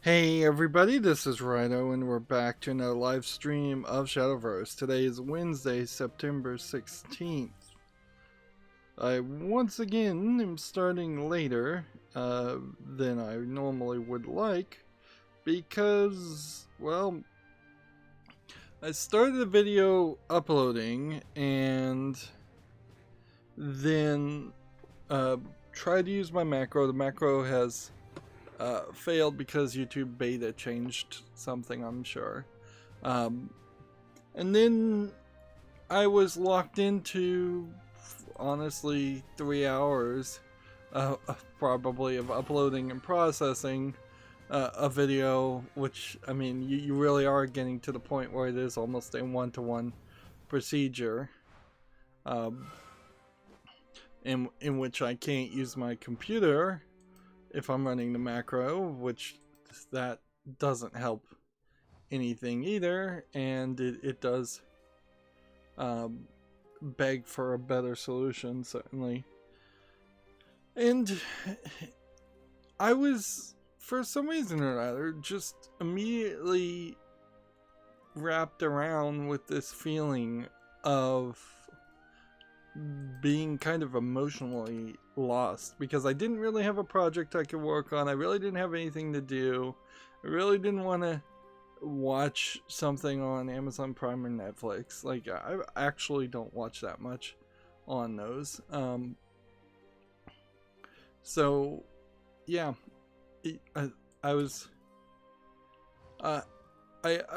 Hey everybody, this is Rydo and we're back to another live stream of Shadowverse. Today is Wednesday, September 16th. I once again am starting later than I normally would like because, well, I started a video uploading and then tried to use my macro. The macro has failed because YouTube beta changed something, I'm sure. And then I was locked into, honestly, 3 hours probably of uploading and processing a video, which, I mean, you really are getting to the point where it is almost a one-to-one procedure. In which I can't use my computer if I'm running the macro, which that doesn't help anything either, and it does beg for a better solution, certainly. And I was, for some reason or other, just immediately wrapped around with this feeling of being kind of emotionally lost because I didn't really have a project I could work on. I really didn't have anything to do. I really didn't want to watch something on Amazon Prime or Netflix. Like, I actually don't watch that much on those. So yeah, I was I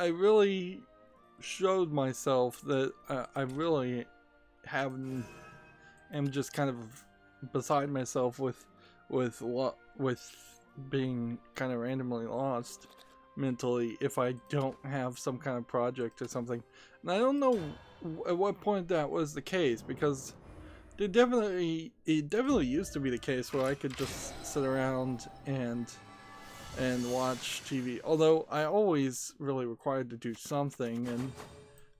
really showed myself that I really am just kind of beside myself with being kind of randomly lost mentally if I don't have some kind of project or something. And I don't know at what point that was the case, because it definitely used to be the case where I could just sit around and watch TV, although I always really required to do something. And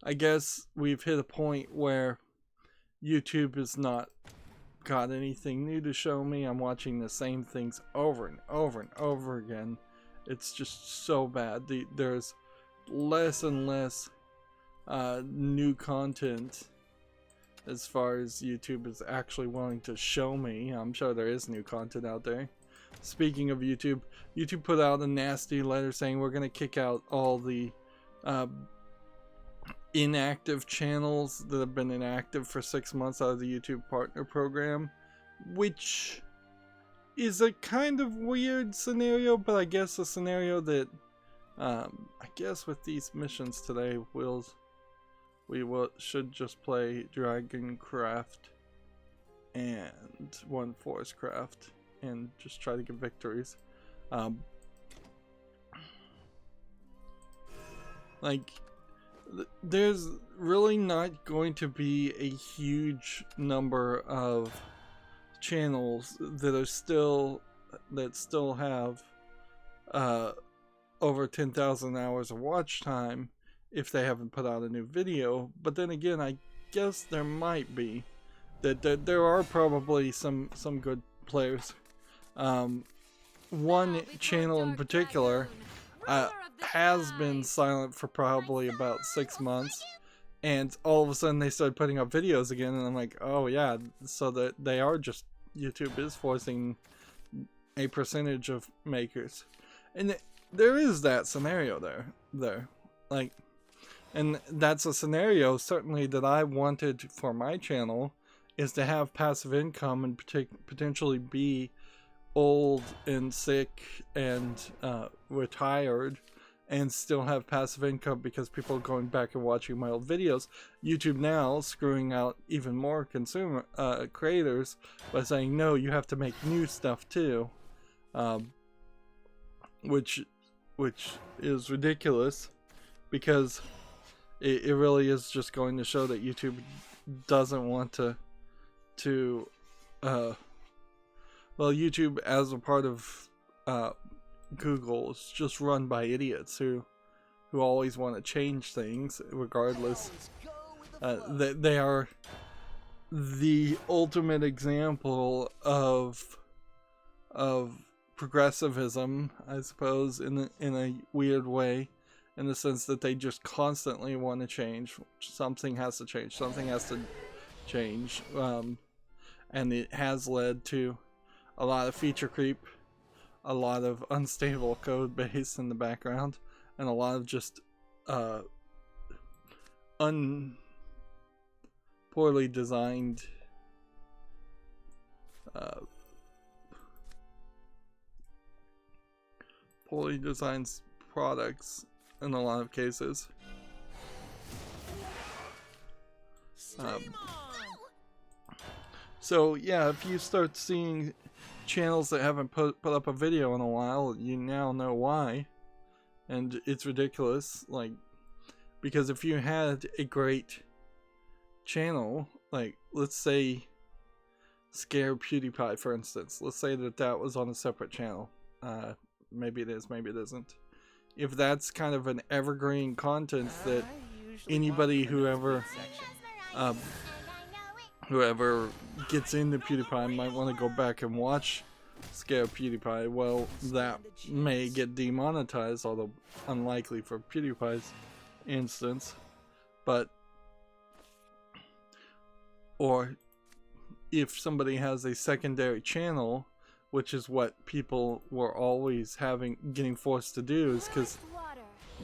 I guess we've hit a point where YouTube has not got anything new to show me. I'm watching the same things over and over and over again. It's just so bad. There's less and less new content as far as YouTube is actually willing to show me. I'm sure there is new content out there. Speaking of YouTube, YouTube put out a nasty letter saying we're going to kick out all the inactive channels that have been inactive for 6 months out of the YouTube partner program, which is a kind of weird scenario, but I guess a scenario that I guess with these missions today should just play Dragoncraft and one Forestcraft and just try to get victories. Like, there's really not going to be a huge number of channels that still have over 10,000 hours of watch time if they haven't put out a new video. But then again, I guess there might be that there are probably some good players. One channel in particular has been silent for probably about 6 months, and all of a sudden they started putting up videos again, and I'm like, oh yeah, so that they are just, YouTube is forcing a percentage of makers. And there is that scenario there, like, and that's a scenario certainly that I wanted for my channel, is to have passive income and potentially be old and sick and retired and still have passive income because people are going back and watching my old videos. YouTube now screwing out even more consumer creators by saying, no, you have to make new stuff too, which is ridiculous, because it really is just going to show that YouTube doesn't want to well, YouTube as a part of Google is just run by idiots who always want to change things regardless. They are the ultimate example of progressivism, I suppose, in a weird way, in the sense that they just constantly want to change. Something has to change. Something has to change. And it has led to a lot of feature creep, a lot of unstable code base in the background, and a lot of just poorly designed products in a lot of cases. So yeah, if you start seeing channels that haven't put up a video in a while, you now know why. And it's ridiculous, like, because if you had a great channel, like, let's say Scare PewDiePie, for instance, let's say that was on a separate channel. Maybe it is, maybe it isn't. If that's kind of an evergreen content that anybody whoever gets into PewDiePie might want to go back and watch Scare PewDiePie, well, that may get demonetized, although unlikely for PewDiePie's instance. But, or if somebody has a secondary channel, which is what people were always getting forced to do, is because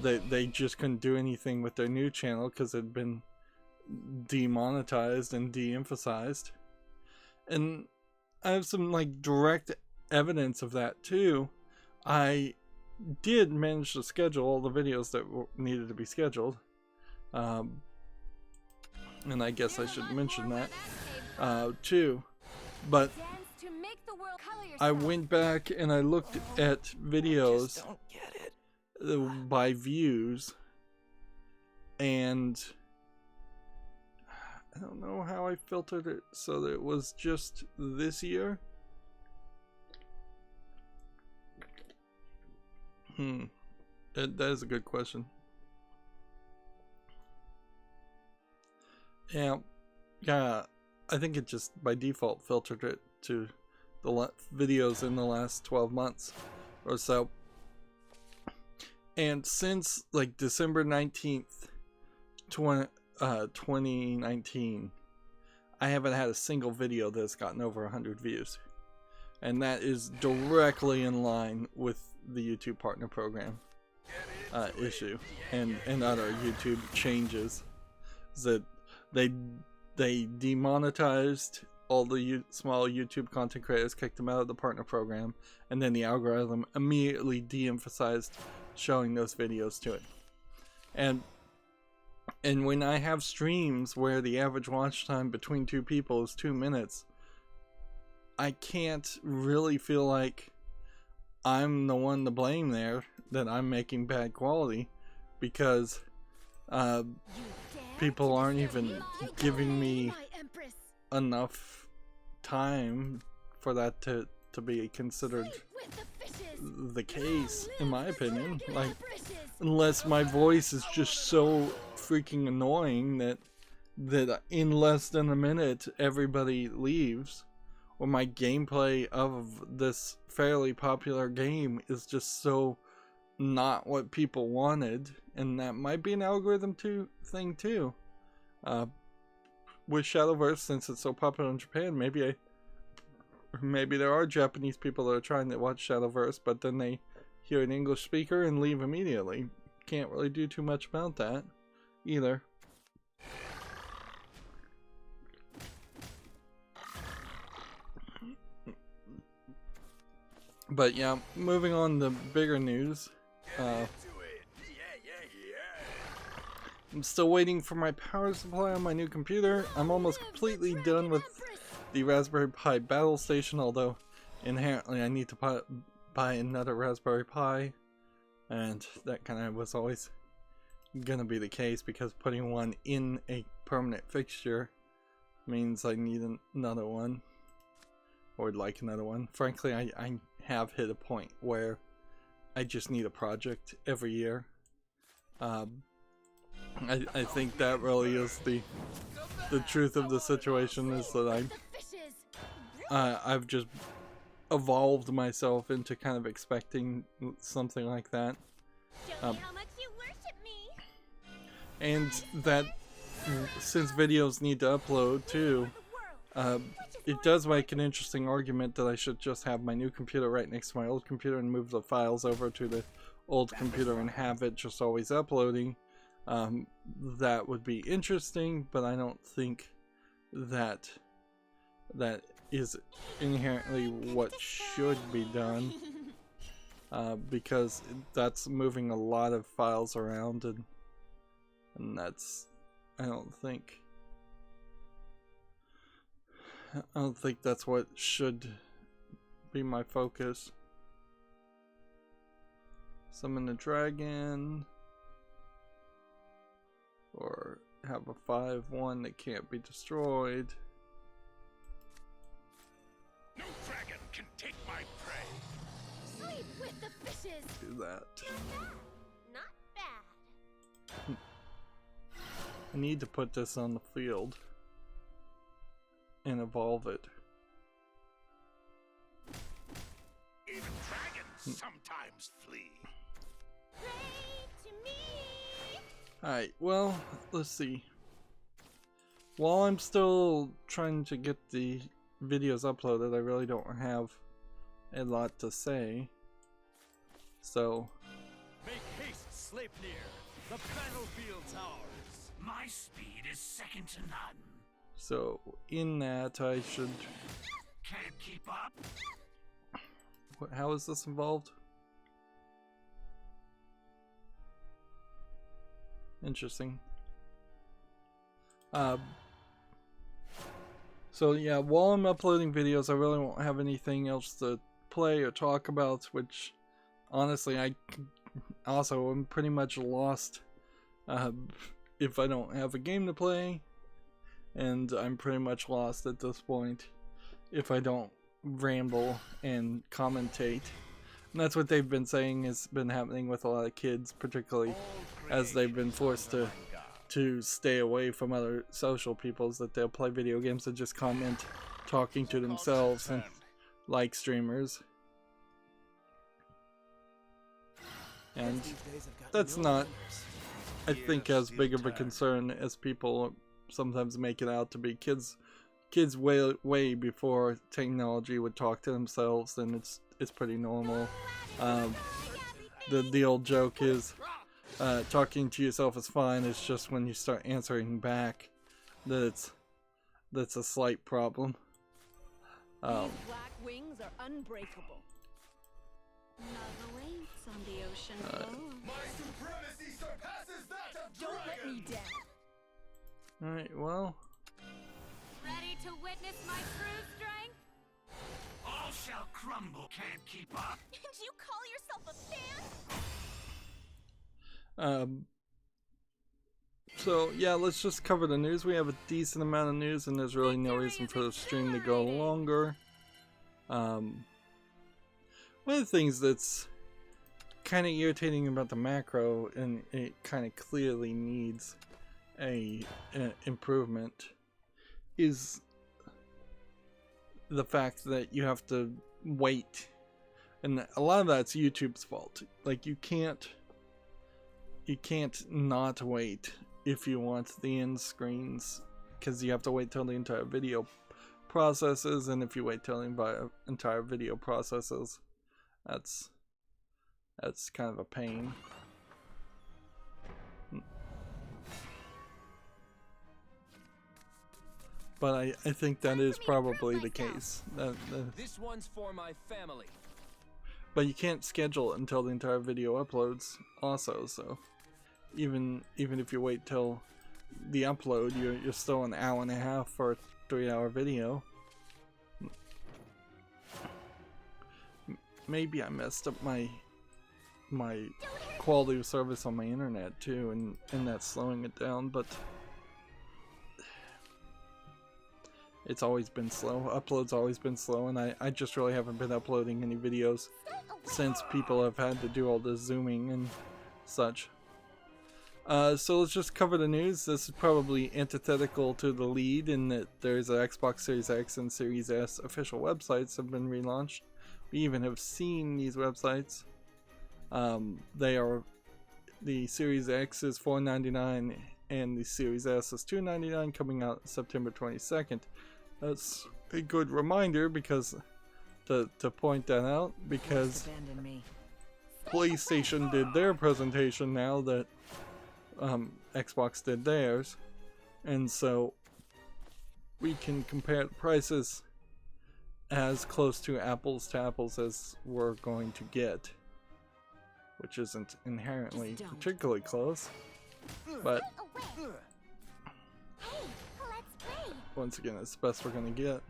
they just couldn't do anything with their new channel because it had been demonetized and de-emphasized. And I have some like direct evidence of that too. I did manage to schedule all the videos that needed to be scheduled, and I guess I should mention that too. But I went back and I looked at videos by views, and I don't know how I filtered it so that it was just this year. That is a good question. Yeah, I think it just by default filtered it to the videos in the last 12 months or so. And since like December 19th, 2019, I haven't had a single video that's gotten over 100 views. And that is directly in line with the YouTube Partner Program issue and other YouTube changes. That they demonetized all the small YouTube content creators, kicked them out of the Partner Program, and then the algorithm immediately de-emphasized showing those videos to it. And when I have streams where the average watch time between two people is 2 minutes, I can't really feel like I'm the one to blame there, that I'm making bad quality, because people aren't even giving me enough time for that to be considered the case, in my opinion. Like, unless my voice is just so freaking annoying that in less than a minute everybody leaves, or my gameplay of this fairly popular game is just so not what people wanted, and that might be an algorithm thing too. With Shadowverse, since it's so popular in Japan, maybe there are Japanese people that are trying to watch Shadowverse, but then they hear an English speaker and leave immediately. Can't really do too much about that either. But yeah, moving on to bigger news. I'm still waiting for my power supply on my new computer. I'm almost completely done with the Raspberry Pi Battle Station, although inherently I need to buy another Raspberry Pi, and that kind of was always gonna be the case, because putting one in a permanent fixture means I need another one, or would like another one. Frankly, I have hit a point where I just need a project every year. I think that really is the truth of the situation, is that I've just evolved myself into kind of expecting something like that. Show me how much you worship me. And that since videos need to upload too, it does make an interesting argument that I should just have my new computer right next to my old computer and move the files over to the old computer and have it just always uploading. That would be interesting, but I don't think that is inherently what should be done, because that's moving a lot of files around, and that's I don't think that's what should be my focus. Summon a dragon, or have a 5/1 that can't be destroyed. No dragon can take my prey. Sleep with the fishes. Do that. Not bad. I need to put this on the field and evolve it. Even dragons sometimes flee. Pray to me. Alright, well, let's see. While I'm still trying to get the videos uploaded, I really don't have a lot to say. So Make haste, Sleipnir. The battlefield's ours. My speed is second to none. So in that I should. Can't keep up. How is this involved? Interesting. So yeah, while I'm uploading videos, I really won't have anything else to play or talk about, which honestly I also am pretty much lost if I don't have a game to play, and I'm pretty much lost at this point if I don't ramble and commentate. And that's what they've been saying has been happening with a lot of kids, particularly as they've been forced to stay away from other social peoples, that they'll play video games and just comment talking to themselves and like streamers. And that's not, I think, as big of a concern as people sometimes make it out to be. Kids way before technology would talk to themselves, and it's pretty normal. The old joke is talking to yourself is fine, it's just when you start answering back that's a slight problem. These black wings are unbreakable. Love awaits on the ocean floor. My supremacy surpasses that of Don't let me down. Alright, well, Ready to witness my true strength? All shall crumble. Can't keep up. And you call yourself a fan? so yeah, let's just cover the news. We have a decent amount of news, and there's really no reason for the stream to go longer. One of the things that's kind of irritating about the macro, and it kind of clearly needs an improvement, is the fact that you have to wait, and a lot of that's YouTube's fault. Like, you can't not wait if you want the end screens, because you have to wait till the entire video processes, and if you wait till the entire video processes, that's kind of a pain. But I think that is probably the case. This one's for my family. But you can't schedule it until the entire video uploads also, so even if you wait till the upload, you're still an hour and a half for a 3-hour video. Maybe I messed up my quality of service on my internet too, and that's slowing it down, but it's always been slow. Upload's always been slow, and I just really haven't been uploading any videos since people have had to do all the zooming and such. So let's just cover the news. This is probably antithetical to the lead in that there's an Xbox Series X and Series S official websites have been relaunched. even have seen these websites. They are, the Series X is $4.99 and the Series S is $2.99, coming out September 22nd. That's a good reminder because to point that out, because Abandon me. PlayStation did their presentation now that Xbox did theirs, and so we can compare the prices as close to apples as we're going to get, which isn't inherently particularly close, but once again, it's the best we're going to get.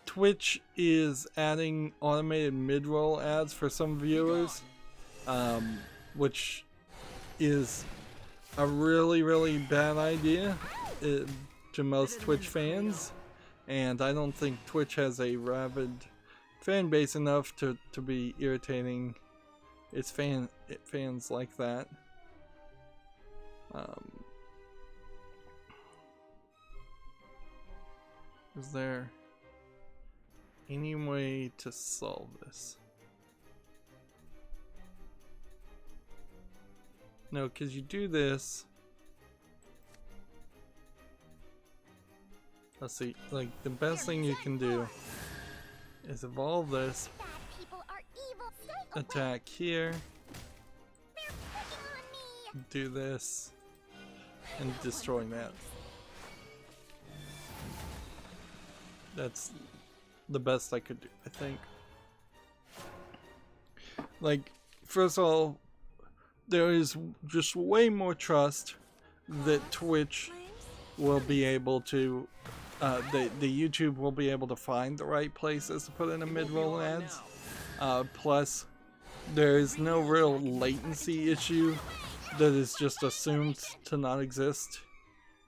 Twitch is adding automated mid-roll ads for some viewers, which is a really bad idea to most Twitch fans, and I don't think Twitch has a rabid fan base enough to be irritating its fans like that. Is there any way to solve this? No, because you do this. Let's see, like the best thing you can do is evolve this, attack here, do this, and destroy that. That's the best I could do, I think. Like, first of all, there is just way more trust that Twitch will be able to, the YouTube will be able to find the right places to put in a mid-roll ads. Plus, there is no real latency issue that is just assumed to not exist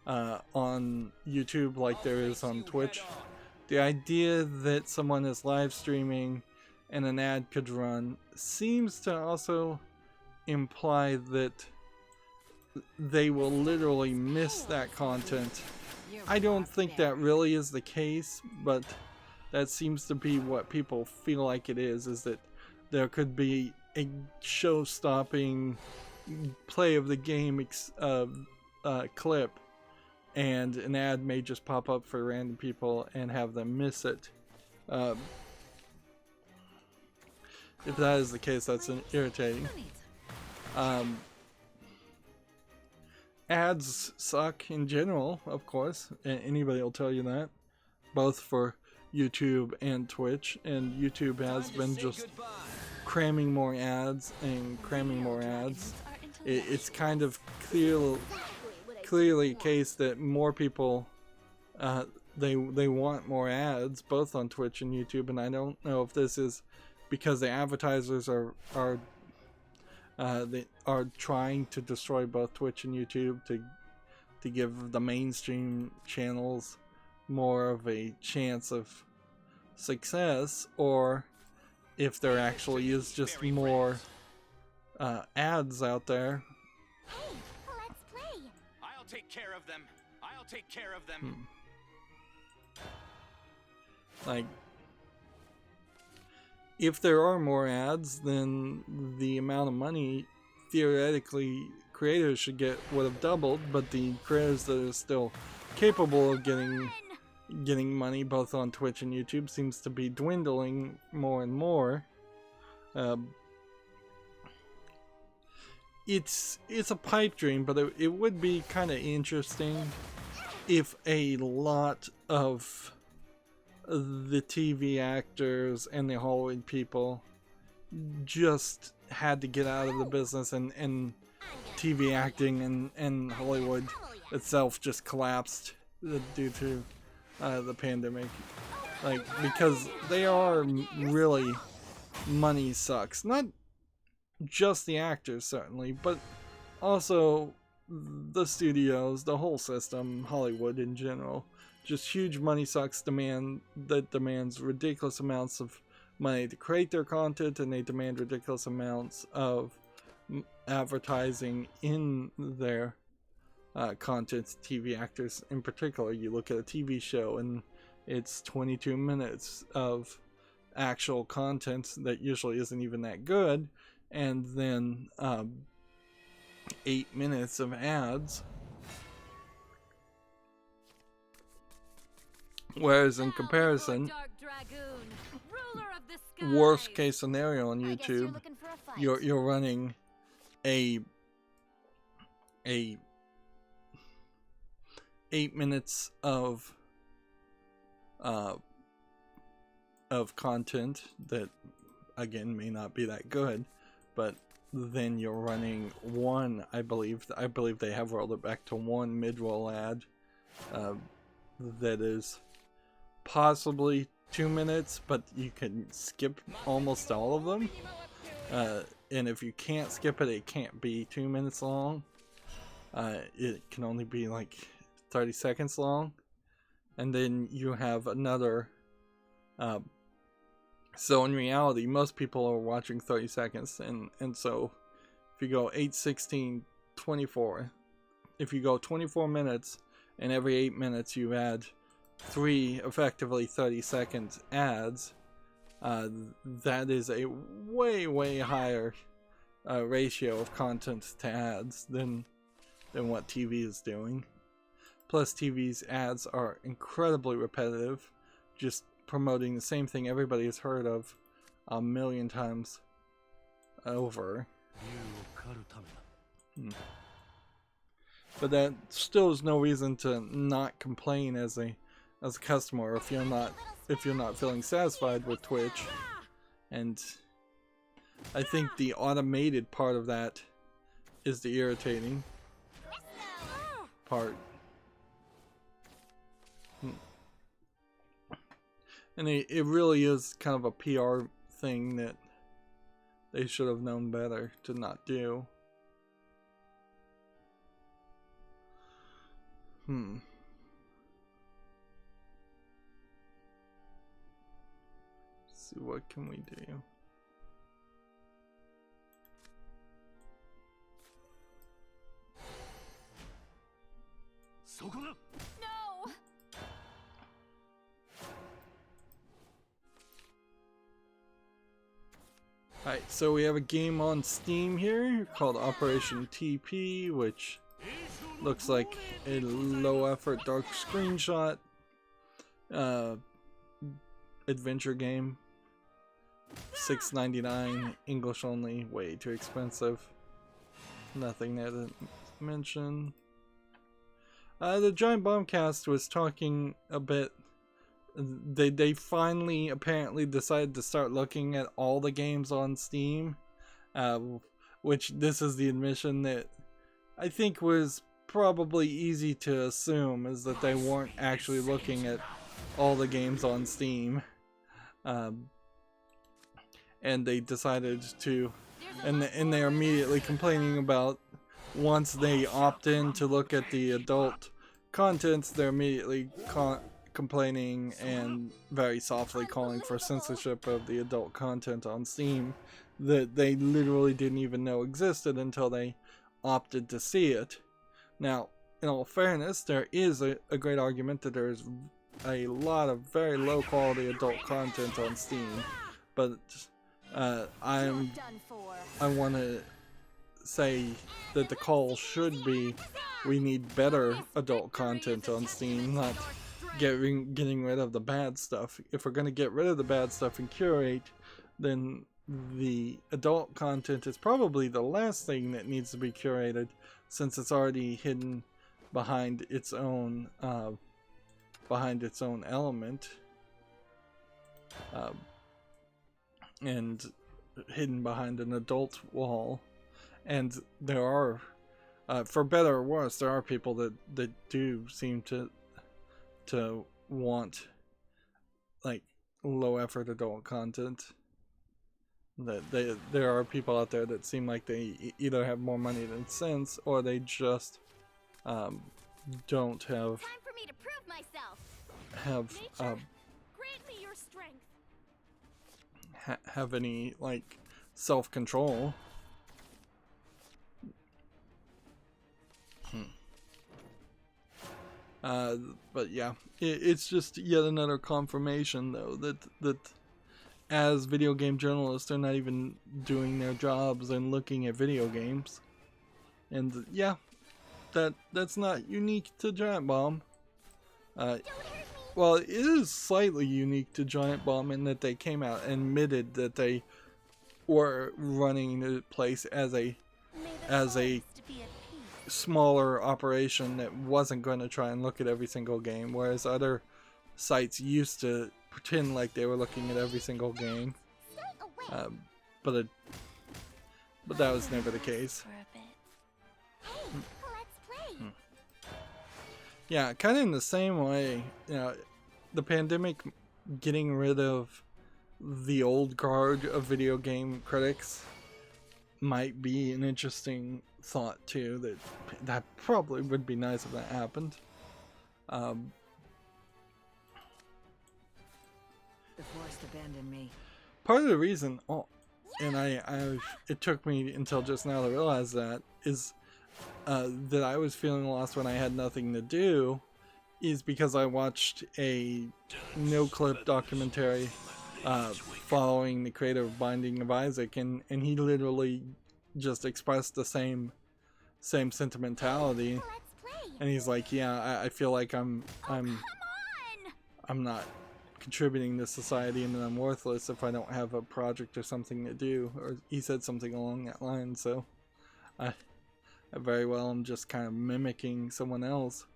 on YouTube like there is on Twitch. The idea that someone is live streaming and an ad could run seems to also imply that they will literally miss that content. I don't think that really is the case, but that seems to be what people feel like it is that there could be a show-stopping play of the game clip, and an ad may just pop up for random people and have them miss it. If that is the case, that's irritating. Ads suck in general, of course. Anybody will tell you that, both for YouTube and Twitch. And YouTube has been just cramming more ads and cramming more ads. It's kind of clearly a case that more people they want more ads both on Twitch and YouTube, and I don't know if this is because the advertisers are trying to destroy both Twitch and YouTube to give the mainstream channels more of a chance of success, or if there actually is just more ads out there. Hey, let's play. I'll take care of them. I'll take care of them. Like, if there are more ads, then the amount of money theoretically creators should get would have doubled, but the creators that are still capable of getting money both on Twitch and YouTube seems to be dwindling more and more. It's a pipe dream, but it would be kind of interesting if a lot of the TV actors and the Hollywood people just had to get out of the business, and TV acting and Hollywood itself just collapsed due to the pandemic. Like, because they are really, money sucks. Not just the actors, certainly, but also the studios, the whole system, Hollywood in general. Just huge money sucks that demands ridiculous amounts of money to create their content, and they demand ridiculous amounts of advertising in their content, TV actors in particular. You look at a TV show and it's 22 minutes of actual content that usually isn't even that good, and then 8 minutes of ads. Whereas in comparison, worst case scenario on YouTube, you're running a 8 minutes of content that again may not be that good, but then you're running one, I believe they have rolled it back to one mid-roll ad that is possibly 2 minutes, but you can skip almost all of them, and if you can't skip it, it can't be 2 minutes long. It can only be like 30 seconds long, and then you have another so in reality most people are watching 30 seconds, and so if you go 8, 16, 24, if you go 24 minutes and every 8 minutes you add 3 effectively 30-second ads, that is a way higher ratio of content to ads than what TV is doing. Plus TV's ads are incredibly repetitive, just promoting the same thing everybody has heard of a million times over. But that still is no reason to not complain as a customer if you're not feeling satisfied with Twitch. And I think the automated part of that is the irritating part. And it really is kind of a PR thing that they should have known better to not do. Let's see, what can we do? No! Alright, so we have a game on Steam here called Operation TP, which looks like a low effort dark screenshot adventure game. $6.99, English only, way too expensive. Nothing there to mention. The Giant Bombcast was talking a bit. They finally apparently decided to start looking at all the games on Steam, which this is the admission that I think was probably easy to assume, is that they weren't actually looking at all the games on Steam, and they decided to, and they're immediately complaining about, once they opt in to look at the adult contents, they're immediately complaining and very softly calling for censorship of the adult content on Steam that they literally didn't even know existed until they opted to see it. Now, in all fairness, there is a great argument that there's a lot of very low quality adult content on Steam, but I want to say that the call should be, we need better adult content on Steam, not getting rid of the bad stuff. If we're going to get rid of the bad stuff and curate, then the adult content is probably the last thing that needs to be curated, since it's already hidden behind its own element, and hidden behind an adult wall. And there are, for better or worse, there are people that do seem to want like low effort adult content. That there are people out there that seem like they either have more money than sense, or they just don't have Time for me to prove myself. Grant me your strength. have any like self-control. But yeah, it's just yet another confirmation, though, that as video game journalists, they're not even doing their jobs and looking at video games. And yeah, that's not unique to Giant Bomb. Well, it is slightly unique to Giant Bomb in that they came out and admitted that they were running the place as a smaller operation that wasn't going to try and look at every single game, whereas other sites used to pretend like they were looking at every single game. But that was never the case. Yeah, kind of in the same way, you know, the pandemic getting rid of the old guard of video game critics might be an interesting thought too. That probably would be nice if that happened. The forest abandoned me. Part of the reason, and it took me until just now to realize that, is that I was feeling lost when I had nothing to do, is because I watched a no-clip documentary following the creator of Binding of Isaac, and he literally just expressed the same sentimentality. And he's like, yeah, I feel like I'm not contributing to society, and that I'm worthless if I don't have a project or something to do. Or he said something along that line. So I very well am just kind of mimicking someone else.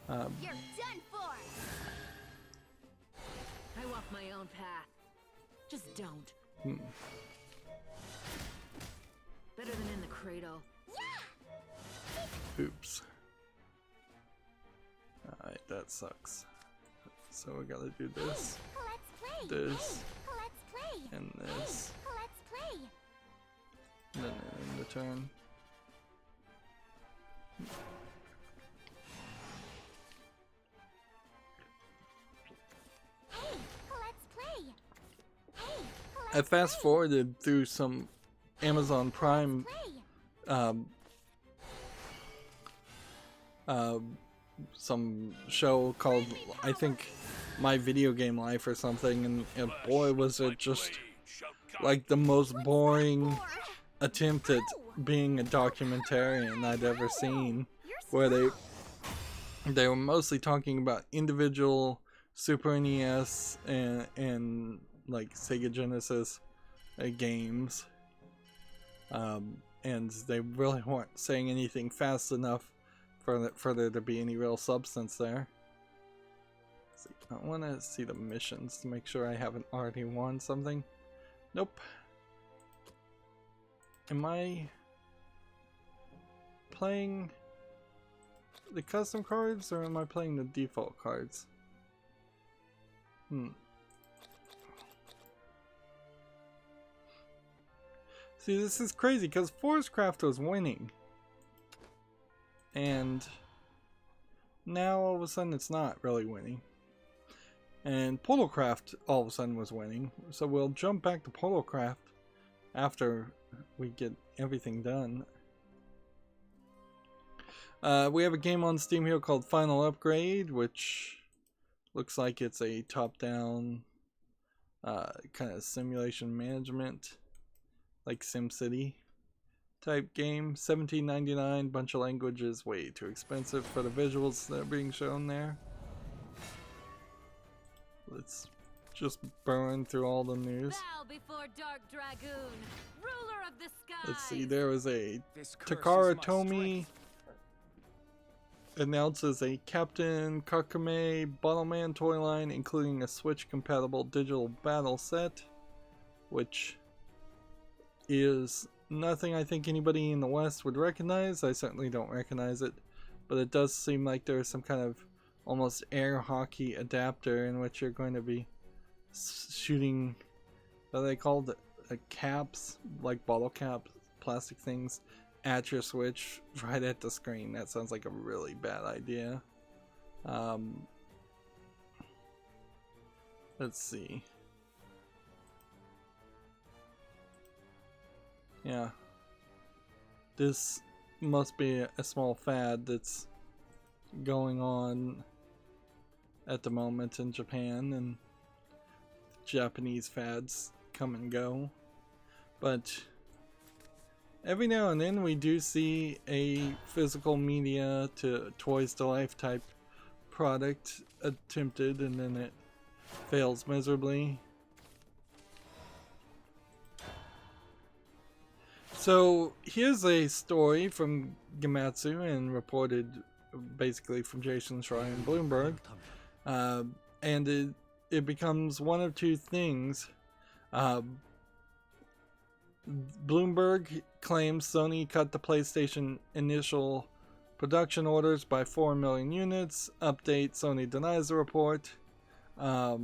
You're done for. I walk my own path. Just don't. Better than in the cradle. Oops. Alright, that sucks. So we gotta do this, this, and this, and then end the turn. I fast forwarded through some Amazon Prime some show called, I think, My Video Game Life or something, and boy was it just like the most boring attempt at being a documentarian I'd ever seen, where they were mostly talking about individual Super NES and like Sega Genesis games, and they really weren't saying anything fast enough for there to be any real substance there. Let's see, I want to see the missions to make sure I haven't already won something. Nope. Am I playing the custom cards, or am I playing the default cards? See, this is crazy because Forestcraft was winning, and now all of a sudden it's not really winning, and Portalcraft all of a sudden was winning. So we'll jump back to Portalcraft after we get everything done. We have a game on Steam here called Final Upgrade, which looks like it's a top-down kind of simulation management, like SimCity type game. $17.99, bunch of languages, way too expensive for the visuals that are being shown there. Let's just burn through all the news. Bow before Dark Dragoon, ruler of the skies. Let's see, there was a This curse Takara is my Tomy strength. announces a Captain Kakame Bottleman toy line, including a Switch compatible digital battle set, which is nothing I think anybody in the West would recognize. I certainly don't recognize it, but it does seem like there's some kind of almost air hockey adapter in which you're going to be shooting, what are they called, caps, like bottle cap plastic things, at your Switch right at the screen. That sounds like a really bad idea. Let's see. Yeah, this must be a small fad that's going on at the moment in Japan, and Japanese fads come and go. But every now and then we do see a physical media to toys to life type product attempted, and then it fails miserably. So here's a story from Gematsu and reported basically from Jason Schreier and Bloomberg, and it becomes one of two things. Bloomberg claims Sony cut the PlayStation initial production orders by 4 million units. Update: Sony denies the report. They're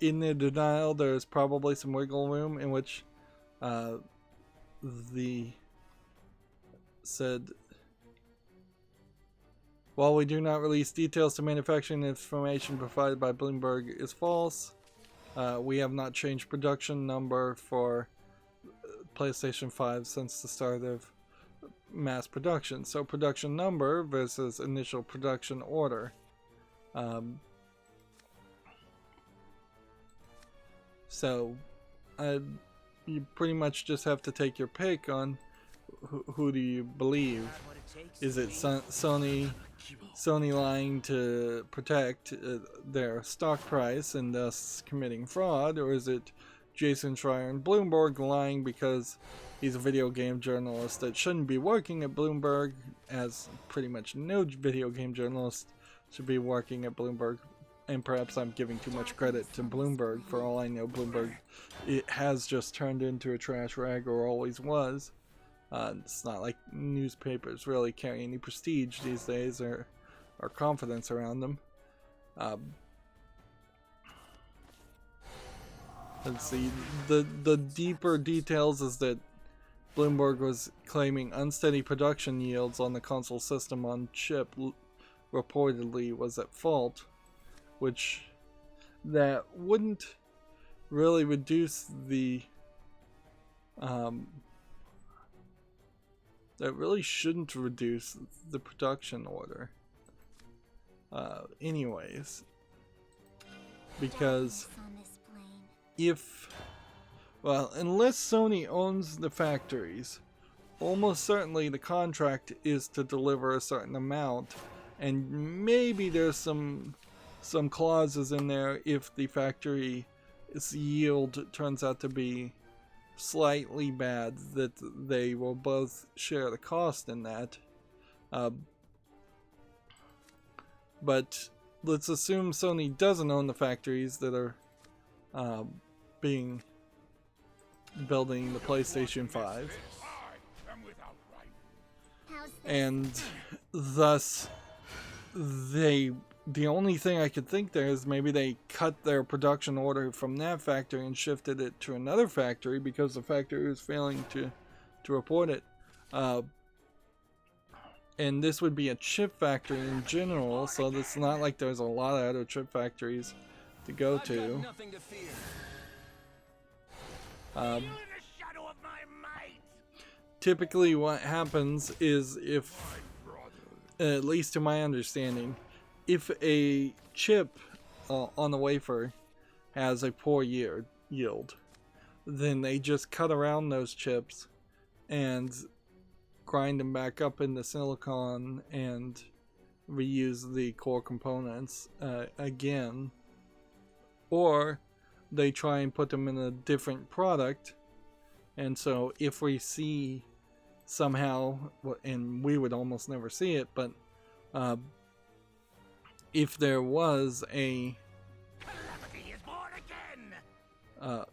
in their denial. There's probably some wiggle room in which the said, while we do not release details to manufacturing, information provided by Bloomberg is false. We have not changed production number for PlayStation 5 since the start of mass production. So production number versus initial production order. So you pretty much just have to take your pick on who do you believe. Is it Sony lying to protect their stock price and thus committing fraud, or is it Jason Schreier and Bloomberg lying because he's a video game journalist that shouldn't be working at Bloomberg, as pretty much no video game journalist should be working at Bloomberg? And perhaps I'm giving too much credit to Bloomberg. For all I know, Bloomberg, it has just turned into a trash rag, or always was. It's not like newspapers really carry any prestige these days, or confidence around them. Let's see. The deeper details is that Bloomberg was claiming unsteady production yields on the console system on chip reportedly was at fault, which that wouldn't really reduce the that really shouldn't reduce the production order anyways, because unless Sony owns the factories, almost certainly the contract is to deliver a certain amount, and maybe there's some clauses in there if the factory's yield turns out to be slightly bad, that they will both share the cost in that. But let's assume Sony doesn't own the factories that are building the PlayStation 5, and thus the only thing I could think there is maybe they cut their production order from that factory and shifted it to another factory because the factory was failing to report it. And this would be a chip factory in general, so it's not like there's a lot of other chip factories to go to. Typically what happens is, if, at least to my understanding, if a chip on the wafer has a poor yield, then they just cut around those chips and grind them back up into silicon and reuse the core components again, or they try and put them in a different product. And so if we see somehow, and we would almost never see it, but if there was a how's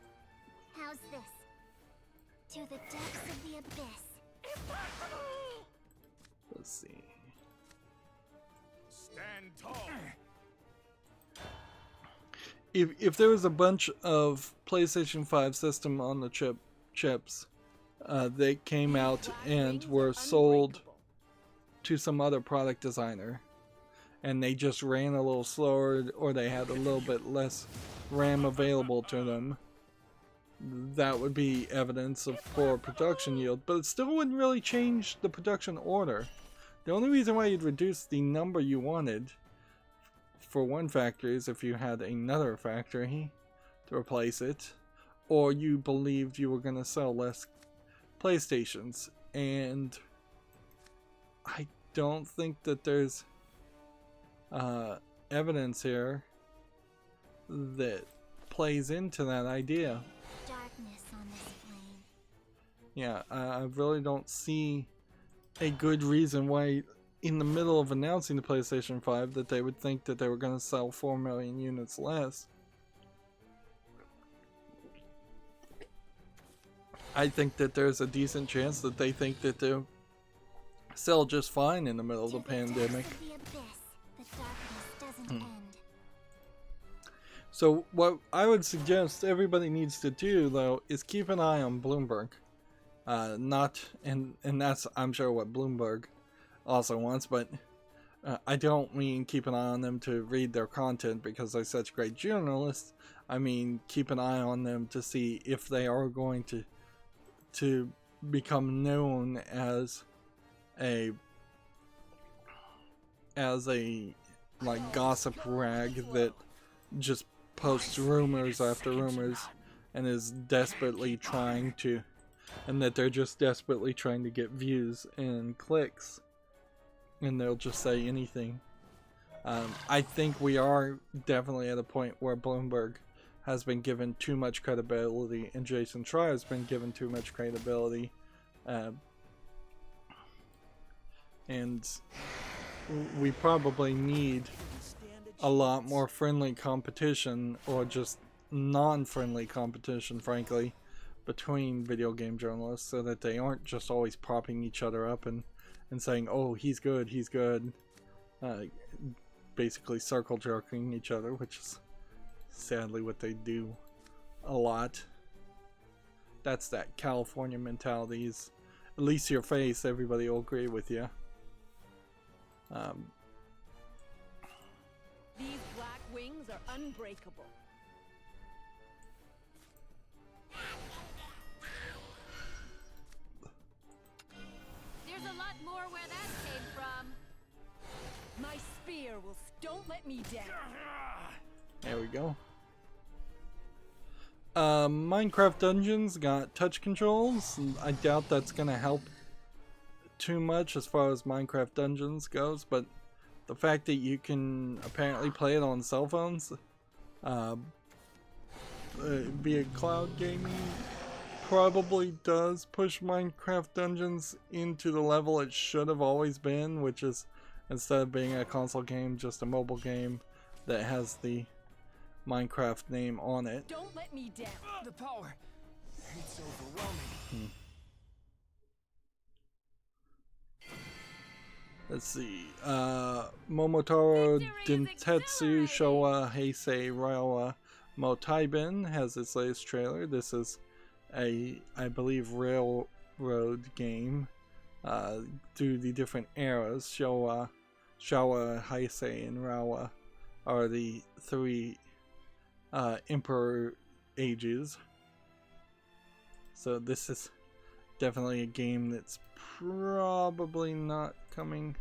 this? To the depths of the abyss. Impossible! Let's see. Stand tall. If there was a bunch of PlayStation 5 system on the chips, they came out and were sold to some other product designer, and they just ran a little slower, or they had a little bit less RAM available to them, that would be evidence of poor production yield, but it still wouldn't really change the production order. The only reason why you'd reduce the number you wanted for one factory is if you had another factory to replace it, or you believed you were going to sell less PlayStations. And I don't think that there's evidence here that plays into that idea. Darkness on this flame. Yeah, I really don't see a good reason why in the middle of announcing the PlayStation 5 that they would think that they were going to sell 4 million units less. I think that there's a decent chance that they think that they'll sell just fine in the middle of the pandemic. So what I would suggest everybody needs to do, though, is keep an eye on Bloomberg. And that's, I'm sure, what Bloomberg also wants, but I don't mean keep an eye on them to read their content because they're such great journalists. I mean keep an eye on them to see if they are going to become known as a like gossip rag that just posts rumors after rumors and is desperately trying to, and that they're just desperately trying to get views and clicks, and they'll just say anything. I think we are definitely at a point where Bloomberg has been given too much credibility and Jason Schreier has been given too much credibility, and we probably need a lot more friendly competition, or just non-friendly competition, frankly, between video game journalists, so that they aren't just always propping each other up and saying, oh, he's good, basically circle jerking each other, which is sadly what they do a lot. That's that California mentality, is at least your face, everybody will agree with you. These black wings are unbreakable. There's a lot more where that came from. My spear will don't let me down. There we go. Minecraft Dungeons got touch controls. I doubt that's gonna help too much as far as Minecraft Dungeons goes, but the fact that you can apparently play it on cell phones, be it cloud gaming, probably does push Minecraft Dungeons into the level it should have always been, which is, instead of being a console game, just a mobile game that has the Minecraft name on it. Don't let me down. The power, it's overwhelming. Let's see. Momotaro Dentetsu Showa Heisei Ryowa Motaiben has its latest trailer. This is a, I believe, railroad game through the different eras. Showa, Heisei, and Ryowa are the three emperor ages. So this is definitely a game that's probably not coming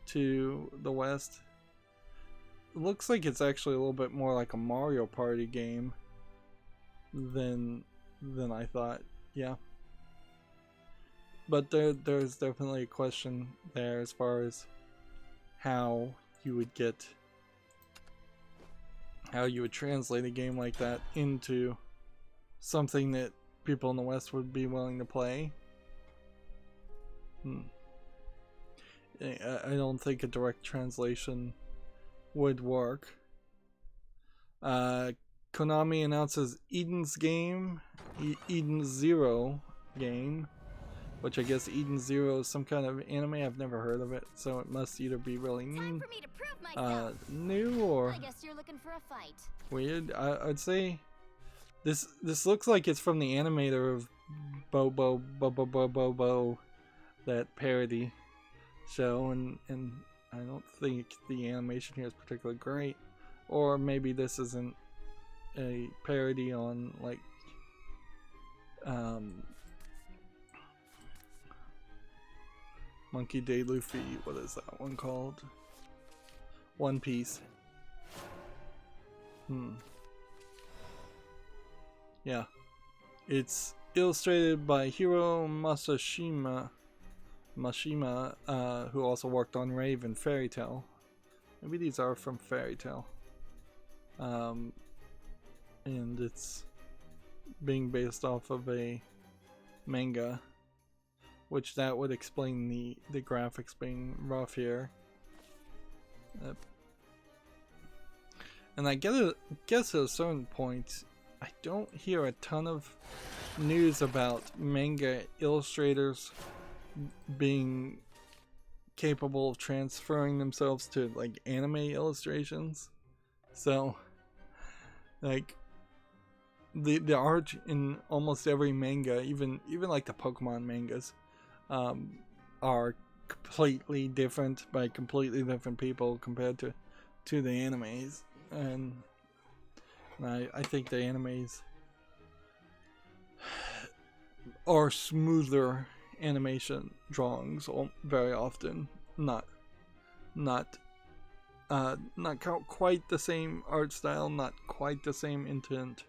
to the West. It looks like it's actually a little bit more like a Mario Party game than I thought. Yeah, but there's definitely a question there as far as how you would translate a game like that into something that people in the West would be willing to play. I don't think a direct translation would work. Konami announces Eden's Zero game, which I guess Eden Zero is some kind of anime. I've never heard of it, so it must either be really Time for me to prove myself. new or I guess you're looking for a fight. weird. I'd say this looks like it's from the animator of Bo, that parody show, and I don't think the animation here is particularly great. Or maybe this isn't a parody on like Monkey D. Luffy, what is that one called? One Piece. Yeah. It's illustrated by Hiro Mashima, who also worked on Rave and Fairy Tail. Maybe these are from Fairy Tail. And it's being based off of a manga, which that would explain the graphics being rough here. And I guess at a certain point, I don't hear a ton of news about manga illustrators being capable of transferring themselves to like anime illustrations. So like the art in almost every manga, even like the Pokemon mangas, are completely different by completely different people compared to the animes. And I think the animes are smoother animation drawings very often, not quite the same art style, not quite the same intent.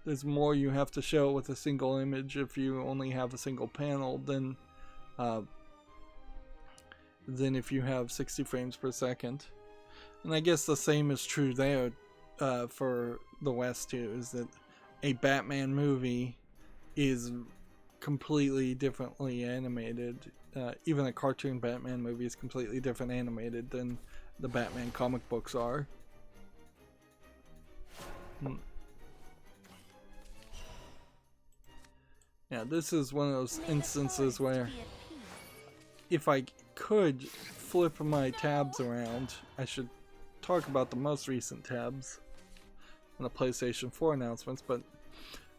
There's more you have to show with a single image if you only have a single panel than if you have 60 frames per second. And I guess the same is true there for the West too, is that a Batman movie is completely differently animated. Even a cartoon Batman movie is completely different animated than the Batman comic books are. Yeah, this is one of those instances where if I could flip my tabs around, I should talk about the most recent tabs and the PlayStation 4 announcements, but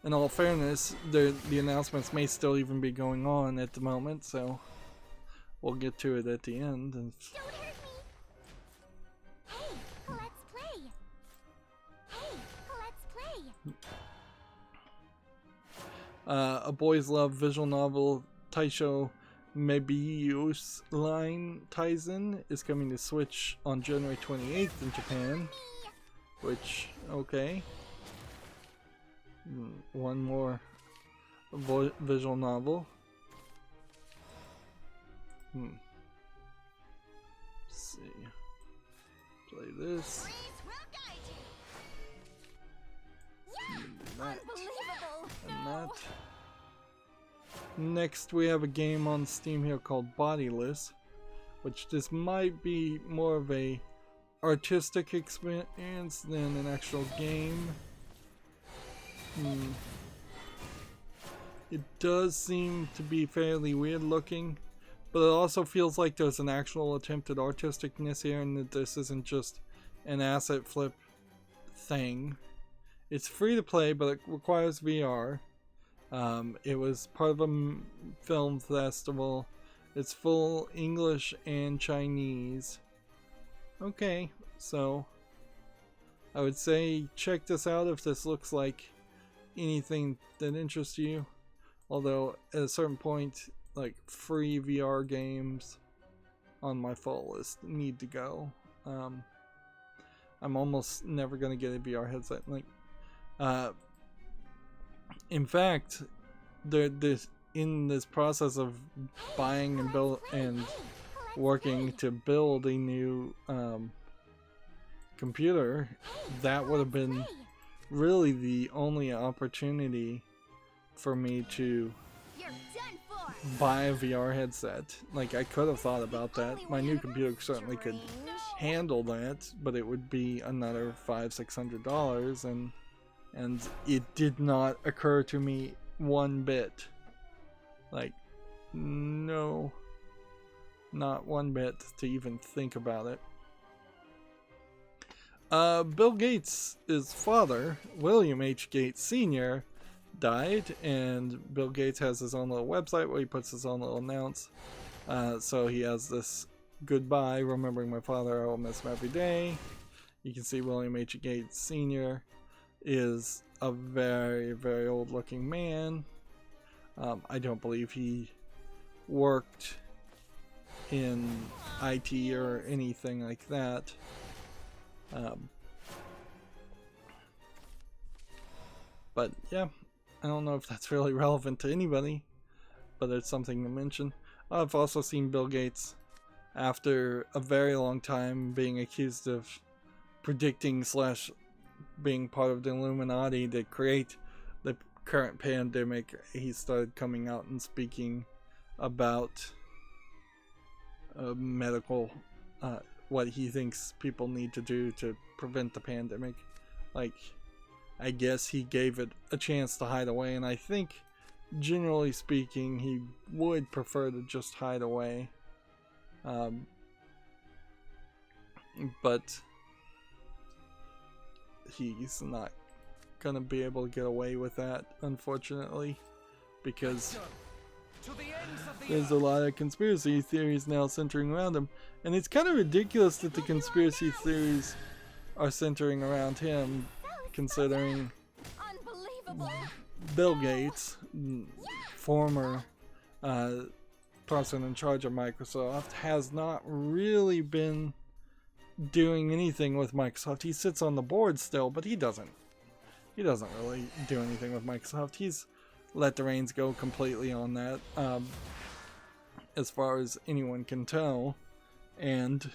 in all fairness, the announcements may still even be going on at the moment, so we'll get to it at the end. And Don't hurt me! Hey, let's play! Hey, let's play! A Boys Love visual novel, Taisho Mebius line Tizen is coming to Switch on January 28th in Japan. Which, okay. One more visual novel. Let's see. Play this. That. And that. Next we have a game on Steam here called Bodiless, which this might be more of a artistic experience than an actual game. It does seem to be fairly weird looking, but it also feels like there's an actual attempt at artisticness here, and that this isn't just an asset flip thing. It's free to play, but it requires VR. It was part of a film festival. It's full English and Chinese. Okay, so I would say check this out if this looks like anything that interests you. Although at a certain point, like free VR games on my fall list need to go. I'm almost never gonna get a VR headset. Like, in fact, in this process of buying and working to build a new computer, that would have been really the only opportunity for me to buy a VR headset. Like, I could have thought about that. My new computer certainly could handle that, but it would be another $500-600, and it did not occur to me one bit. Like, no, not one bit to even think about it. Bill Gates' father, William H. Gates Sr., died, and Bill Gates has his own little website where he puts his own little announce. So he has this goodbye, remembering my father, I will miss him every day. You can see William H. Gates Sr. is a very, very old looking man. I don't believe he worked in IT or anything like that. But yeah, I don't know if that's really relevant to anybody, but it's something to mention. I've also seen Bill Gates, after a very long time being accused of predicting slash being part of the Illuminati to create the current pandemic, he started coming out and speaking about medical, what he thinks people need to do to prevent the pandemic. Like, I guess he gave it a chance to hide away, and I think, generally speaking, he would prefer to just hide away. But he's not gonna be able to get away with that, unfortunately, because there's a lot of conspiracy theories now centering around him, and it's kind of ridiculous that the conspiracy theories are centering around him, considering Bill Gates, former person in charge of Microsoft, has not really been doing anything with Microsoft. He sits on the board still, but he doesn't really do anything with Microsoft. He's let the reins go completely on that, as far as anyone can tell, and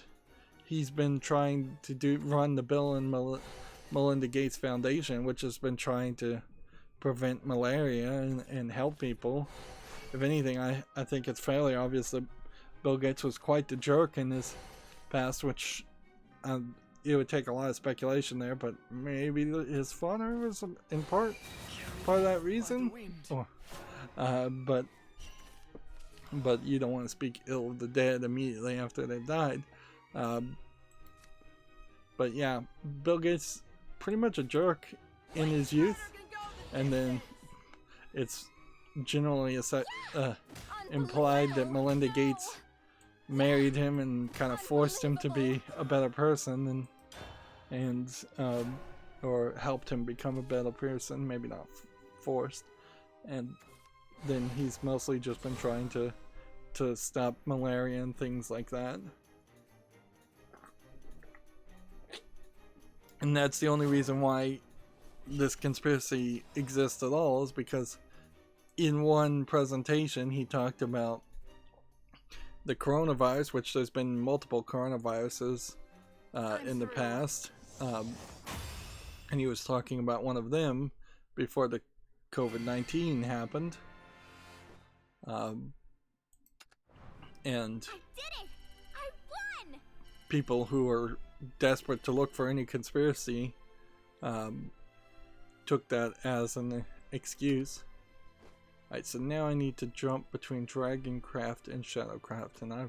he's been trying to run the Bill and Melinda Gates Foundation, which has been trying to prevent malaria and help people. If anything, I think it's fairly obvious that Bill Gates was quite the jerk in his past, which it would take a lot of speculation there, but maybe his father was in part of that reason. But you don't want to speak ill of the dead immediately after they've died. But yeah, Bill Gates pretty much a jerk in his youth, and then it's generally implied that Melinda Gates married him and kind of forced him to be a better person, or helped him become a better person, maybe not forced. And then he's mostly just been trying to stop malaria and things like that. And that's the only reason why this conspiracy exists at all, is because in one presentation he talked about the coronavirus, which there's been multiple coronaviruses in the past, and he was talking about one of them before the COVID-19 happened, and I did it! I won! people who were desperate to look for any conspiracy took that as an excuse. Alright, so now I need to jump between Dragoncraft and Shadowcraft, and I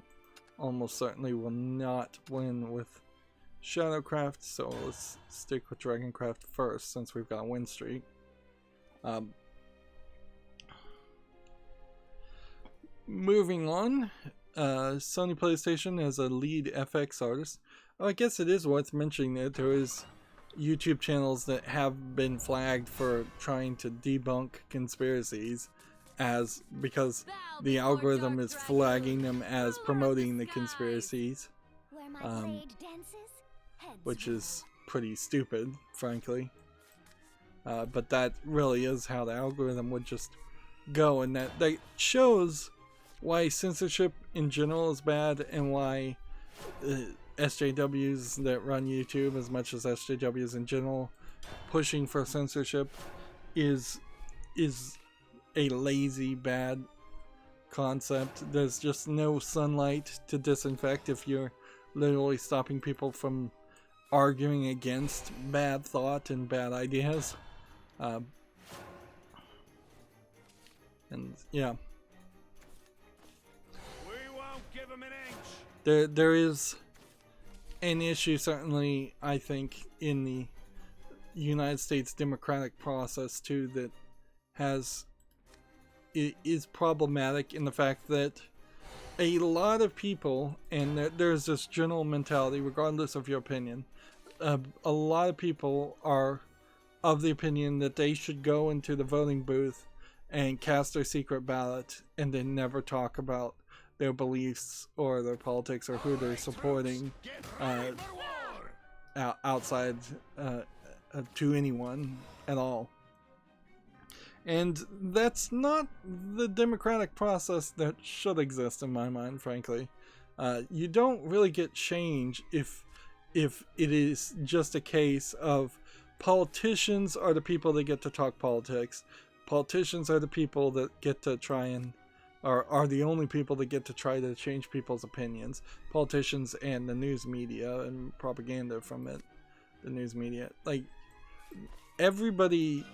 almost certainly will not win with Shadowcraft, so let's stick with Dragoncraft first since we've got a win streak. Moving on, Sony PlayStation as a lead FX artist. Oh, I guess it is worth mentioning that there is YouTube channels that have been flagged for trying to debunk conspiracies, because the algorithm is flagging them as promoting the conspiracies, Where my parade dances, heads which roll. is pretty stupid, frankly. But that really is how the algorithm would just go, and that shows why censorship in general is bad, and why SJWs that run YouTube, as much as SJWs in general, pushing for censorship is a lazy, bad concept. There's just no sunlight to disinfect if you're literally stopping people from arguing against bad thought and bad ideas. And yeah, We won't give him an inch. there is an issue, certainly, I think, in the United States democratic process too, that is problematic in the fact that a lot of people, and there's this general mentality, regardless of your opinion, a lot of people are of the opinion that they should go into the voting booth and cast their secret ballot and then never talk about their beliefs or their politics or who they're supporting outside to anyone at all. And that's not the democratic process that should exist in my mind, frankly. You don't really get change if it is just a case of politicians are the people that get to talk politics. Politicians are the people that get to try and are the only people that get to try to change people's opinions. Politicians and the news media and propaganda from it. The news media. Like, everybody,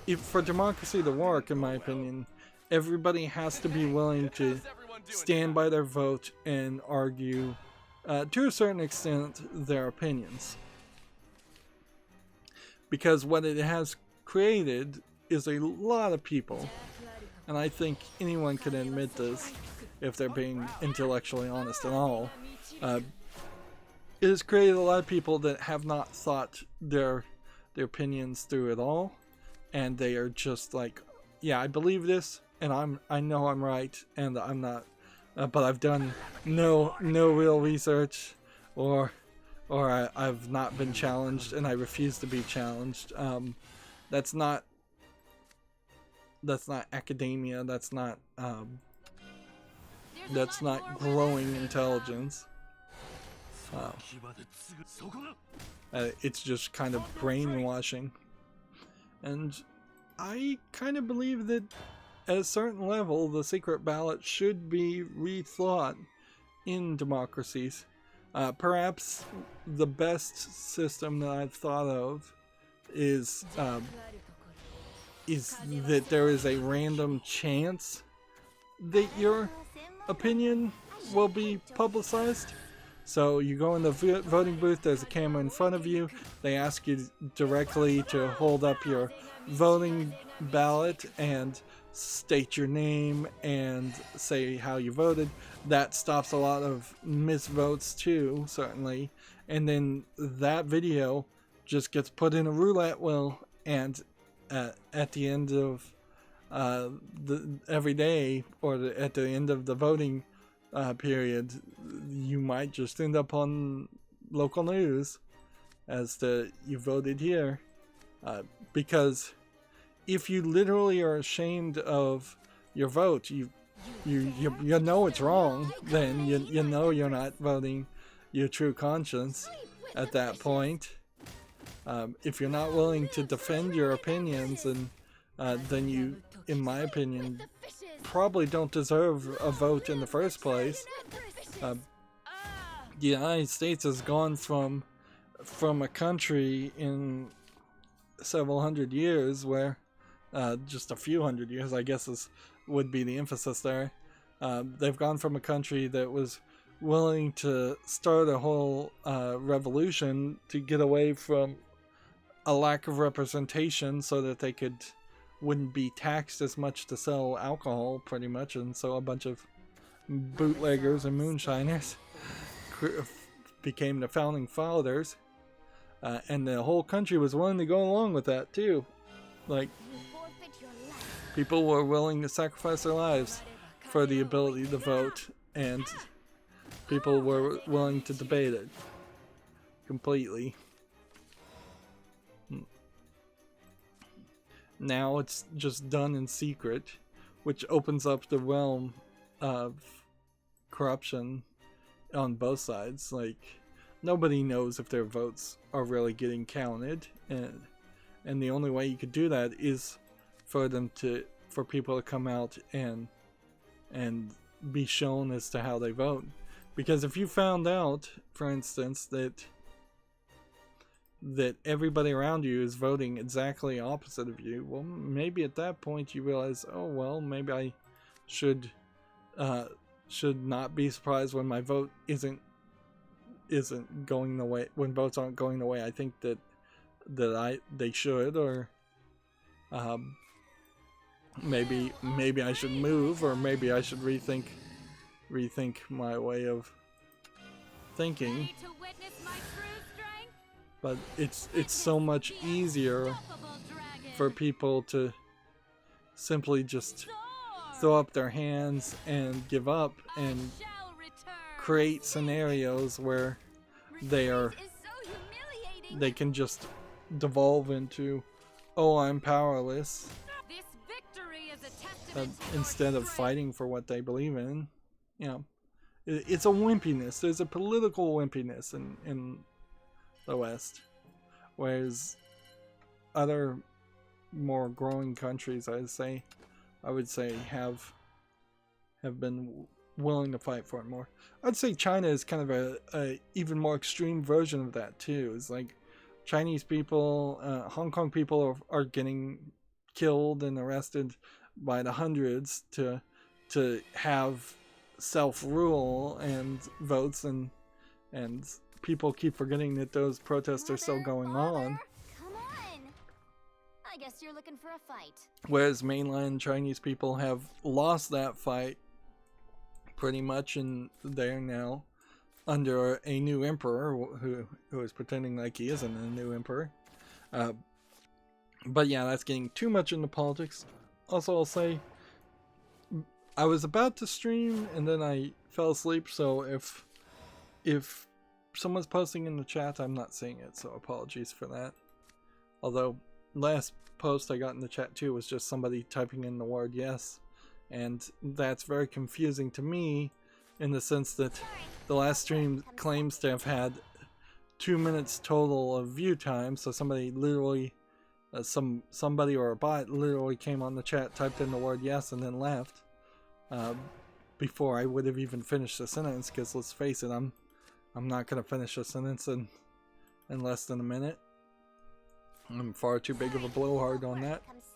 if for democracy to work, in my opinion, everybody has to be willing to stand by their vote and argue, to a certain extent, their opinions. Because what it has created is a lot of people, and I think anyone can admit this if they're being intellectually honest at all. It has created a lot of people that have not thought their opinions through at all, and they are just like, yeah, I believe this, and I know I'm right, and I'm not, but I've done no real research, or I've not been challenged, and I refuse to be challenged. That's not academia. That's not growing intelligence. It's just kind of brainwashing, and I kind of believe that at a certain level the secret ballot should be rethought in democracies. Perhaps the best system that I've thought of is that there is a random chance that your opinion will be publicized. So you go in the voting booth, there's a camera in front of you, they ask you directly to hold up your voting ballot and state your name and say how you voted. That stops a lot of misvotes too, certainly. And then that video just gets put in a roulette wheel, and at the end of every day, or at the end of the voting period, you might just end up on local news as to you voted here. Because if you literally are ashamed of your vote, you know it's wrong, then you know you're not voting your true conscience at that point. If you're not willing to defend your opinions, and then you, in my opinion, probably don't deserve a vote in the first place. The United States has gone from a country in several hundred years where just a few hundred years, I guess, would be the emphasis there. They've gone from a country that was willing to start a whole revolution to get away from a lack of representation, so that they wouldn't be taxed as much to sell alcohol, pretty much, and so a bunch of bootleggers and moonshiners became the founding fathers, and the whole country was willing to go along with that too. Like, people were willing to sacrifice their lives for the ability to vote, and people were willing to debate it completely. Now it's just done in secret, which opens up the realm of corruption on both sides. Like, nobody knows if their votes are really getting counted, and the only way you could do that is for people to come out and be shown as to how they vote. Because if you found out, for instance, that everybody around you is voting exactly opposite of you, well, maybe at that point you realize, oh well, maybe I should not be surprised when my vote isn't going the way, when votes aren't going the way I think that they should, or maybe I should move, or maybe I should rethink my way of thinking. But it's so much easier for people to simply just throw up their hands and give up and Shall return. create scenarios where they can just devolve into, oh, I'm powerless, This victory is a testament to your instead of strength. fighting for what they believe in. You know, it's a wimpiness. There's a political wimpiness in the West, whereas other more growing countries, I would say have been willing to fight for it more. I'd say China is kind of a even more extreme version of that too. It's like Chinese people, Hong Kong people are getting killed and arrested by the hundreds to have self-rule and votes, and people keep forgetting that those protests are still going on. Come on. I guess you're looking for a fight. Whereas mainland Chinese people have lost that fight pretty much, and they're now under a new emperor who is pretending like he isn't a new emperor. But yeah, that's getting too much into politics. Also, I'll say, I was about to stream and then I fell asleep, so if someone's posting in the chat, I'm not seeing it, so apologies for that. Although, last post I got in the chat too was just somebody typing in the word yes, and that's very confusing to me in the sense that the last stream claims to have had 2 minutes total of view time, so somebody literally, somebody or a bot literally came on the chat, typed in the word yes, and then left before I would have even finished the sentence, because let's face it, I'm not going to finish a sentence in less than a minute. I'm far too big of a blowhard on that. Let's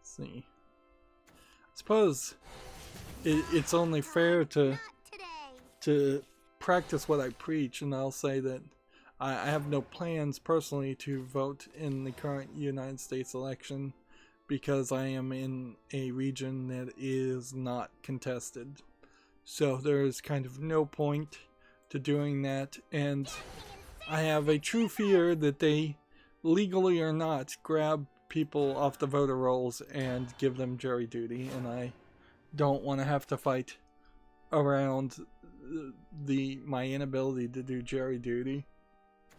see. I suppose it's only fair to practice what I preach, and I'll say that I have no plans personally to vote in the current United States election, because I am in a region that is not contested. So there is kind of no point to doing that, and I have a true fear that they, legally or not, grab people off the voter rolls and give them jury duty, and I don't want to have to fight around my inability to do jury duty,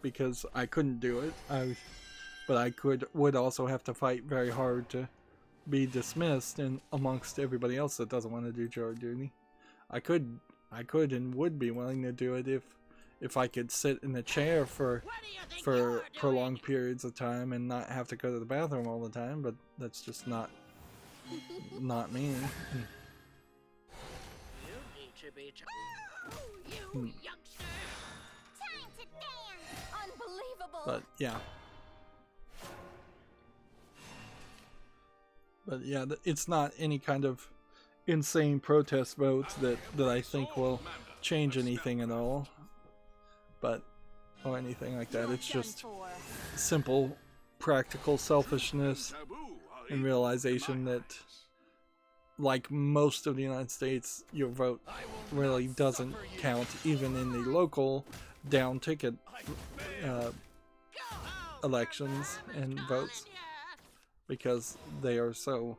because I couldn't do it. But I would also have to fight very hard to be dismissed, and amongst everybody else that doesn't want to do jury duty. I could and would be willing to do it if I could sit in a chair for prolonged periods of time and not have to go to the bathroom all the time, but that's just not me. Unbelievable. But yeah. But yeah, it's not any kind of insane protest votes that I think will change anything at all. But, or anything like that. It's just simple, practical selfishness and realization that, like most of the United States, your vote really doesn't count, even in the local down ticket elections and votes, because they are so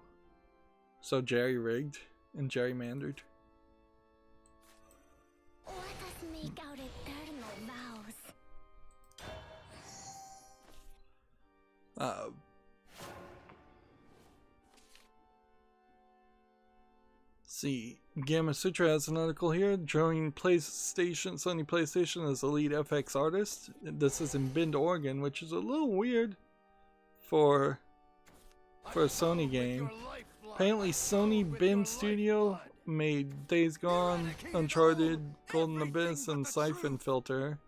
jerry-rigged and gerrymandered. Let us make our eternal vows. See, Gamma Sutra has an article here. Join Sony PlayStation as a lead FX artist. This is in Bend, Oregon, which is a little weird for a Sony game. Apparently, Sony Bend Studio made Days Gone, Uncharted, Golden Abyss, and Siphon Filter.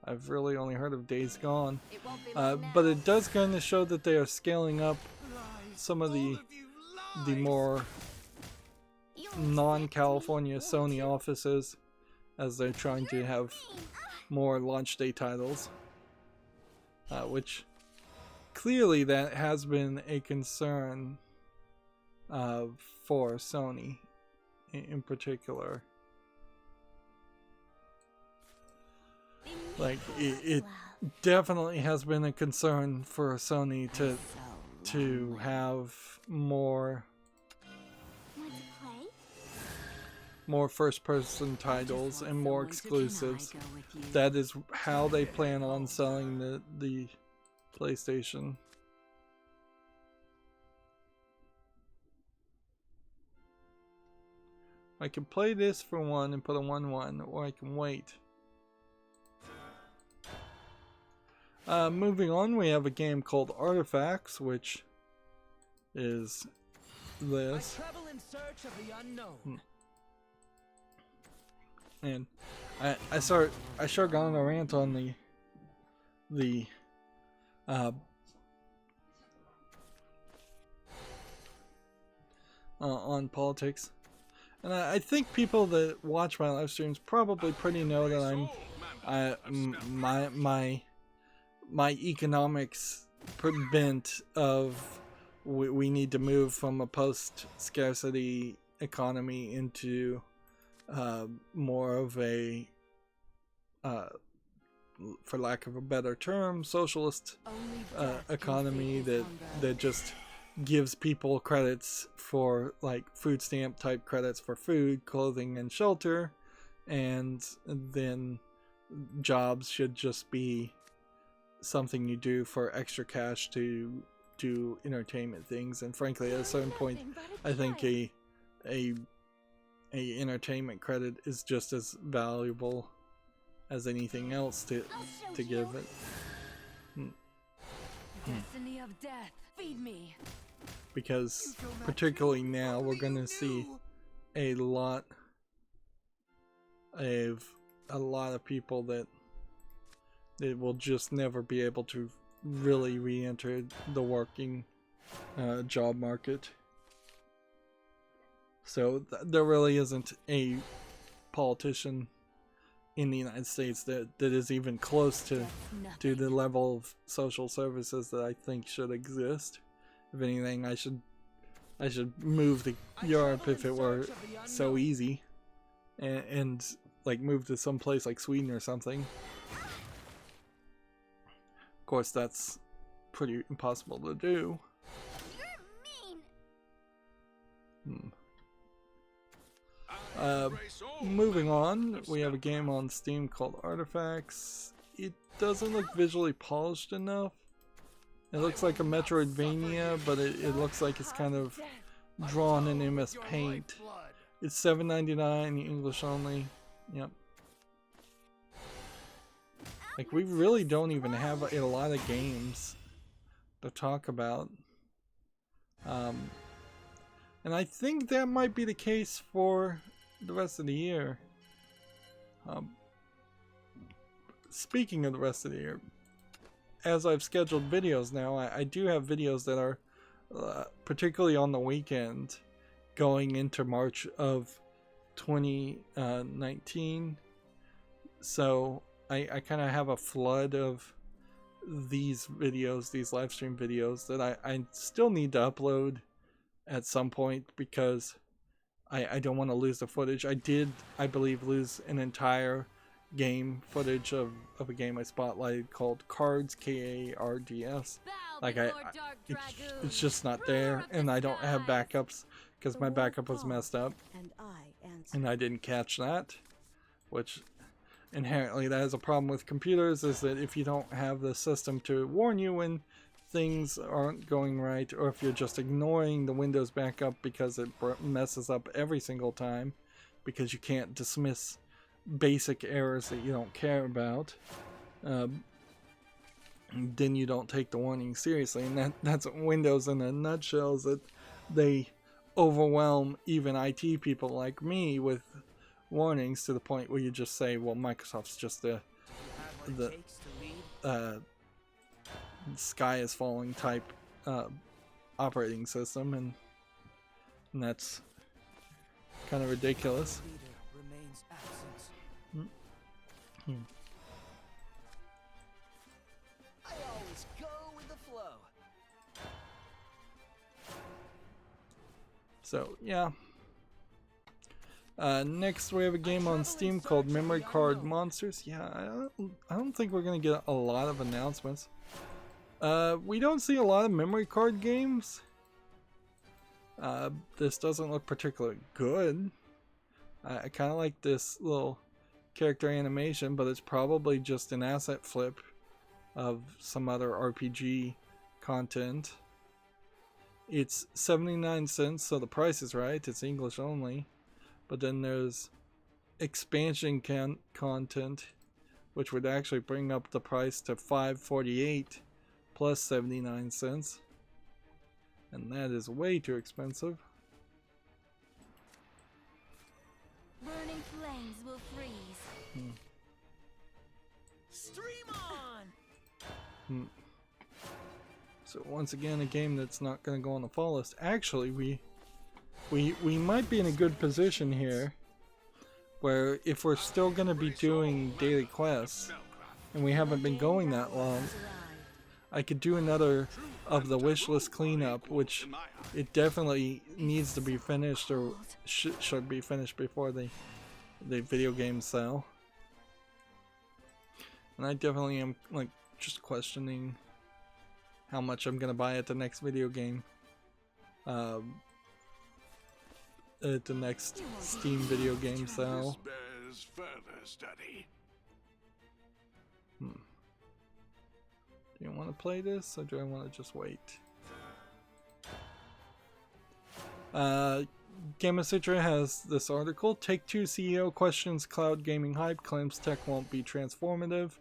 I've really only heard of Days Gone, but it does kind of show that they are scaling up some of the more non-California Sony offices, as they're trying to have more launch day titles, which clearly that has been a concern for Sony in particular. Like it definitely has been a concern for Sony to have more Want to play? more first-person titles and more exclusives. That is how they plan on selling the PlayStation. I can play this for one and put a 1-1, or I can wait. Moving on, we have a game called Artifacts, which is this. I travel in search of the unknown. And I start going on a rant on the on politics, and I think people that watch my live streams probably pretty know that my economics bent of we need to move from a post-scarcity economy into more of a for lack of a better term, socialist economy that just gives people credits for like food stamp type credits for food, clothing, and shelter, and then jobs should just be something you do for extra cash to do entertainment things. And frankly, at a certain point, I think a entertainment credit is just as valuable as anything else to give it. Destiny of death, feed me. Because particularly now, we're gonna see a lot of people that will just never be able to really re-enter the working job market. So there really isn't a politician in the United States that is even close to the level of social services that I think should exist. If anything, I should move to Europe if it were so easy, and like move to some place like Sweden or something. Of course, that's pretty impossible to do. You're mean. Moving on, we have a game on Steam called Artifacts. It doesn't look visually polished enough. It looks like a Metroidvania, but it looks like it's kind of drawn in MS Paint. It's $7.99 English only. Yep. Like, we really don't even have a lot of games to talk about. And I think that might be the case for the rest of the year. Speaking of the rest of the year, as I've scheduled videos now, I do have videos that are particularly on the weekend going into March of 2019. So I kind of have a flood of these videos, these live stream videos that I still need to upload at some point because I don't want to lose the footage. I did, I believe, lose an entire game footage of a game I spotlighted called Cards, K-A-R-D-S. Like it's just not there, and I don't have backups because my backup was messed up, and I didn't catch that, which inherently that is a problem with computers, is that if you don't have the system to warn you when things aren't going right, or if you're just ignoring the Windows backup because it messes up every single time because you can't dismiss basic errors that you don't care about, then you don't take the warning seriously. And that's Windows in a nutshell, is that they overwhelm even IT people like me with warnings to the point where you just say, well, Microsoft's just the sky is falling type operating system, and that's kind of ridiculous. I always go with the flow. So yeah, Next we have a game on Steam called Memory Card Monsters. Yeah, I don't think we're gonna get a lot of announcements. We don't see a lot of memory card games. This doesn't look particularly good. I kind of like this little character animation, but it's probably just an asset flip of some other RPG content. It's 79 cents, so the price is right. It's English only. But then there's expansion content, which would actually bring up the price to $5.48 plus 79 cents. And that is way too expensive. Burning flames will freeze. Stream on! So once again, a game that's not going to go on the fall list. Actually, we might be in a good position here, where if we're still going to be doing daily quests, and we haven't been going that long, I could do another of the wishlist cleanup, which it definitely needs to be finished, or should be finished before the video game sale. And I definitely am like just questioning how much I'm gonna buy at the next video game, at the next Steam video game sale. Do you want to play this, or do I want to just wait? Gamasutra has this article. Take-Two CEO questions cloud gaming hype, claims tech won't be transformative.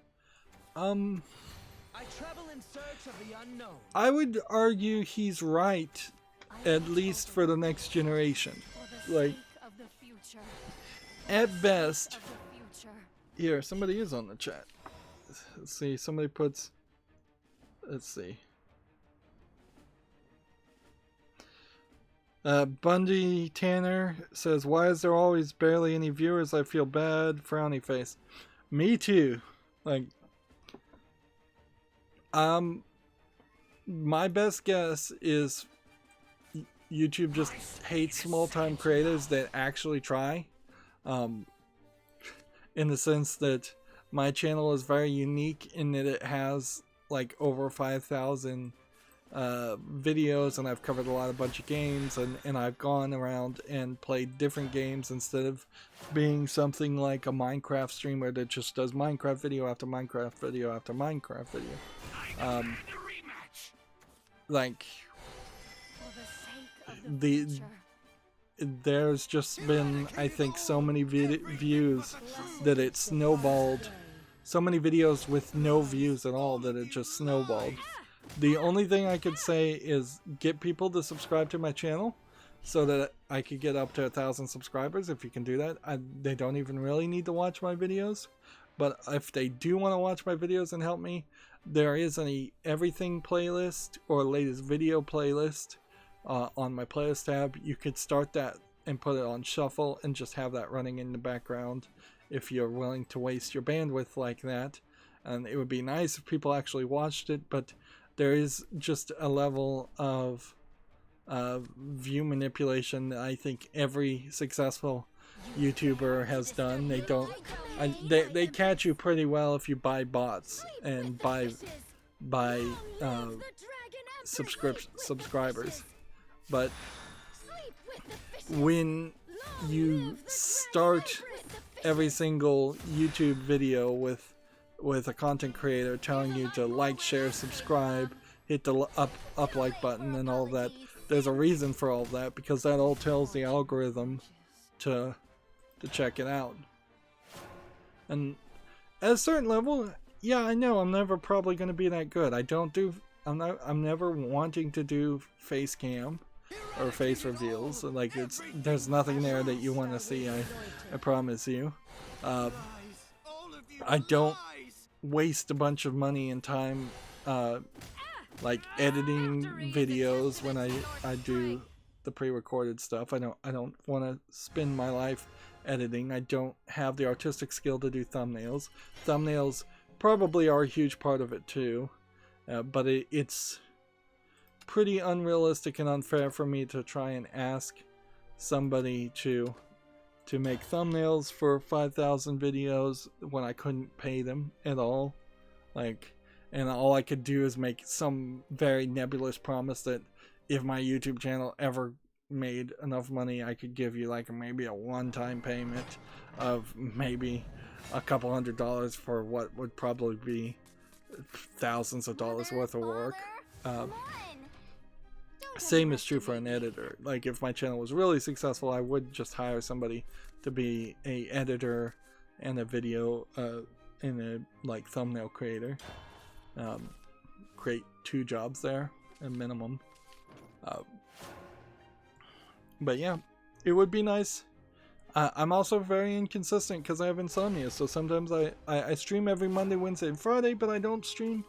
I travel in search of the unknown. I would argue he's right, at least for the next generation. Like, Of the future. at best, Of the future. here, somebody is on the chat. Let's see, somebody puts, let's see. Bundy Tanner says, why is there always barely any viewers? I feel bad. Frowny face. Me too. Like, my best guess is YouTube just hates small-time creators that actually try. In the sense that my channel is very unique in that it has like over 5,000 videos, and I've covered a bunch of games, and I've gone around and played different games instead of being something like a Minecraft streamer that just does Minecraft video after Minecraft video after Minecraft video. Like, For the sake of the future. there's just been, I think, so many views that it snowballed. So many videos with no views at all that it just snowballed. The only thing I could say is get people to subscribe to my channel so that I could get up to 1,000 subscribers. If you can do that, they don't even really need to watch my videos. But if they do want to watch my videos and help me, there is an everything playlist or latest video playlist on my playlist tab. You could start that and put it on shuffle and just have that running in the background if you're willing to waste your bandwidth like that. And it would be nice if people actually watched it, but there is just a level of view manipulation that I think every successful YouTuber has done. They don't. They catch you pretty well if you buy bots and buy subscribers. But when you start every single YouTube video with a content creator telling you to like, share, subscribe, hit the up like button and all of that, there's a reason for all of that, because that all tells the algorithm to check it out. And at a certain level, yeah, I know I'm never probably going to be that good. I'm never wanting to do face cam or face reveals. Like, there's nothing there that you want to see, I promise you. I don't waste a bunch of money and time like editing videos when I do the pre-recorded stuff. I don't want to spend my life editing. I don't have the artistic skill to do thumbnails. Thumbnails probably are a huge part of it too, but it's pretty unrealistic and unfair for me to try and ask somebody to to make thumbnails for 5,000 videos when I couldn't pay them at all. Like, and all I could do is make some very nebulous promise that if my YouTube channel ever made enough money, I could give you like maybe a one-time payment of maybe a couple $100 for what would probably be thousands of dollars worth of work. Same is true for an editor. Like, if my channel was really successful, I would just hire somebody to be a editor and a video and a like thumbnail creator. Create 2 jobs there at minimum. But yeah, it would be nice. I'm also very inconsistent because I have insomnia, so sometimes I stream every Monday, Wednesday, and Friday, but I don't stream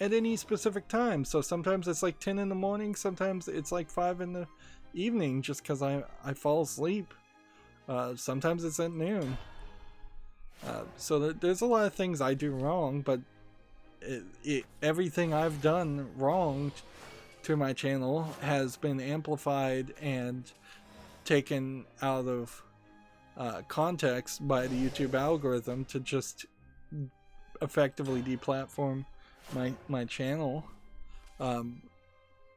at any specific time. So sometimes it's like 10 in the morning, sometimes it's like 5 in the evening just because I fall asleep. Sometimes it's at noon. So there's a lot of things I do wrong, but everything I've done wrong to my channel has been amplified and taken out of context by the YouTube algorithm to just effectively deplatform my channel.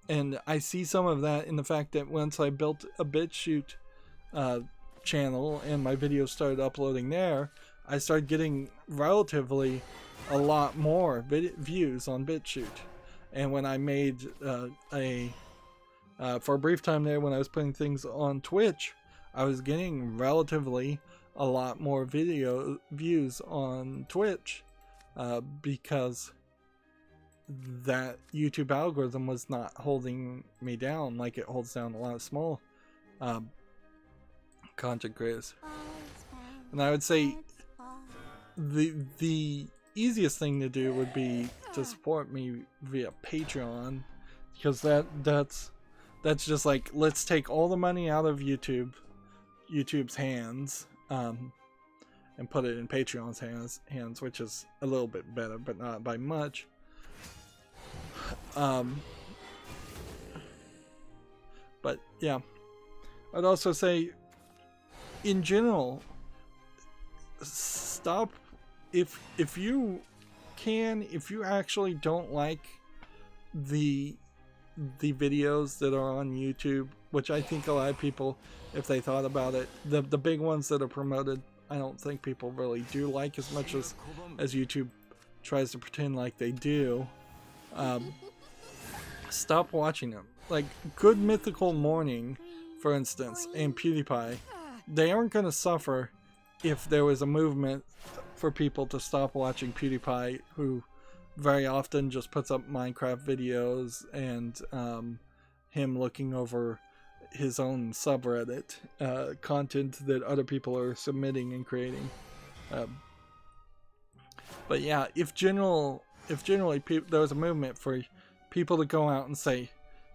And I see some of that in the fact that once I built a BitChute channel and my videos started uploading there, I started getting relatively a lot more views on BitChute. And when I made for a brief time there, when I was putting things on Twitch, I was getting relatively a lot more video views on Twitch because that YouTube algorithm was not holding me down like it holds down a lot of small content creators. And I would say the easiest thing to do would be to support me via Patreon, because that's just like, let's take all the money out of YouTube's hands and put it in Patreon's hands, which is a little bit better, but not by much. But yeah, I'd also say in general, stop if you actually don't like the videos that are on YouTube, which I think a lot of people, if they thought about it, the big ones that are promoted, I don't think people really do like as much as YouTube tries to pretend like they do. Stop watching them. Like Good Mythical Morning, for instance, and PewDiePie, they aren't going to suffer if there was a movement for people to stop watching PewDiePie, who very often just puts up Minecraft videos and him looking over his own subreddit content that other people are submitting and creating. But yeah, if generally there was a movement for people to go out and say,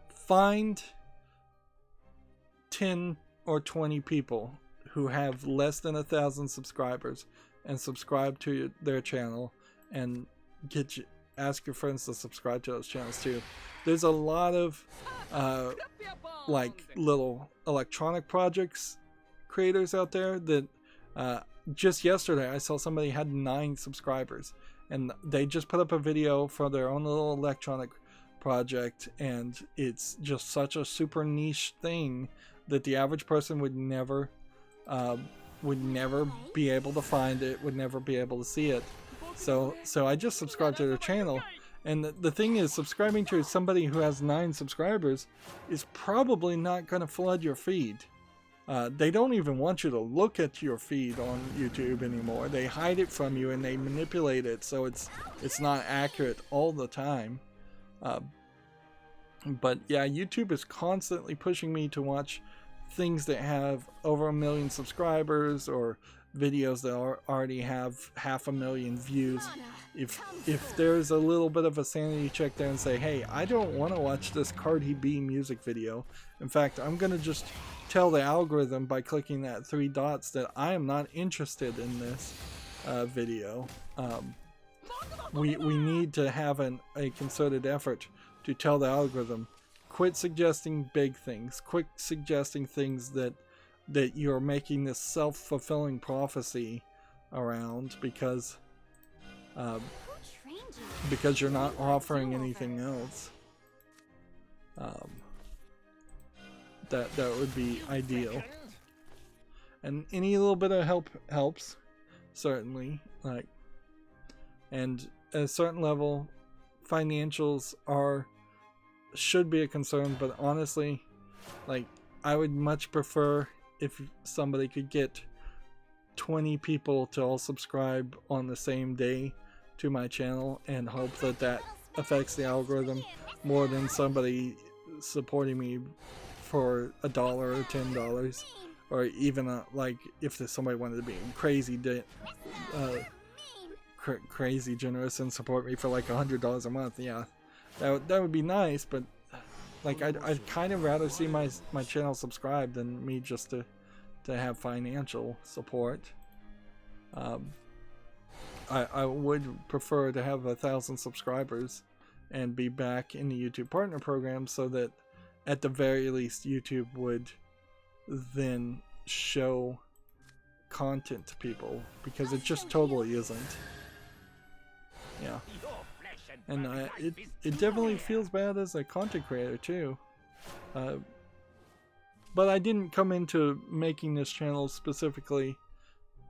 find 10 or 20 people who have less than 1,000 subscribers and subscribe to their channel, and ask your friends to subscribe to those channels too. There's a lot of like little electronic projects creators out there that just yesterday I saw somebody had 9 subscribers, and they just put up a video for their own little electronic project, and it's just such a super niche thing that the average person would never be able to find it, would never be able to see it. So I just subscribed to their channel, and the thing is, subscribing to somebody who has 9 subscribers is probably not going to flood your feed. They don't even want you to look at your feed on YouTube anymore. They hide it from you and they manipulate it so it's not accurate all the time. But yeah, YouTube is constantly pushing me to watch things that have over 1 million subscribers, or videos that already have 500,000 views. If there's a little bit of a sanity check there and say, hey, I don't want to watch this Cardi B music video. In fact, I'm going to just tell the algorithm by clicking that 3 dots that I am not interested in this video. We need to have a concerted effort to tell the algorithm, quit suggesting big things, quit suggesting things that that you're making this self-fulfilling prophecy around because Who trained you? because you're not offering anything else. That would be ideal, and any little bit of help helps, certainly. Like, and at a certain level, financials should be a concern, but honestly, like, I would much prefer if somebody could get 20 people to all subscribe on the same day to my channel and hope that that affects the algorithm more than somebody supporting me for $1 or $10, or even like if there's somebody wanted to be crazy crazy generous and support me for like $100 a month. Yeah, that would be nice, but like I'd kind of rather see my channel subscribed than me just to have financial support. I would prefer to have 1,000 subscribers and be back in the YouTube Partner Program, so that at the very least YouTube would then show content to people, because it just totally isn't. Yeah, and it definitely feels bad as a content creator too. But I didn't come into making this channel specifically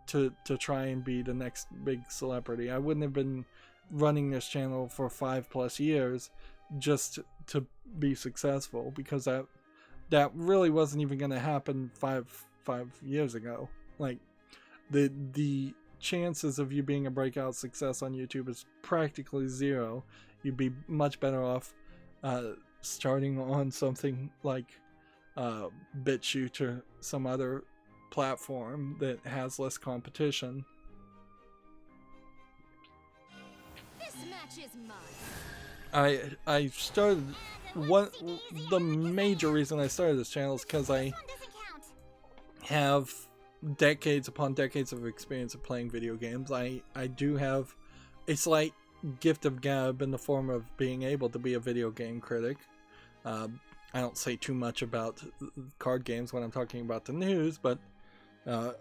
to try and be the next big celebrity. I wouldn't have been running this channel for 5+ years just to be successful, because that really wasn't even going to happen five years ago. Like, the chances of you being a breakout success on YouTube is practically zero. You'd be much better off starting on something like BitChute or some other platform that has less competition. This match is mine. I started the major reason I started this channel is because I This one doesn't count. have decades upon decades of experience of playing video games. I do have a slight gift of gab in the form of being able to be a video game critic. I don't say too much about card games when I'm talking about the news, but I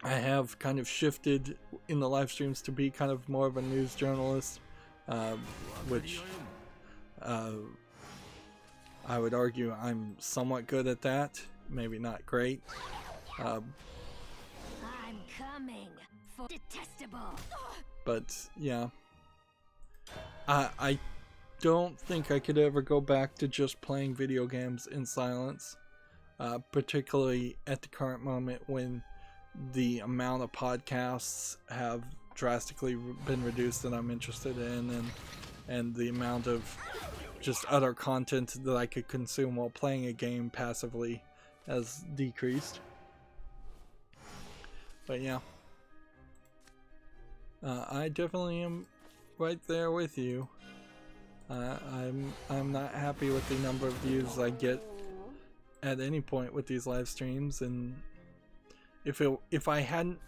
have kind of shifted in the live streams to be kind of more of a news journalist, which I would argue I'm somewhat good at that. Maybe not great. I'm coming for detestable. But yeah, I don't think I could ever go back to just playing video games in silence, particularly at the current moment when the amount of podcasts have drastically been reduced that I'm interested in, and the amount of just other content that I could consume while playing a game passively has decreased. But yeah, I definitely am right there with you. I'm not happy with the number of views I get at any point with these live streams, and if I hadn't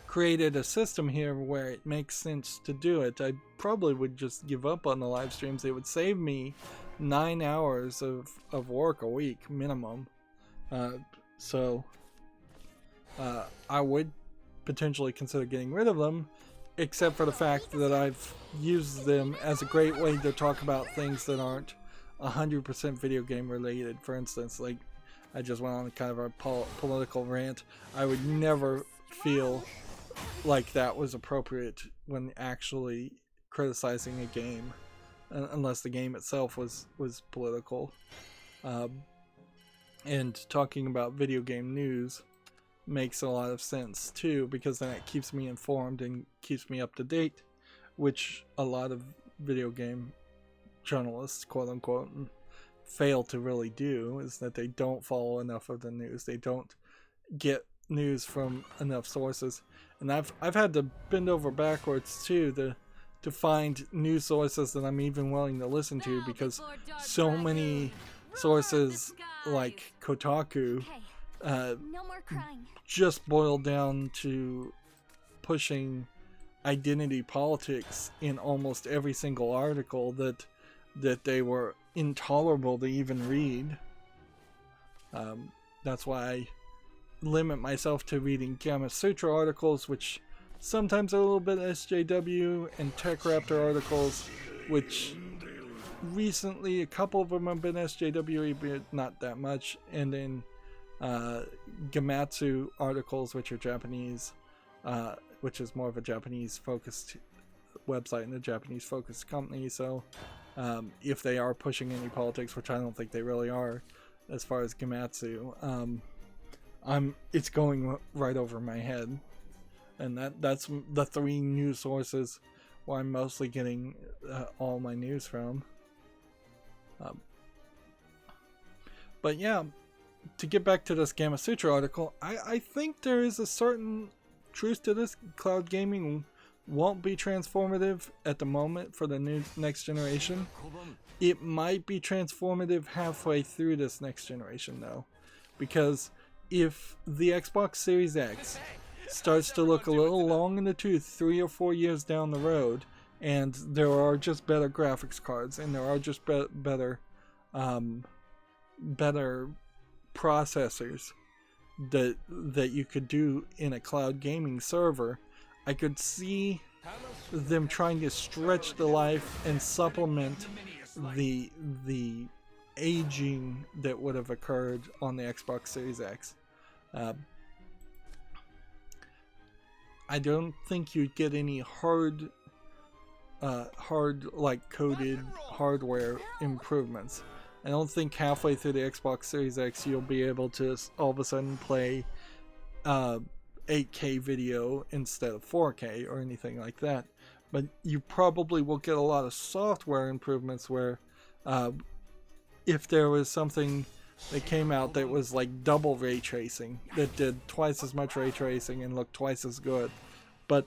created a system here where it makes sense to do it, I probably would just give up on the live streams. It would save me 9 hours of work a week minimum. So I would potentially consider getting rid of them, except for the fact that I've used them as a great way to talk about things that aren't 100% video game related. For instance, like, I just went on kind of a political rant. I would never feel like that was appropriate when actually criticizing a game, unless the game itself was political. And talking about video game news makes a lot of sense too, because then it keeps me informed and keeps me up to date, which a lot of video game journalists, quote unquote, fail to really do, is that they don't follow enough of the news. They don't get news from enough sources. And I've had to bend over backwards too to find news sources that I'm even willing to listen to, because so many sources like Kotaku Okay, no more crying. just boiled down to pushing identity politics in almost every single article that they were intolerable to even read. That's why I limit myself to reading Gamma Sutra articles, which sometimes are a little bit SJW, and Tech Raptor articles, which recently a couple of them have been SJW, but not that much, and then Gamatsu articles, which are Japanese, which is more of a Japanese focused website and a Japanese focused company. So if they are pushing any politics, which I don't think they really are, as far as Gamatsu, it's going right over my head, and that's the 3 news sources where I'm mostly getting all my news from. But yeah, to get back to this Gamma Sutra article, I think there is a certain truth to this. Cloud gaming won't be transformative at the moment for the next generation. It might be transformative halfway through this next generation though, because if the Xbox Series X starts to look a little long in the tooth 3 or 4 years down the road, and there are just better graphics cards, and there are just better processors that you could do in a cloud gaming server, I could see them trying to stretch the life and supplement the aging that would have occurred on the Xbox Series X. I don't think you'd get any hard like coded hardware improvements. I don't think halfway through the Xbox Series X you'll be able to all of a sudden play 8K video instead of 4K or anything like that. But you probably will get a lot of software improvements where if there was something that came out that was like double ray tracing, that did twice as much ray tracing and looked twice as good, but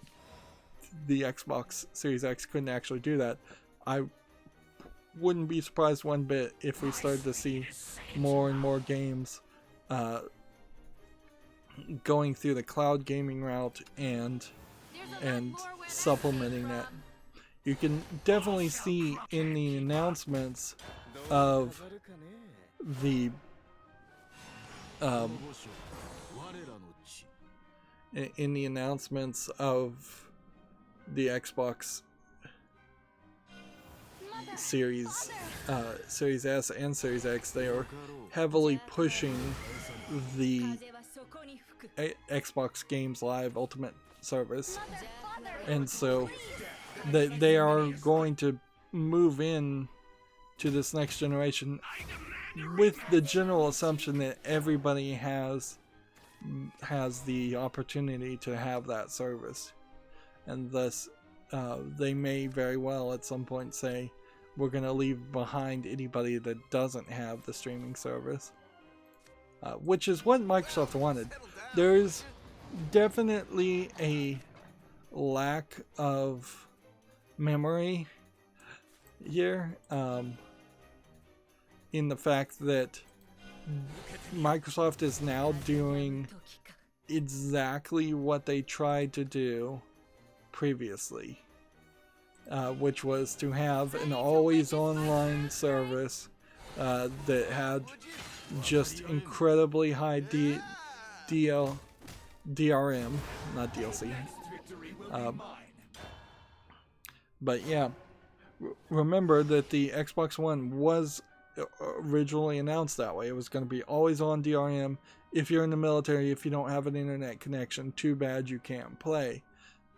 the Xbox Series X couldn't actually do that, I wouldn't be surprised one bit if we started to see more and more games going through the cloud gaming route and supplementing that. You can definitely see in the announcements of the Xbox Series S and Series X, they are heavily pushing the Xbox Games Live Ultimate service, and so they are going to move in to this next generation with the general assumption that everybody has the opportunity to have that service, and thus they may very well at some point say, we're going to leave behind anybody that doesn't have the streaming service, which is what Microsoft wanted. There is definitely a lack of memory here, in the fact that Microsoft is now doing exactly what they tried to do previously, which was to have an always online service that had just incredibly high DRM, not DLC. But yeah, remember that the Xbox One was originally announced that way. It was going to be always on DRM. If you're in the military, if you don't have an internet connection, too bad, you can't play.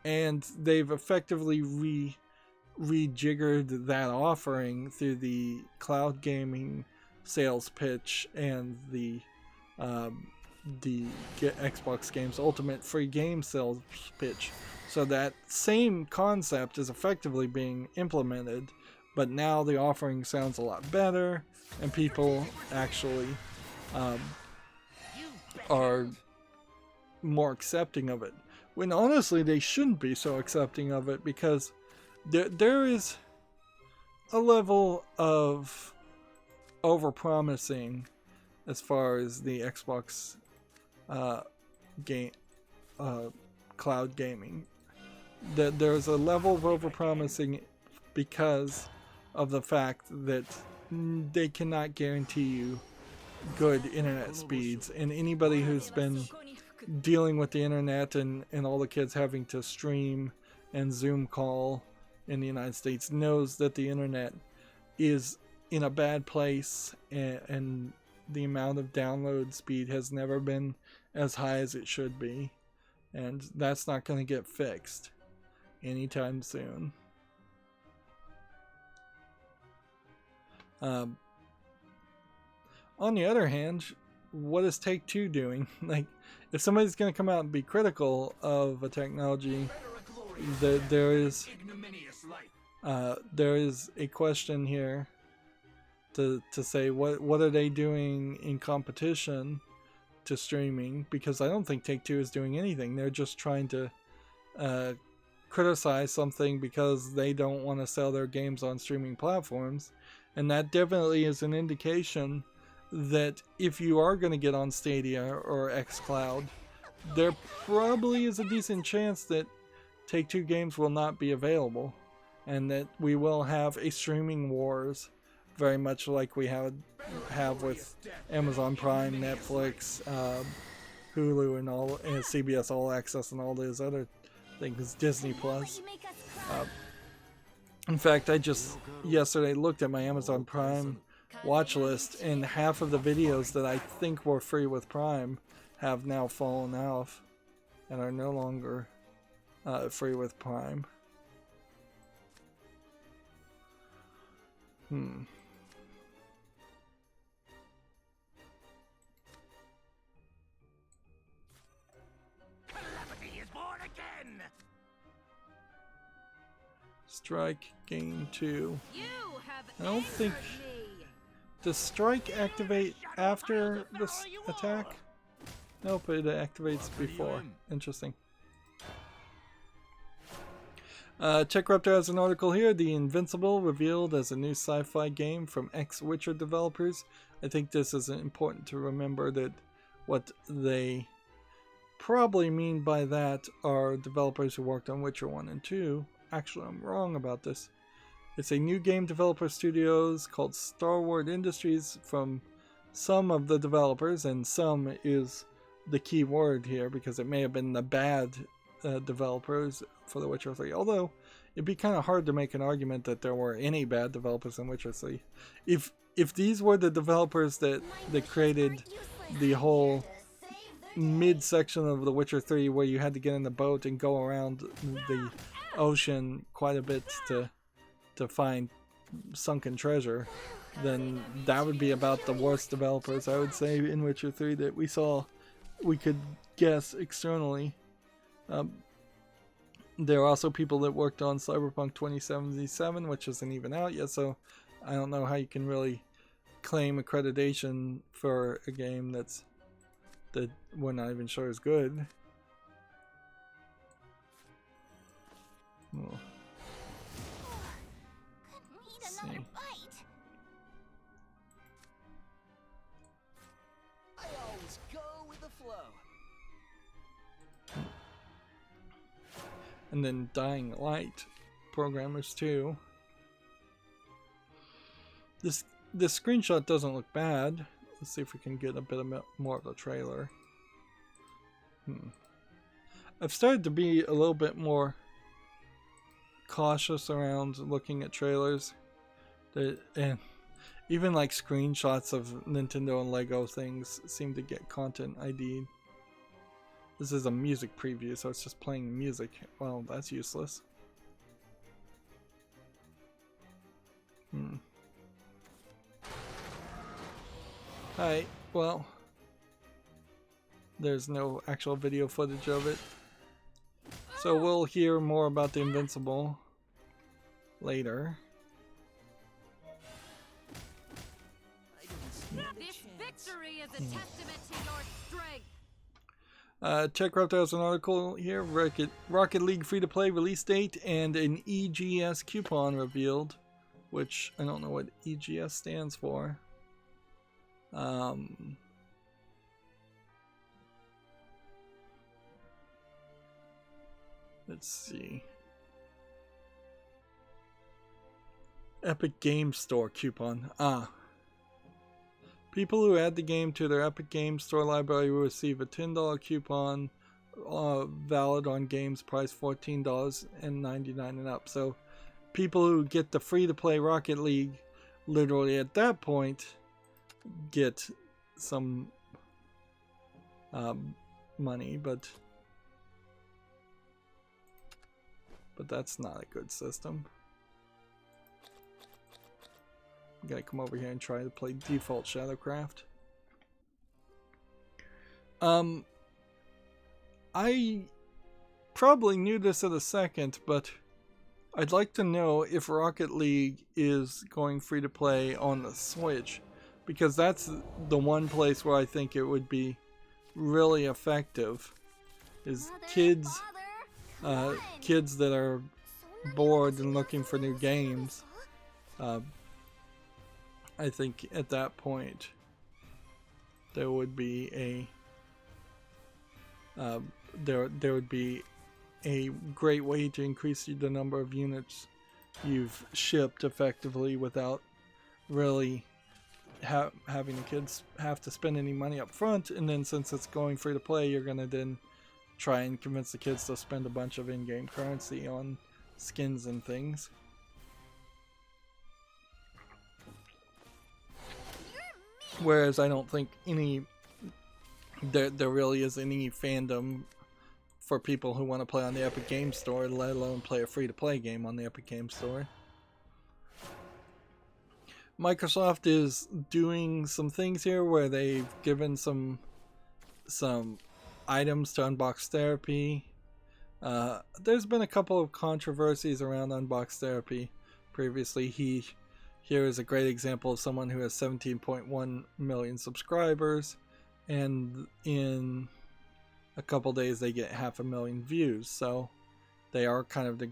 And they've effectively rejiggered that offering through the cloud gaming sales pitch and the Xbox Games Ultimate free game sales pitch. So that same concept is effectively being implemented, but now the offering sounds a lot better, and people actually are more accepting of it. When honestly they shouldn't be so accepting of it, because there is a level of overpromising as far as the Xbox cloud gaming. There's a level of overpromising because of the fact that they cannot guarantee you good internet speeds, and anybody who's been dealing with the internet and all the kids having to stream and Zoom call in the United States knows that the internet is in a bad place, and the amount of download speed has never been as high as it should be, and that's not going to get fixed anytime soon. On the other hand, what is Take-Two doing? Like, if somebody's going to come out and be critical of a technology, there is a question here to say what are they doing in competition to streaming, because I don't think Take-Two is doing anything. They're just trying to criticize something because they don't want to sell their games on streaming platforms, and that definitely is an indication that if you are going to get on Stadia or xCloud, there probably is a decent chance that Take-Two games will not be available, and that we will have a streaming wars, very much like we have with Amazon Prime, Netflix, Hulu, and all, and CBS All Access, and all those other things, Disney Plus. In fact, I just yesterday looked at my Amazon Prime watch list, and half of the videos that I think were free with Prime have now fallen off and are no longer free with Prime. Calamity is born again! Strike Game 2. You have I don't think... angered me. Does Strike activate after this attack? Nope, it activates before. Interesting. TechRaptor has an article here. The Invincible revealed as a new sci-fi game from ex-Witcher developers. I think this is important to remember that what they probably mean by that are developers who worked on Witcher 1 and 2. Actually, I'm wrong about this. It's a new game developer studios called Starward Industries from some of the developers, and some is the key word here because it may have been the bad developers for The Witcher 3. Although, it'd be kind of hard to make an argument that there were any bad developers in Witcher 3. If these were the developers that created the whole mid-section of The Witcher 3 where you had to get in the boat and go around the ocean quite a bit to find sunken treasure, then that would be about the worst developers, I would say, in Witcher 3 that we saw, we could guess externally. There are also people that worked on Cyberpunk 2077, which isn't even out yet, so I don't know how you can really claim accreditation for a game that we're not even sure is good. Oh. Another bite. I always go with the flow. And then Dying Light programmers too. This screenshot doesn't look bad. Let's see if we can get a bit more of the trailer. I've started to be a little bit more cautious around looking at trailers. And even like screenshots of Nintendo and Lego things seem to get content ID'd. This is a music preview, so it's just playing music. Well, that's useless. Alright, well, there's no actual video footage of it. So we'll hear more about the Invincible later. This victory is a testament to your strength. TechRaptor has an article here. Rocket League free-to-play release date and an EGS coupon revealed, which I don't know what EGS stands for. Let's see. Epic Game Store coupon. People who add the game to their Epic Games Store library will receive a $10 coupon valid on games priced $14.99 and up. So people who get the free-to-play Rocket League literally at that point get some money, but that's not a good system. I'm gonna come over here and try to play default Shadowcraft. I probably knew this at a second, but I'd like to know if Rocket League is going free to play on the Switch, because that's the one place where I think it would be really effective. Is kids that are bored and looking for new games. I think at that point there would be there would be a great way to increase the number of units you've shipped effectively without really having the kids have to spend any money up front, and then since it's going free to play, you're gonna then try and convince the kids to spend a bunch of in-game currency on skins and things. Whereas I don't think there really is any fandom for people who want to play on the Epic Games Store, let alone play a free-to-play game on the Epic Games Store. Microsoft is doing some things here where they've given some items to Unbox Therapy. There's been a couple of controversies around Unbox Therapy previously. Here is a great example of someone who has 17.1 million subscribers, and in a couple days they get 500,000 views. So they are kind of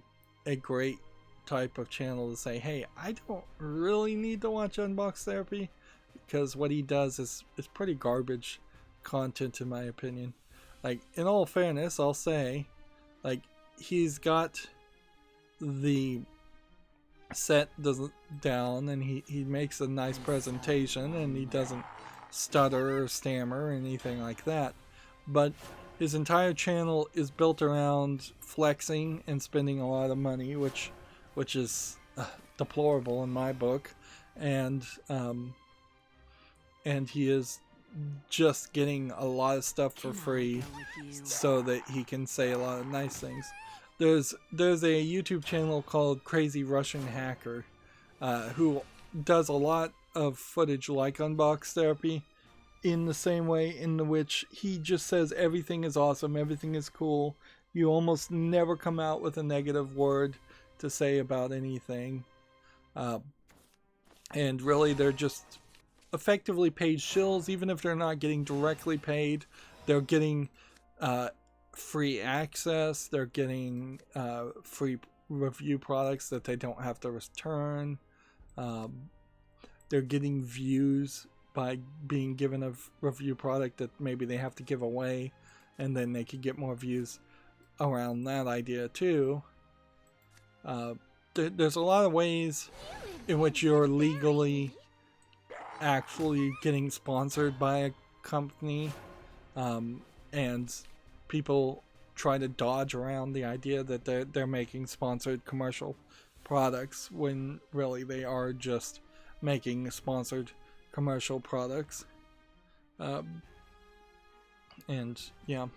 a great type of channel to say, hey, I don't really need to watch Unbox Therapy, because what he does is pretty garbage content in my opinion. Like, in all fairness, I'll say, like, he's got the set down, and he makes a nice presentation, and he doesn't stutter or stammer or anything like that, but his entire channel is built around flexing and spending a lot of money, which is deplorable in my book, and he is just getting a lot of stuff for free so that he can say a lot of nice things. There's a YouTube channel called Crazy Russian Hacker who does a lot of footage like Unbox Therapy, in the same way in which he just says everything is awesome, everything is cool. You almost never come out with a negative word to say about anything. And really they're just effectively paid shills. Even if they're not getting directly paid, they're getting free access, they're getting free review products that they don't have to return. They're getting views by being given a review product that maybe they have to give away, and then they could get more views around that idea too. There's a lot of ways in which you're legally actually getting sponsored by a company, and people try to dodge around the idea that they're making sponsored commercial products when really they are just making sponsored commercial products. And yeah,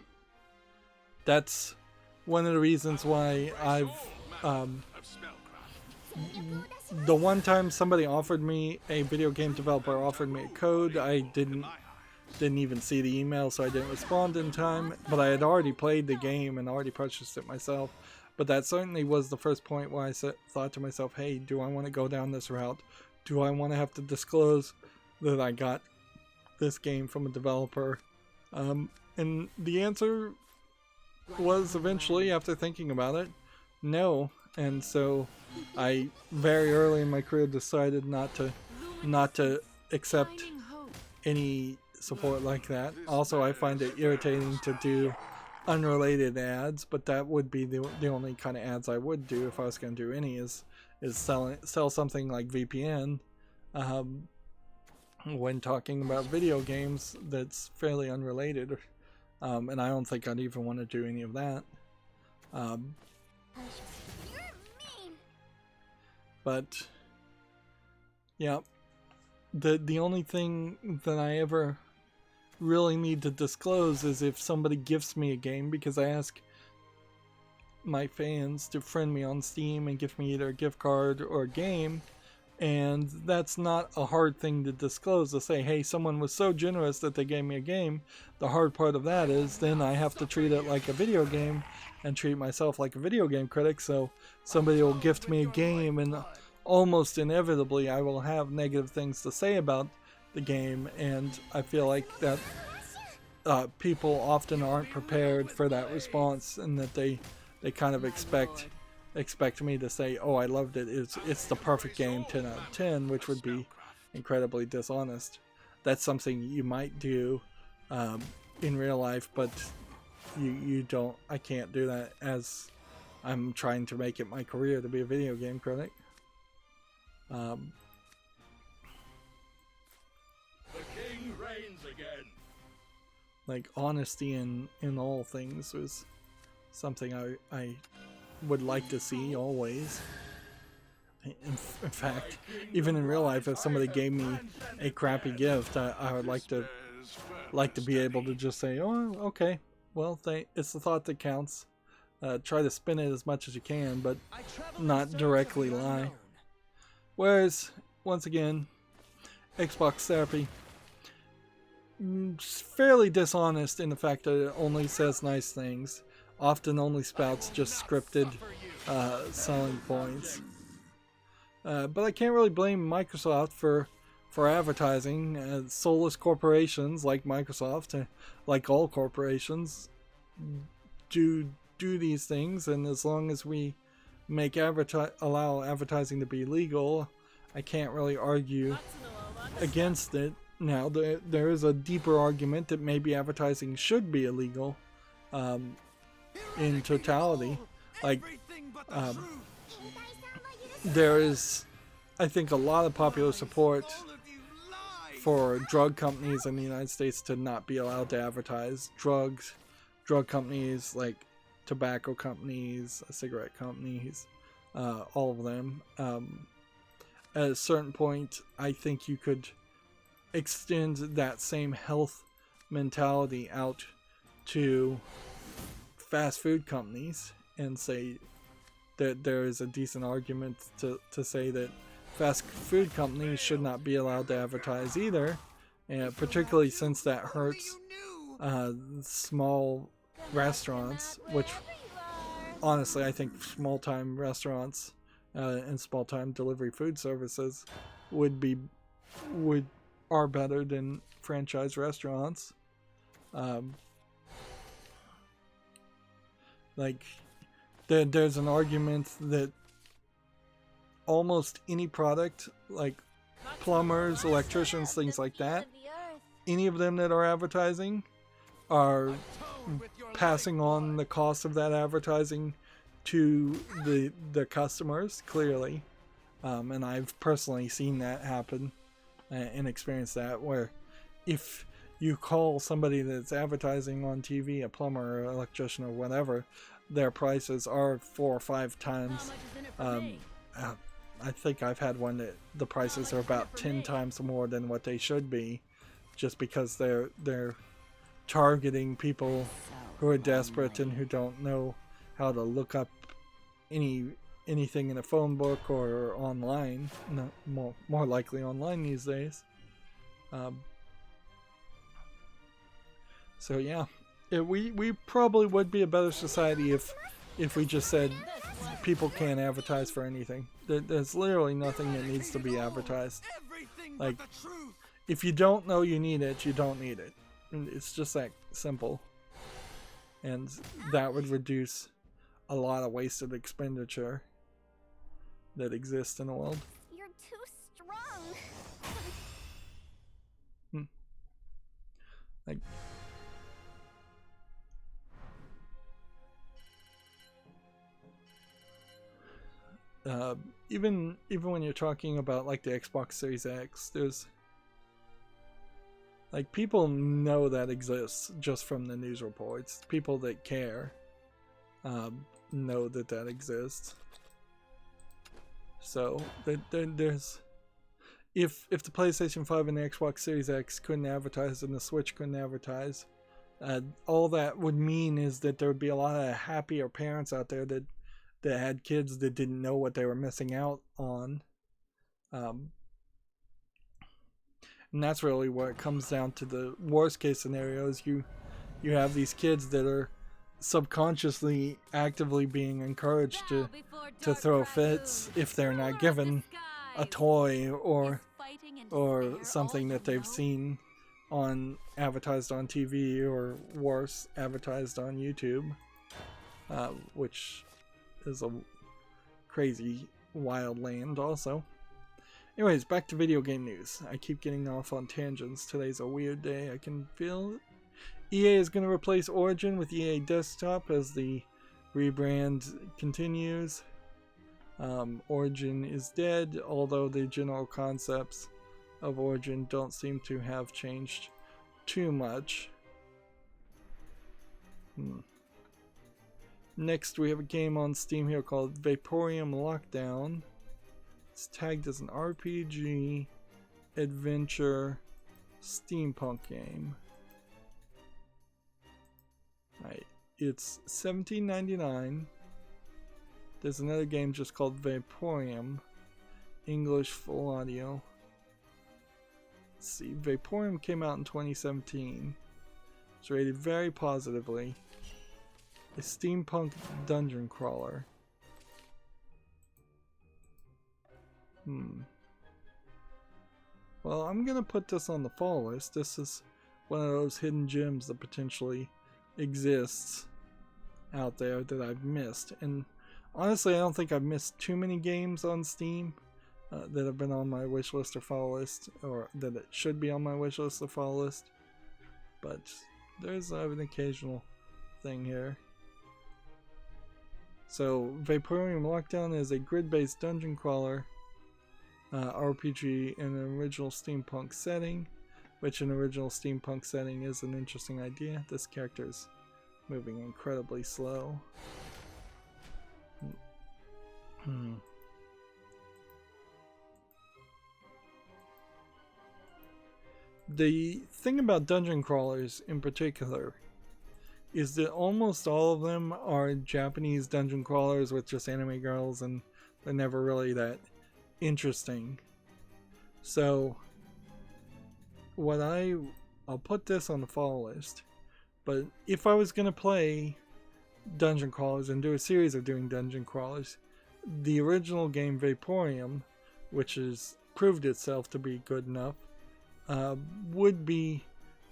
that's one of the reasons why I've the one time somebody offered me, a video game developer offered me a code, I didn't even see the email, so I didn't respond in time, but I had already played the game and already purchased it myself. But that certainly was the first point where I thought to myself, hey, do I want to go down this route? Do I want to have to disclose that I got this game from a developer? And the answer was eventually, after thinking about it, no. And so I very early in my career decided not to accept any support like that. Also, I find it irritating to do unrelated ads, but that would be the only kind of ads I would do if I was going to do any, is sell something like VPN. when talking about video games that's fairly unrelated. And I don't think I'd even want to do any of that. You're mean. But yeah, the only thing that I ever really need to disclose is if somebody gifts me a game, because I ask my fans to friend me on Steam and give me either a gift card or a game, and that's not a hard thing to disclose, to say, hey, someone was so generous that they gave me a game. The hard part of that is then I have to treat it like a video game and treat myself like a video game critic. So somebody will gift me a game, and almost inevitably I will have negative things to say about the game, and I feel like that people often aren't prepared for that response, and that they kind of expect me to say, oh, I loved it, it's the perfect game, 10 out of 10, which would be incredibly dishonest. That's something you might do in real life, but you don't. I can't do that, as I'm trying to make it my career to be a video game critic. The king reigns again. Like, honesty in all things was something I would like to see always. In fact, even in real life, if somebody gave me a crappy gift, I would like to be able to just say, oh, okay, well, it's the thought that counts. Try to spin it as much as you can, but not directly lie. Whereas, once again, Xbox therapy, fairly dishonest in the fact that it only says nice things, often only spouts just scripted selling points. But I can't really blame Microsoft for advertising. Soulless corporations like Microsoft, like all corporations, do these things, and as long as we make allow advertising to be legal, I can't really argue against it. Now, there is a deeper argument that maybe advertising should be illegal in totality. Like, there is, I think, a lot of popular support for drug companies in the United States to not be allowed to advertise drugs. Drug companies like tobacco companies, cigarette companies, all of them. At a certain point, I think you could extend that same health mentality out to fast food companies and say that there is a decent argument to say that fast food companies should not be allowed to advertise either, and particularly since that hurts small restaurants, which honestly I think small-time restaurants and small-time delivery food services are better than franchise restaurants. Like, there's an argument that almost any product, like plumbers, electricians, things like that, any of them that are advertising are passing on the cost of that advertising to the customers, clearly. And I've personally seen that happen and experienced that, where if you call somebody that's advertising on TV, a plumber or electrician or whatever, their prices are 4 or 5 times. I think I've had one that the prices are about 10 times more than what they should be, just because they're targeting people who are desperate and who don't know how to look up anything in a phone book or online. No, more likely online these days. So yeah, we probably would be a better society if we just said people can't advertise for anything. There's literally nothing that needs to be advertised. Like, if you don't know you need it, you don't need it. It's just that simple. And that would reduce a lot of wasted expenditure that exists in the world. You're too strong. Like, even when you're talking about like the Xbox Series X, Like, people know that exists just from the news reports. People that care know that that exists. So there's if the PlayStation 5 and the Xbox Series X couldn't advertise and the Switch couldn't advertise, all that would mean is that there would be a lot of happier parents out there that had kids that didn't know what they were missing out on. And that's really what it comes down to. The worst case scenarios, you have these kids that are subconsciously actively being encouraged to throw fits if they're not given a toy or something that they've seen advertised on TV, or worse, advertised on YouTube, which is a crazy wild land also. Anyways, back to video game news. I keep getting off on tangents. Today's a weird day. I can feel it. EA is going to replace Origin with EA Desktop as the rebrand continues. Origin is dead, although the general concepts of Origin don't seem to have changed too much. Next, we have a game on Steam here called Vaporeon Lockdown. It's tagged as an RPG adventure steampunk game. Right. It's $17.99. There's another game just called Vaporeon, English full audio. Let's see, Vaporeon came out in 2017. It's rated very positively. A steampunk dungeon crawler. Well, I'm gonna put this on the fall list. This is one of those hidden gems that potentially exists out there that I've missed. And honestly, I don't think I've missed too many games on Steam that have been on my wishlist or follow list, or that it should be on my wishlist or follow list. But there's an occasional thing here. So, Vaporeon Lockdown is a grid-based dungeon crawler RPG in an original steampunk setting, which an original steampunk setting is an interesting idea. This character is moving incredibly slow. The thing about dungeon crawlers in particular is that almost all of them are Japanese dungeon crawlers with just anime girls, and they're never really that interesting. So I'll put this on the fall list, but if I was gonna play dungeon crawlers and do a series of doing dungeon crawlers, the original game Vaporeon, which has proved itself to be good enough, would be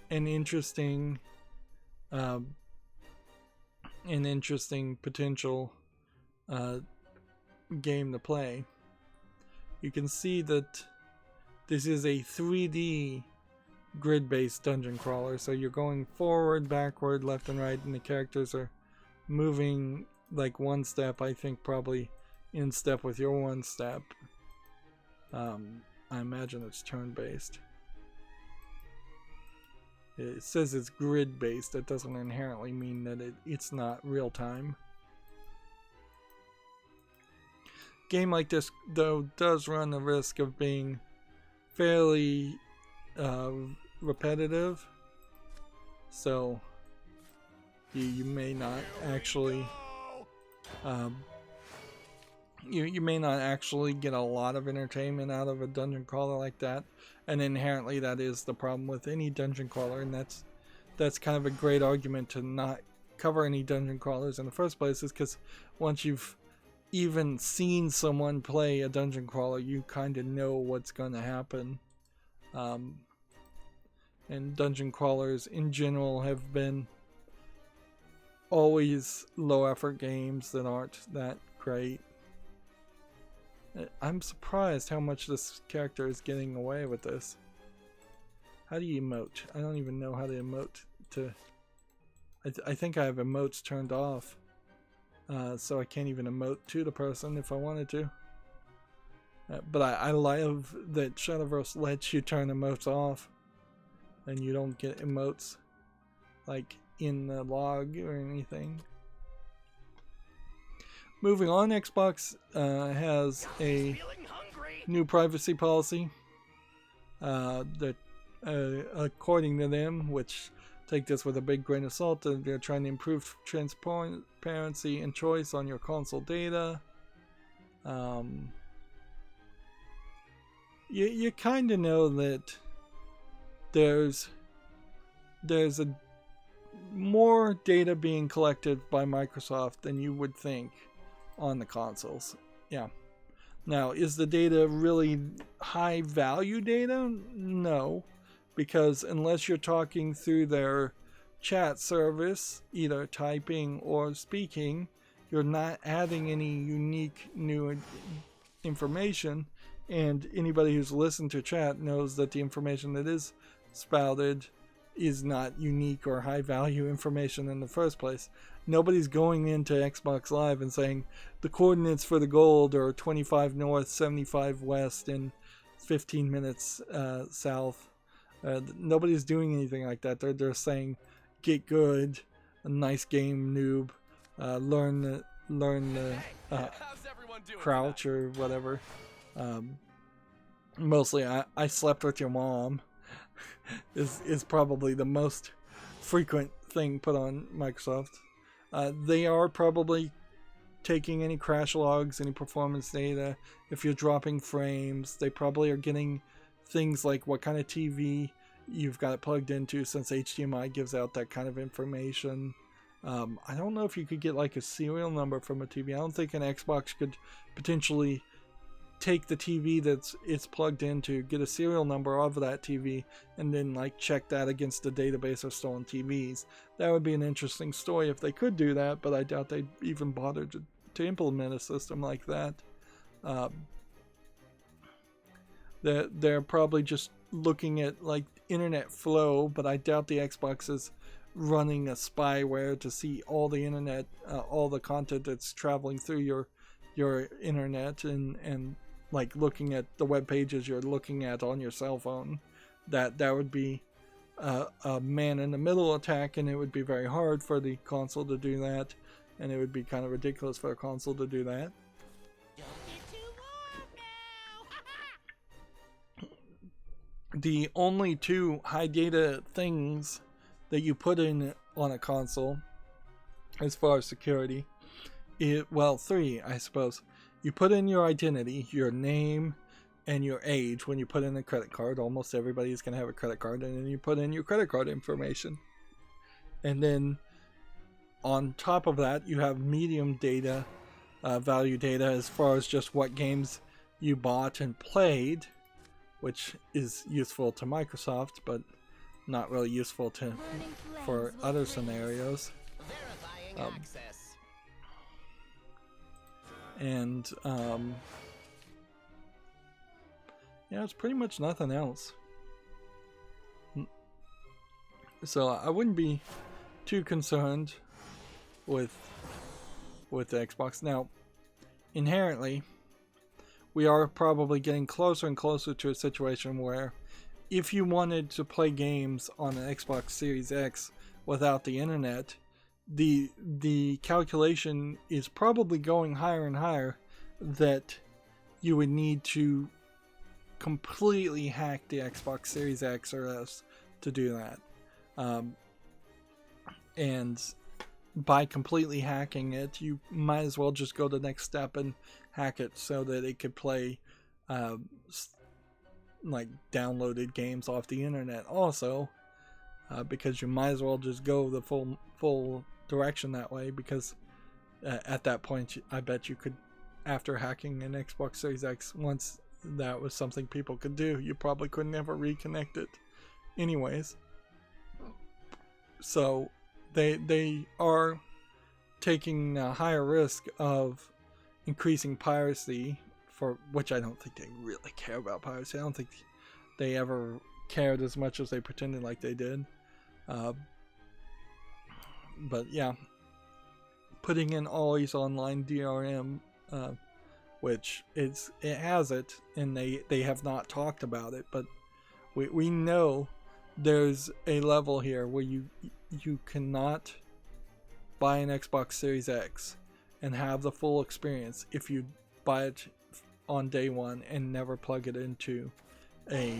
an interesting potential game to play. You can see that this is a 3D grid-based dungeon crawler, so you're going forward, backward, left and right, and the characters are moving like one step, I think probably in step with your one step. I imagine it's turn-based. It says it's grid-based. That doesn't inherently mean that it's not real-time. Game like this, though, does run the risk of being fairly repetitive, so you may not actually you may not actually get a lot of entertainment out of a dungeon crawler like that, and inherently that is the problem with any dungeon crawler, and that's kind of a great argument to not cover any dungeon crawlers in the first place, is because once you've even seen someone play a dungeon crawler, you kind of know what's going to happen. And dungeon crawlers in general have been always low effort games that aren't that great. I'm surprised how much this character is getting away with this. How do you emote? I don't even know how to emote to... I think I have emotes turned off. So I can't even emote to the person if I wanted to. But I love that Shadowverse lets you turn emotes off. and you don't get emotes like in the log or anything. Moving on, Xbox has a new privacy policy that, according to them, which take this with a big grain of salt, they're trying to improve transparency and choice on your console data. You kind of know that there's a more data being collected by Microsoft than you would think on the consoles. Yeah. Now, is the data really high value data? No, because unless you're talking through their chat service, either typing or speaking, you're not adding any unique new information, and anybody who's listened to chat knows that the information that is spouted is not unique or high value information in the first place. Nobody's going into Xbox Live and saying the coordinates for the gold are 25 north, 75 west, and 15 minutes south. Nobody's doing anything like that. They're saying get good, a nice game, noob, learn the crouch or whatever. Mostly I slept with your mom is probably the most frequent thing put on Microsoft. They are probably taking any crash logs, any performance data. If you're dropping frames, they probably are getting things like what kind of TV you've got it plugged into, since HDMI gives out that kind of information. I don't know if you could get like a serial number from a TV. I don't think an Xbox could potentially take the TV it's plugged into, get a serial number of that TV, and then like check that against the database of stolen TVs. That would be an interesting story if they could do that, but I doubt they'd even bother to implement a system like that. They're probably just looking at like internet flow, but I doubt the Xbox is running a spyware to see all the internet, all the content that's traveling through your internet, and like looking at the web pages you're looking at on your cell phone. That would be a man-in-the-middle attack, and it would be very hard for the console to do that, and it would be kind of ridiculous for a console to do that. The only two high data things that you put in on a console as far as security, three, I suppose. You put in your identity, your name, and your age when you put in a credit card. Almost everybody's going to have a credit card, and then you put in your credit card information. And then on top of that, you have medium data, value data, as far as just what games you bought and played, which is useful to Microsoft, but not really useful for other scenarios. Yeah, it's pretty much nothing else. So I wouldn't be too concerned with the Xbox. Now, inherently, we are probably getting closer and closer to a situation where if you wanted to play games on an Xbox Series X without the internet, the calculation is probably going higher and higher that you would need to completely hack the Xbox Series X or S to do that. And by completely hacking it, you might as well just go the next step and hack it so that it could play like downloaded games off the internet also, because you might as well just go the full direction that way, because at that point I bet you could, after hacking an Xbox Series X, once that was something people could do, you probably could never reconnect it anyways. So they are taking a higher risk of increasing piracy, for which I don't think they really care about piracy. I don't think they ever cared as much as they pretended like they did. But yeah, putting in always online DRM, which it has it, and they have not talked about it, but we know there's a level here where you cannot buy an Xbox Series X and have the full experience if you buy it on day one and never plug it into a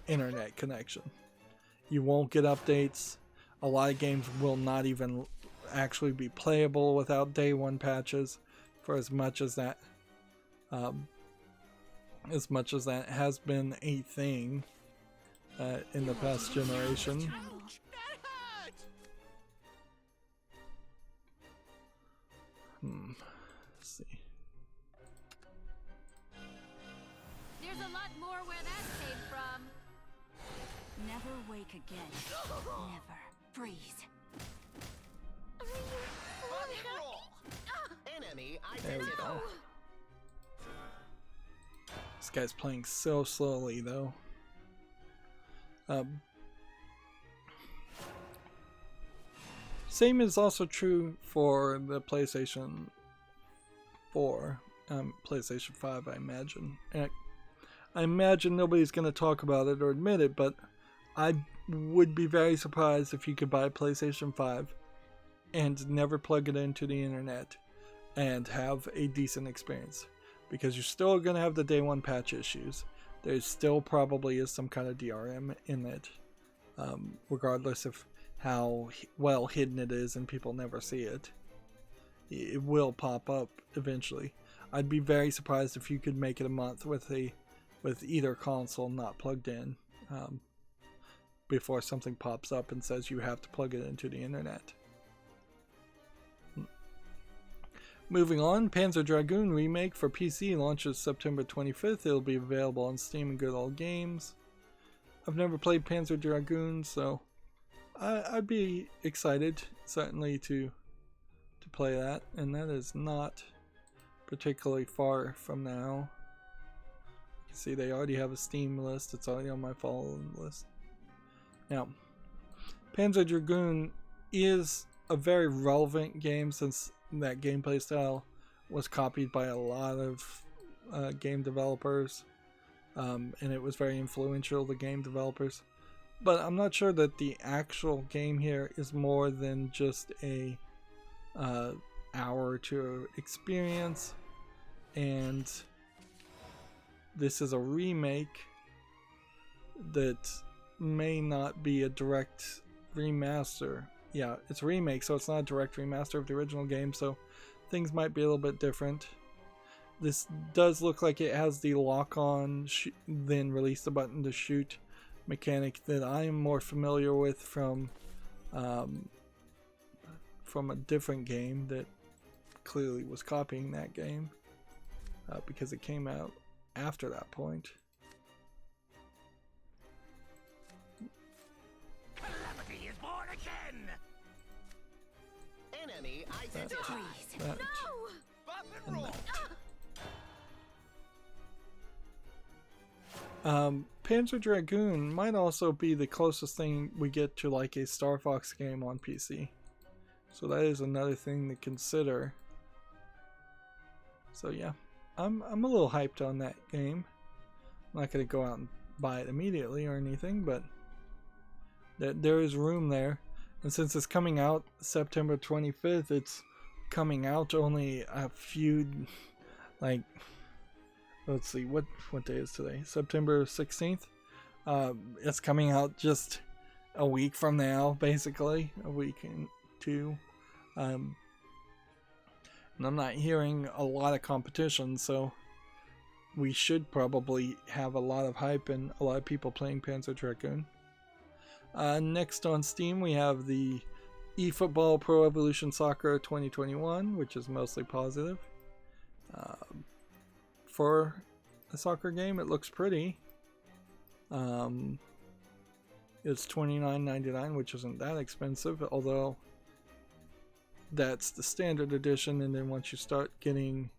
internet connection. You won't get updates. A lot of games will not even actually be playable without day one patches, for as much as that has been a thing in the past generation. Ouch! That hurts! Let's see. There's a lot more where that came from. Never wake again. Never. Freeze. Enemy There we identified. go. This guy's playing so slowly, though. Same is also true for the PlayStation 4, PlayStation 5, I imagine. And I imagine nobody's going to talk about it or admit it, but I would be very surprised if you could buy a PlayStation 5 and never plug it into the internet and have a decent experience, because you're still going to have the day one patch issues. There still probably is some kind of DRM in it, regardless of how well hidden it is and people never see it. It will pop up eventually. I'd be very surprised if you could make it a month with either console not plugged in before something pops up and says you have to plug it into the internet. Moving on, Panzer Dragoon Remake for PC launches September 25th. It'll be available on Steam and Good Old Games. I've never played Panzer Dragoon, so I'd be excited, certainly, to play that. And that is not particularly far from now. You can see they already have a Steam list. It's already on my following list. Now, Panzer Dragoon is a very relevant game, since that gameplay style was copied by a lot of game developers, and it was very influential to game developers. But I'm not sure that the actual game here is more than just a hour or two experience, and this is a remake that may not be a direct remaster. Yeah, it's a remake, so it's not a direct remaster of the original game, so things might be a little bit different. This does look like it has the lock-on, then release the button to shoot mechanic that I am more familiar with from a different game that clearly was copying that game, because it came out after that point. Calamity is born again! Enemy identified. That, Bop and and roll. that. Panzer Dragoon might also be the closest thing we get to like a Star Fox game on PC. So that is another thing to consider. So yeah, I'm a little hyped on that game. I'm not going to go out and buy it immediately or anything, but there is room there. And since it's coming out September 25th, it's coming out only a few, like, let's see, what day is today? September 16th? It's coming out just a week from now, basically. A week and two. And I'm not hearing a lot of competition, so we should probably have a lot of hype and a lot of people playing Panzer Dragoon. Next on Steam, we have the eFootball Pro Evolution Soccer 2021, which is mostly positive. For a soccer game, it looks pretty. It's $29.99, which isn't that expensive, although that's the standard edition, and then once you start getting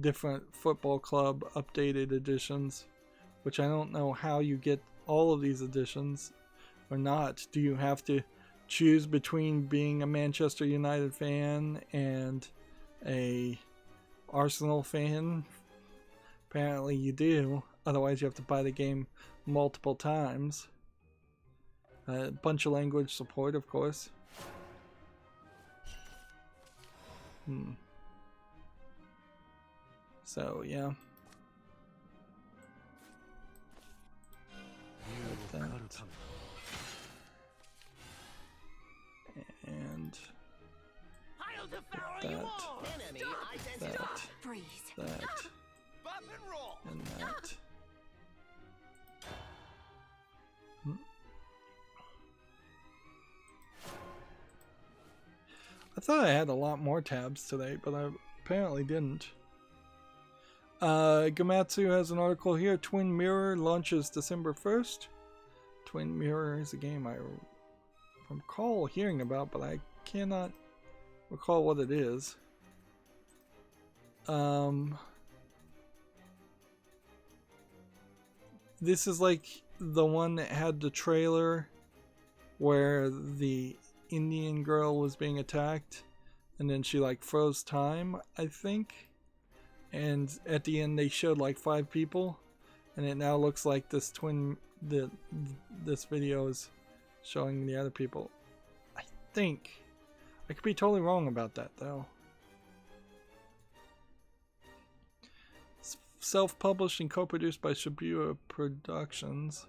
different football club updated editions, which I don't know how you get all of these editions or not. Do you have to choose between being a Manchester United fan and a Arsenal fan? Apparently you do, otherwise you have to buy the game multiple times. A bunch of language support, of course. So, yeah. Like that. And I'll devour that. you all. Enemy identified. That. Freeze. That. Bop and roll. And that. I thought I had a lot more tabs today, but I apparently didn't. Gamatsu has an article here. Twin Mirror launches December 1st. Twin Mirror is a game I recall hearing about, but I cannot recall what it is. This is like the one that had the trailer where the Indian girl was being attacked and then she like froze time, I think, and at the end they showed like 5 people, and it now looks like this this video is showing the other people. I think I could be totally wrong about that though. Self-published and co-produced by Shibuya Productions.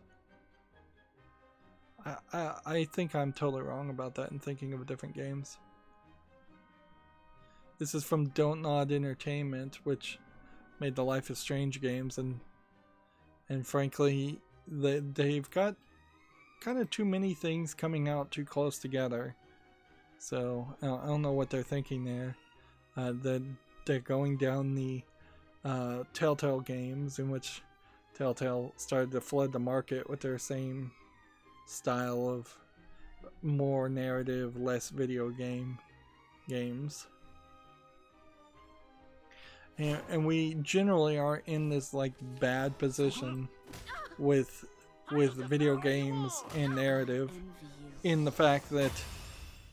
I think I'm totally wrong about that and thinking of different games. This is from Don't Nod Entertainment, which made the Life is Strange games, and frankly, they've got kind of too many things coming out too close together. So I don't know what they're thinking there. They're going down the Telltale games, in which Telltale started to flood the market with their same style of more narrative, less video games. And we generally are in this like bad position with video games and narrative, in the fact that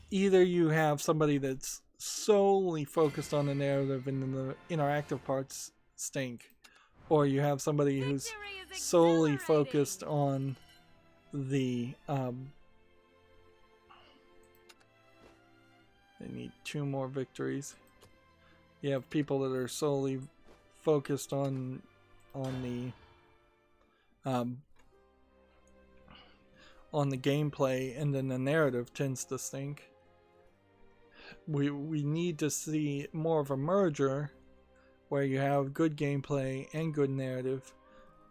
either you have somebody that's solely focused on the narrative and the interactive parts stink, or you have somebody who's solely focused on the they need 2 more victories. You have people that are solely focused on the gameplay, and then the narrative tends to stink. We need to see more of a merger where you have good gameplay and good narrative.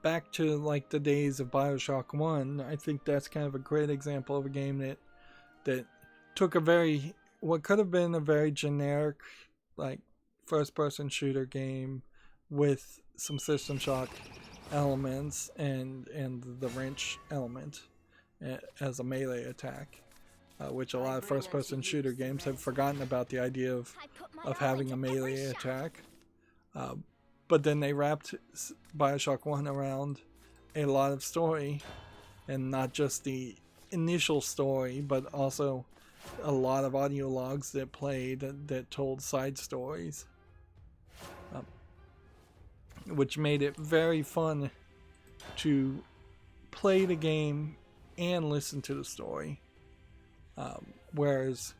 Back to like the days of BioShock 1, I think that's kind of a great example of a game that took what could have been a very generic like first-person shooter game with some System Shock elements and the wrench element as a melee attack, which a lot of first-person shooter games have forgotten about the idea of having a melee attack. But then they wrapped BioShock 1 around a lot of story, and not just the initial story, but also a lot of audio logs that played that told side stories, which made it very fun to play the game and listen to the story. Whereas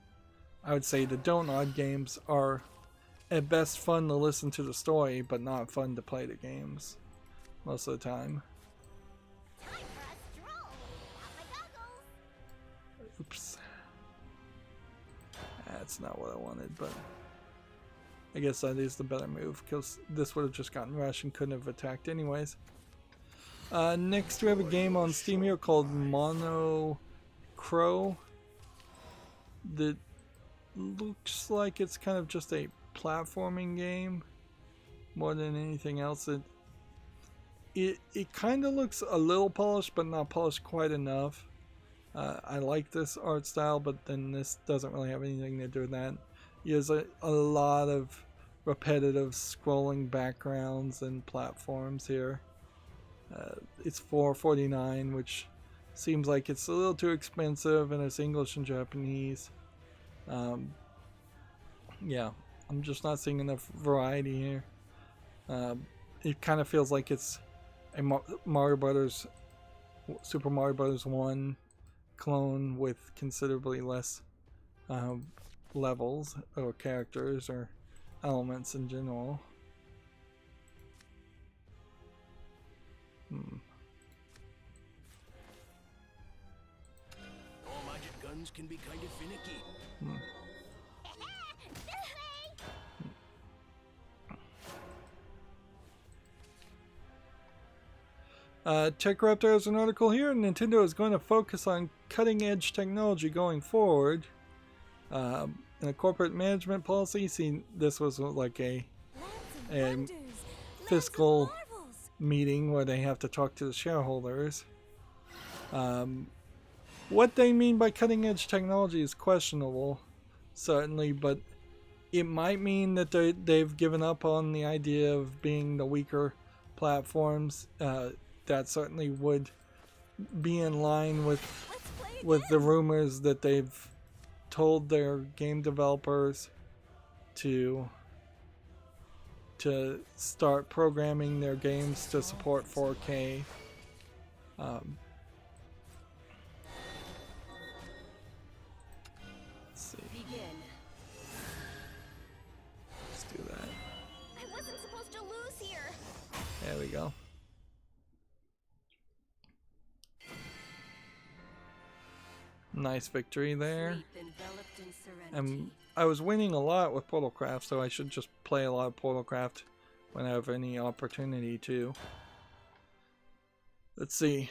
I would say the Don't Nod games are at best fun to listen to the story, but not fun to play the games most of the time. Time for a stroll. Got my goggles. Oops. That's not what I wanted, but I guess that is the better move, because this would have just gotten rushed and couldn't have attacked anyways. Next we have a game on Steam here called Mono Crow that looks like it's kind of just a platforming game more than anything else. It kind of looks a little polished, but not polished quite enough. I like this art style, but then this doesn't really have anything to do with that. There's a lot of repetitive scrolling backgrounds and platforms here. It's $4.49, which seems like it's a little too expensive, and it's English and Japanese. Yeah, I'm just not seeing enough variety here. It kind of feels like it's a Super Mario Bros. 1 clone with considerably less levels or characters or elements in general. All magic guns can be kind of finicky. TechRaptor has an article here. Nintendo is going to focus on cutting-edge technology going forward. In a corporate management policy, see, this was like a fiscal meeting where they have to talk to the shareholders. What they mean by cutting-edge technology is questionable, certainly, but it might mean that they've given up on the idea of being the weaker platforms. That certainly would be in line with the rumors that they've told their game developers to start programming their games to support 4K. Let's see. Let's do that. I wasn't supposed to lose here. There we go. Nice victory there. And I was winning a lot with Portalcraft, so I should just play a lot of Portalcraft when I have any opportunity to. Let's see.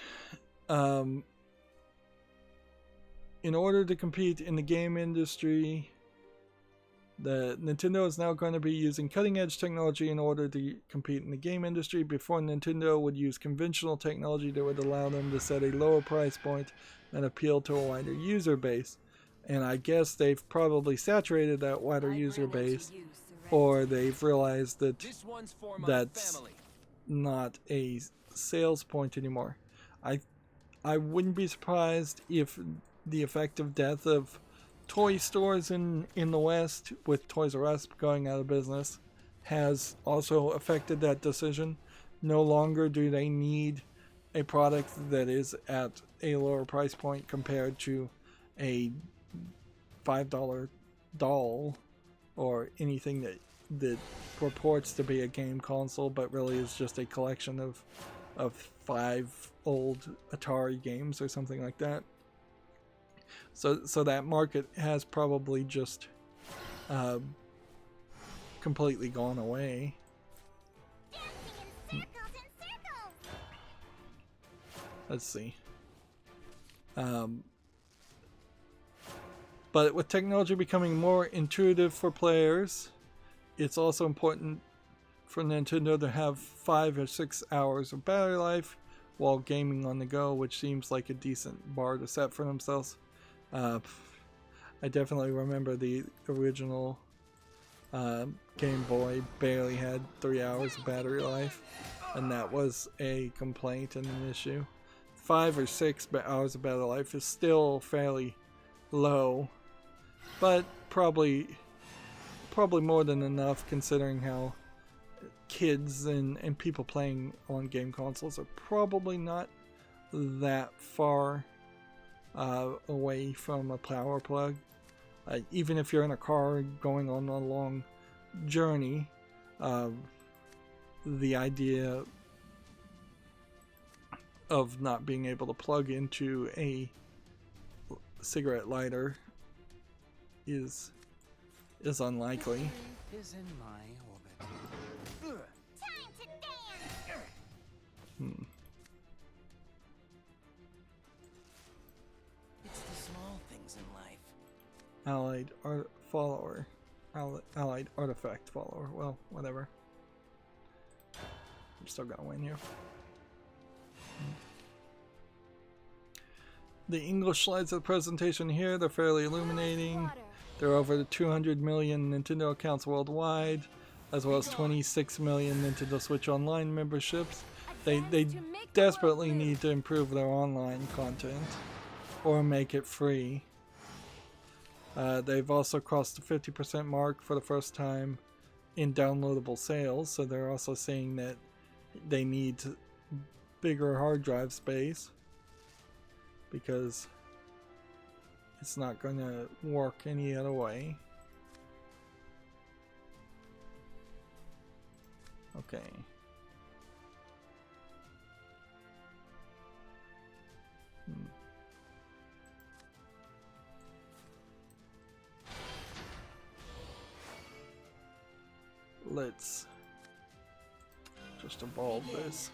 In order to compete in the game industry, the Nintendo is now going to be using cutting-edge technology in order to compete in the game industry. Before, Nintendo would use conventional technology that would allow them to set a lower price point and appeal to a wider user base. And I guess they've probably saturated that wider user base, or they've realized that that's not a sales point anymore. I wouldn't be surprised if the effective death of toy stores in the West, with Toys R Us going out of business, has also affected that decision. No longer do they need a product that is at a lower price point compared to a $5 doll or anything that purports to be a game console but really is just a collection of 5 old Atari games or something like that. So that market has probably just completely gone away. Let's see. But with technology becoming more intuitive for players, it's also important for Nintendo to have 5 or 6 hours of battery life while gaming on the go, which seems like a decent bar to set for themselves. I definitely remember the original Game Boy barely had 3 hours of battery life, and that was a complaint and an issue. 5 or 6 hours of battery life is still fairly low, but probably more than enough considering how kids and people playing on game consoles are probably not that far away from a power plug. Even if you're in a car going on a long journey, the idea of not being able to plug into a cigarette lighter is unlikely. Is in my orbit. Time to dance. It's the small things in life. Allied artifact follower. Well, whatever. I'm still gonna win here. The English slides of the presentation here, they're fairly illuminating. There are over 200 million Nintendo accounts worldwide, as well as 26 million Nintendo Switch Online memberships. They desperately need to improve their online content or make it free. They've also crossed the 50% mark for the first time in downloadable sales, so they're also saying that they need bigger hard drive space because it's not going to work any other way. Okay. Let's just evolve this.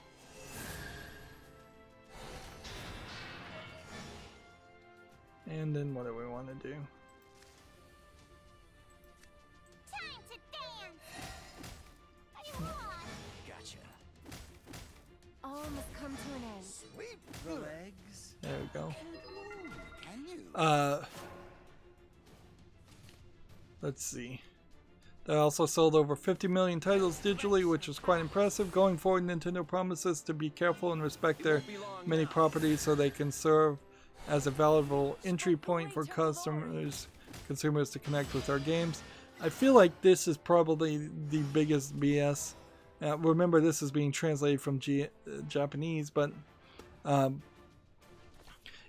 And then what do we want to do? Time to dance! I lost! Gotcha. All must come to an end. Sweep the legs. There we go. Can you? Let's see. They also sold over 50 million titles digitally, which is quite impressive. Going forward, Nintendo promises to be careful and respect their many properties so they can serve as a valuable entry point for consumers to connect with our games. I feel like this is probably the biggest BS. Remember, this is being translated from Japanese, but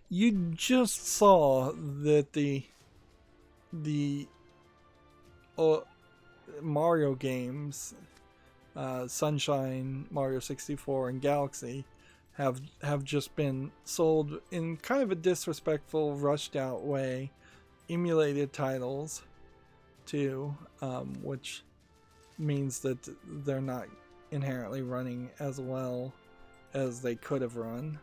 you just saw that the Mario games, Sunshine, Mario 64, and Galaxy have just been sold in kind of a disrespectful, rushed out way, emulated titles too, which means that they're not inherently running as well as they could have run.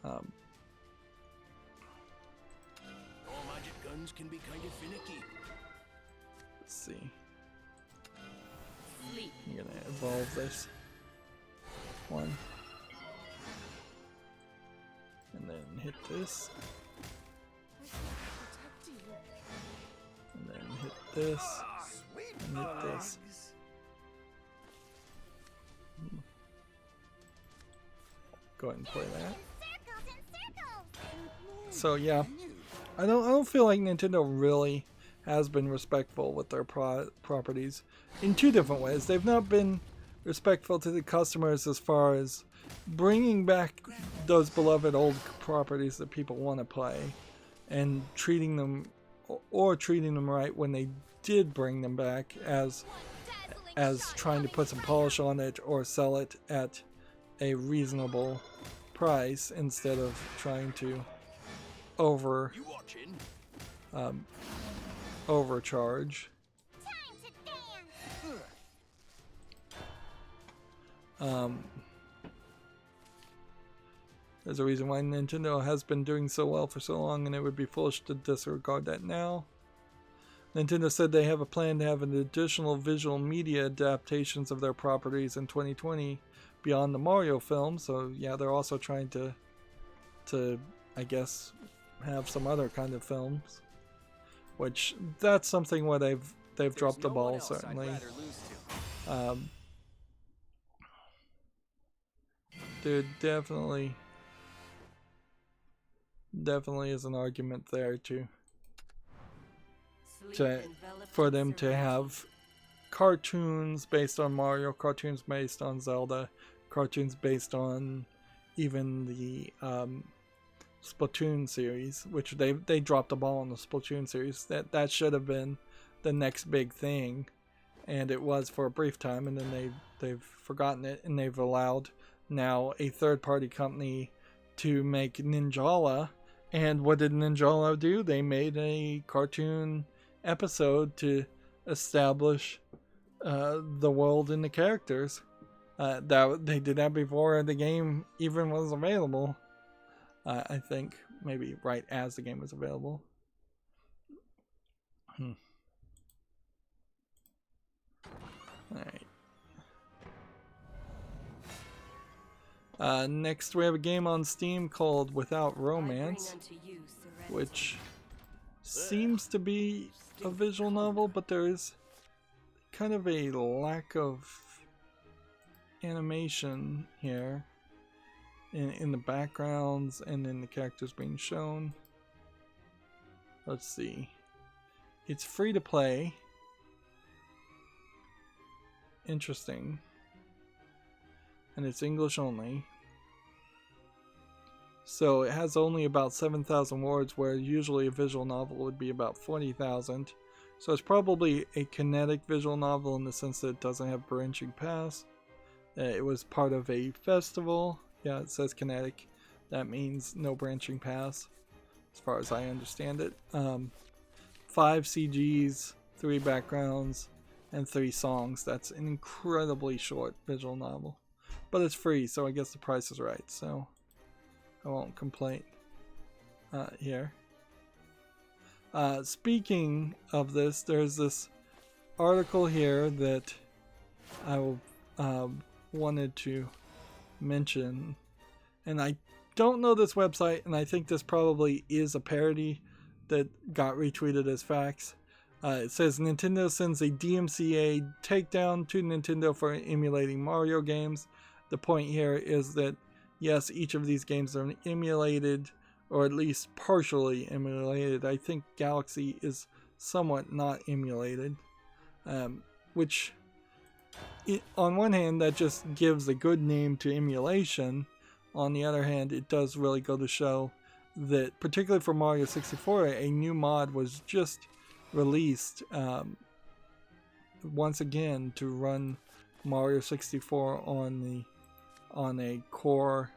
All magic guns can be kind of finicky. Let's see. Sleep. I'm gonna evolve this one. And then hit this. And then hit this. And hit this. Go ahead and play that. Circles and circles! So yeah, I don't feel like Nintendo really has been respectful with their properties in two different ways. They've not been respectful to the customers as far as bringing back those beloved old properties that people want to play and treating them right when they did bring them back as trying to put some polish on it or sell it at a reasonable price instead of trying to overcharge. Time to dance! There's a reason why Nintendo has been doing so well for so long, and it would be foolish to disregard that now. Nintendo said they have a plan to have an additional visual media adaptations of their properties in 2020 beyond the Mario film. So yeah, they're also trying to I guess have some other kind of films, which that's something where they've dropped the ball certainly. There definitely is an argument there for them to have cartoons based on Mario, cartoons based on Zelda, cartoons based on even the Splatoon series, which they dropped the ball on the Splatoon series. That should have been the next big thing, and it was for a brief time, and then they've forgotten it, and they've allowed now a third-party company to make Ninjala. And what did Ninjala do? They made a cartoon episode to establish the world and the characters. That they did that before the game even was available. I think maybe right as the game was available. Alright. Next we have a game on Steam called Without Romance, which seems to be a visual novel, but there is kind of a lack of animation here in the backgrounds and in the characters being shown. Let's see. It's free to play. Interesting. And it's English only. So it has only about 7,000 words, where usually a visual novel would be about 40,000. So it's probably a kinetic visual novel in the sense that it doesn't have branching paths. It was part of a festival. Yeah, it says kinetic. That means no branching paths, as far as I understand it. 5 CGs, 3 backgrounds, and 3 songs. That's an incredibly short visual novel. But it's free, so I guess the price is right. So I won't complain here. Speaking of this, there's this article here that I wanted to mention. And I don't know this website, and I think this probably is a parody that got retweeted as facts. It says Nintendo sends a DMCA takedown to Nintendo for emulating Mario games. The point here is that, yes, each of these games are emulated, or at least partially emulated. I think Galaxy is somewhat not emulated, which, on one hand, that just gives a good name to emulation. On the other hand, it does really go to show that, particularly for Mario 64, a new mod was just released once again to run Mario 64 on a core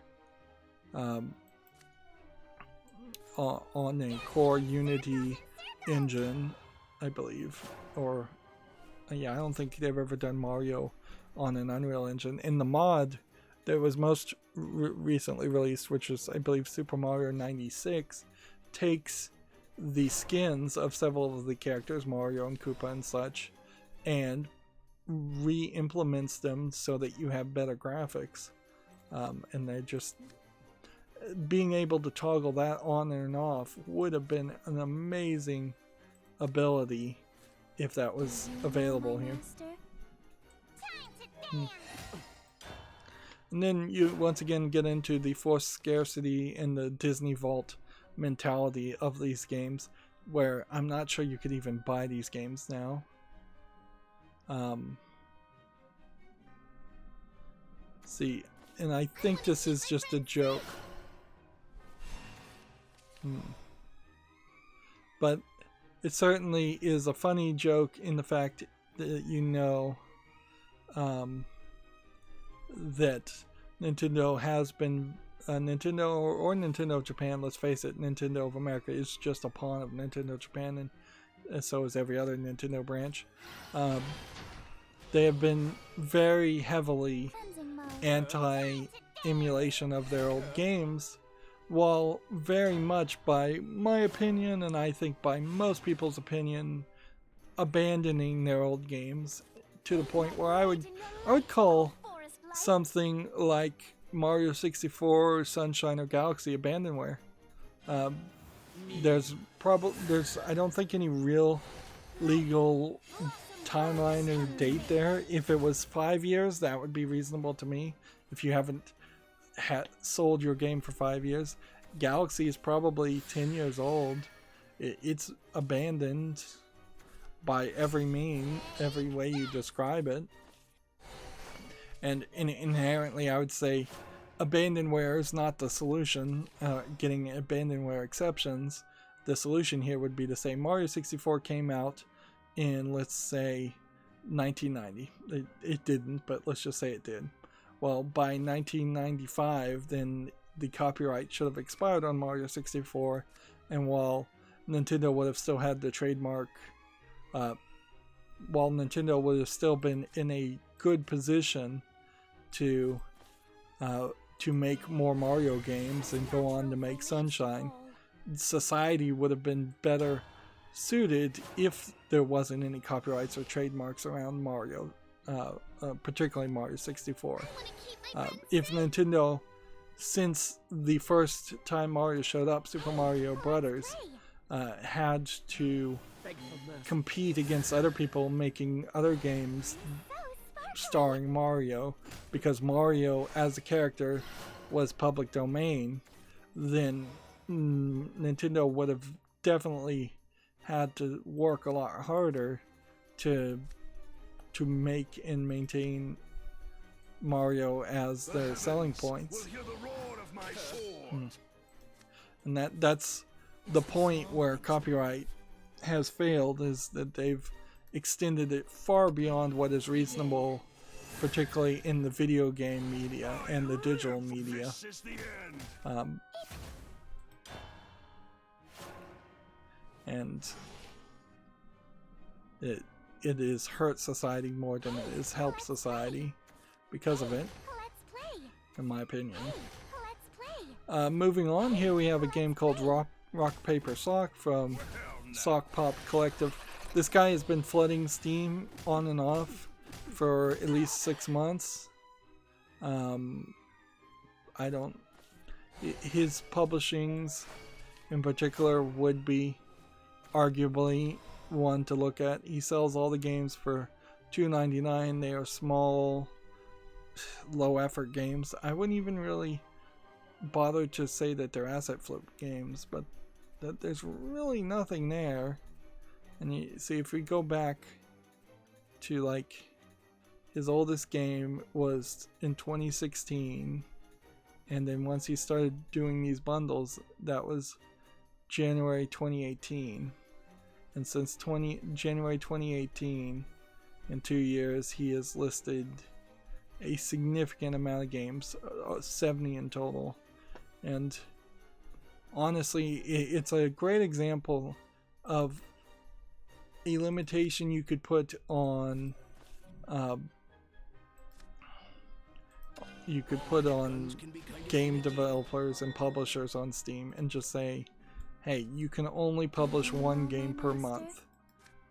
Unity engine, I believe. Or yeah, I don't think they've ever done Mario on an Unreal Engine. And the mod that was most recently released, which was, I believe, Super Mario 96, takes the skins of several of the characters, Mario and Koopa and such, and re-implements them so that you have better graphics. And they're just, being able to toggle that on and off would have been an amazing ability if that was available here. And then you once again get into the forced scarcity and the Disney Vault mentality of these games, where I'm not sure you could even buy these games now. See, and I think this is just a joke. But it certainly is a funny joke in the fact that you know that Nintendo has been Nintendo or Nintendo of Japan, let's face it, Nintendo of America is just a pawn of Nintendo of Japan, and so is every other Nintendo branch. They have been very heavily anti-emulation of their old games, while very much, by my opinion, and I think by most people's opinion, abandoning their old games to the point where I would call something like Mario 64 or Sunshine or Galaxy abandonware. There's I don't think any real legal timeline or date there. If it was 5 years, that would be reasonable to me. If you haven't sold your game for 5 years, Galaxy is probably 10 years old. It's abandoned by every way you describe it. And inherently, I would say abandonware is not the solution. Getting abandonware exceptions, the solution here would be to say Mario 64 came out in, let's say, 1990. It didn't, but let's just say it did. Well, by 1995, then the copyright should have expired on Mario 64, and while Nintendo would have still had the trademark, while Nintendo would have still been in a good position to make more Mario games and go on to make Sunshine, society would have been better suited if there wasn't any copyrights or trademarks around Mario, particularly Mario 64. If Nintendo, since the first time Mario showed up, Super Mario Brothers, had to compete against other people making other games starring Mario, because Mario as a character was public domain, then Nintendo would have definitely had to work a lot harder to make and maintain Mario as their selling points. And that's the point where copyright has failed, is that they've extended it far beyond what is reasonable, particularly in the video game media and the digital media. This is the end. And it has hurt society more than it has helped society because of it, Let's play. in my opinion. Let's play. Moving on, here we have a game called Rock Paper Sock from Sock Pop Collective. This guy has been flooding Steam on and off for at least 6 months. His publishings in particular would be arguably one to look at. He sells all the games for $2.99. They are small, low effort games. I wouldn't even really bother to say that they're asset flip games, but that there's really nothing there. And you see, if we go back to like his oldest game was in 2016, and then once he started doing these bundles, that was January 2018. And since January 2018, in 2 years, he has listed a significant amount of games, 70 in total. And honestly, it's a great example of a limitation you could put on game developers and publishers on Steam, and just say, hey, you can only publish one game per month.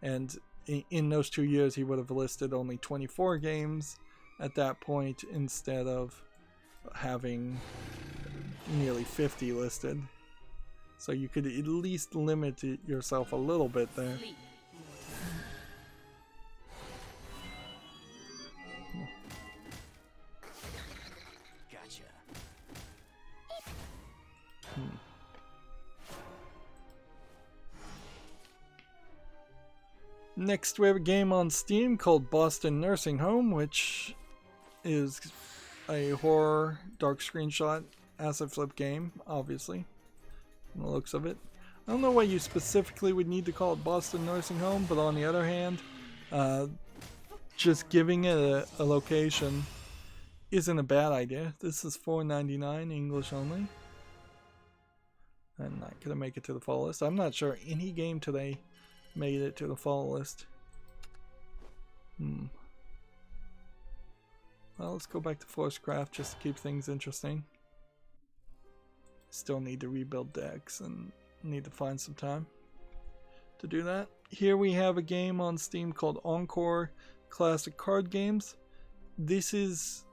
And in those 2 years, he would have listed only 24 games at that point, instead of having nearly 50 listed. So you could at least limit yourself a little bit there. Gotcha. Next, we have a game on Steam called Boston Nursing Home, which is a horror dark screenshot asset flip game, obviously, from the looks of it. I don't know why you specifically would need to call it Boston Nursing Home, but on the other hand, just giving it a location isn't a bad idea. This is $4.99 English only. I'm not gonna make it to the fall list. I'm not sure any game today made it to the fall list. Well, let's go back to Forcecraft just to keep things interesting. Still need to rebuild decks and need to find some time to do that. Here we have a game on Steam called Encore Classic Card Games. This is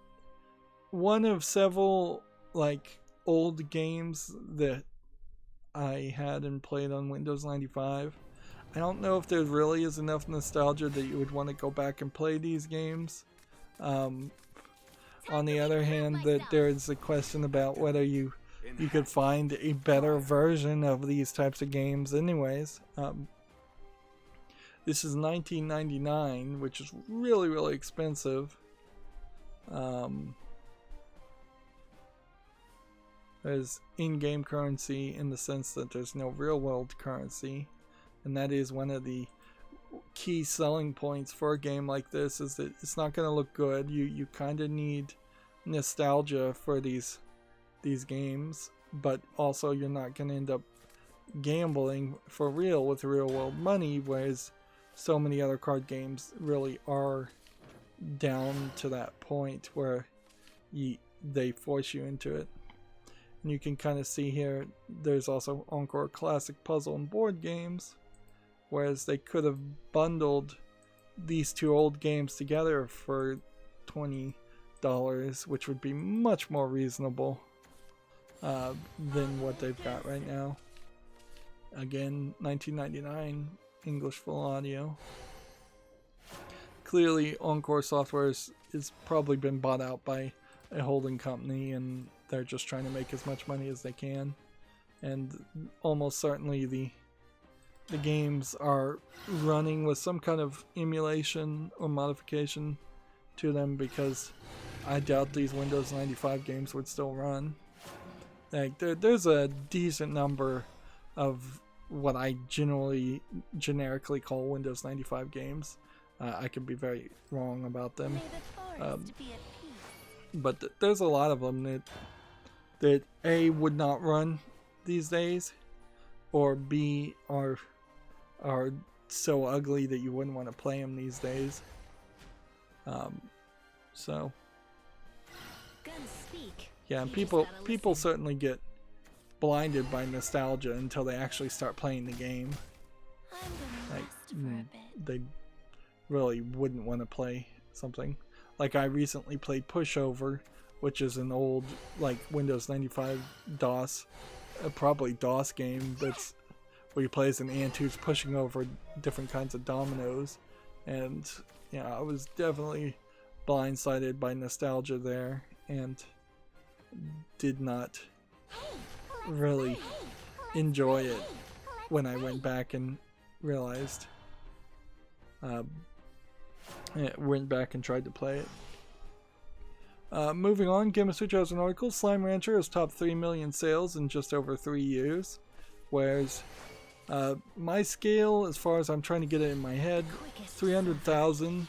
one of several like old games that I had and played on Windows 95. I don't know if there really is enough nostalgia that you would want to go back and play these games. On the other hand, that there's a question about whether you could find a better version of these types of games anyways. This is $19.99, which is really, really expensive. There's in-game currency in the sense that there's no real-world currency. And that is one of the key selling points for a game like this, is that it's not going to look good. You kind of need nostalgia for these games, but also you're not going to end up gambling for real with real world money, whereas so many other card games really are down to that point where they force you into it. And you can kind of see here, there's also Encore Classic Puzzle and Board Games, whereas they could have bundled these two old games together for $20, which would be much more reasonable than what they've got right now. Again, $19.99 English full audio. Clearly, Encore Software has probably been bought out by a holding company, and they're just trying to make as much money as they can. And almost certainly the games are running with some kind of emulation or modification to them, because I doubt these Windows 95 games would still run. Like there's a decent number of what I generically call Windows 95 games. I could be very wrong about them, May the forest be at peace. but there's a lot of them that A, would not run these days, or B, are so ugly that you wouldn't want to play them these days. So Guns speak. yeah, and You just people gotta listen. certainly get blinded by nostalgia until they actually start playing the game. I'm gonna Like, rest for a bit. they really wouldn't want to play something. Like, I recently played Pushover, which is an old, like, Windows 95 DOS, probably DOS game, that's where you play as an ant who's pushing over different kinds of dominoes. And yeah, I was definitely blindsided by nostalgia there, and did not really enjoy it when I went back and realized, went back and tried to play it. Moving on, Game of Switch has an article. Slime Rancher has topped 3 million sales in just over 3 years, whereas my scale, as far as I'm trying to get it in my head, 300,000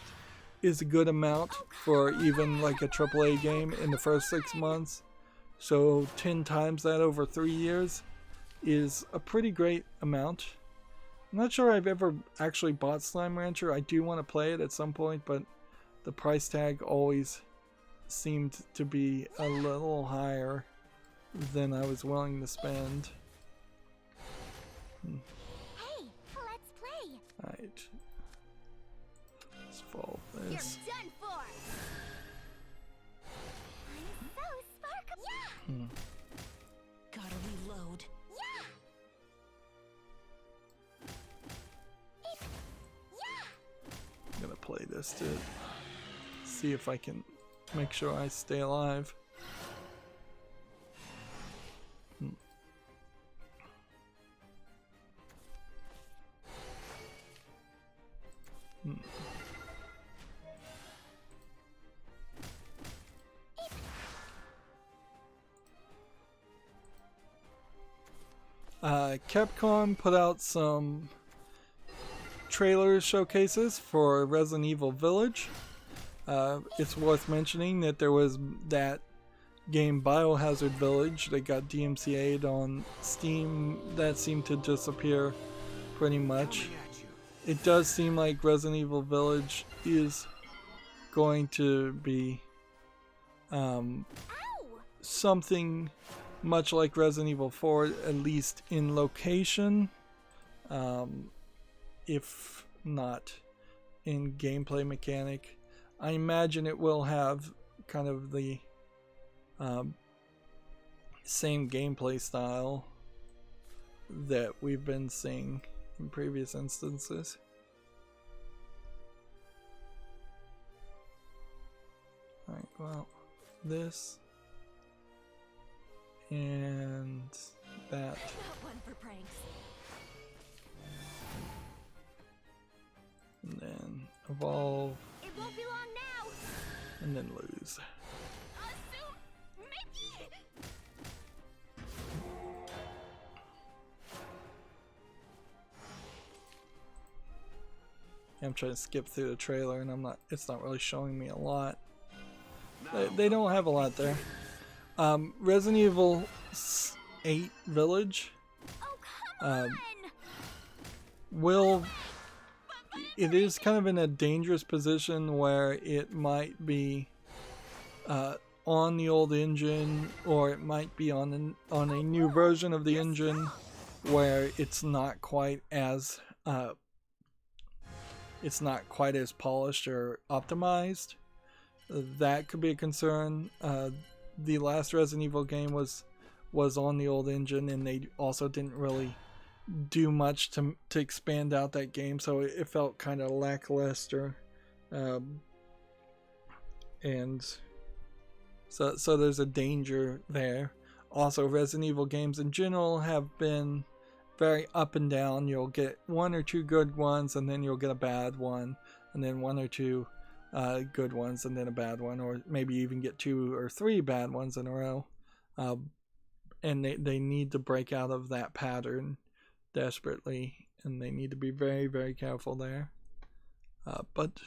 is a good amount for even like a AAA game in the first 6 months. So 10 times that over 3 years is a pretty great amount. I'm not sure I've ever actually bought Slime Rancher. I do want to play it at some point, but the price tag always seemed to be a little higher than I was willing to spend. Hey, let's play. Alright. Let's follow You're this. done for. I'm so sparkly. Yeah. Gotta reload. Yeah. I'm gonna play this to see if I can make sure I stay alive. Capcom put out some trailer showcases for Resident Evil Village. It's worth mentioning that there was that game Biohazard Village that got DMCA'd on Steam that seemed to disappear pretty much. It does seem like Resident Evil Village is going to be something much like Resident Evil 4, at least in location, if not in gameplay mechanic. I imagine it will have kind of the same gameplay style that we've been seeing in previous instances. Alright, well, this and that. Not one for pranks. And then evolve, It won't be long now. and then lose. Soon, maybe. I'm trying to skip through the trailer, and it's not really showing me a lot. They don't have a lot there. Resident Evil 8 Village Oh, come on. it is kind of in a dangerous position where it might be on the old engine, or it might be on a new version of the engine where it's not quite as polished or optimized. That could be a concern. The last Resident Evil game was on the old engine, and they also didn't really do much to expand out that game, so it felt kind of lackluster. And so there's a danger there. Also, Resident Evil games in general have been very up and down. You'll get one or two good ones, and then you'll get a bad one, and then one or two good ones, and then a bad one, or maybe even get 2 or 3 bad ones in a row. and they need to break out of that pattern desperately, and they need to be very, very careful there. But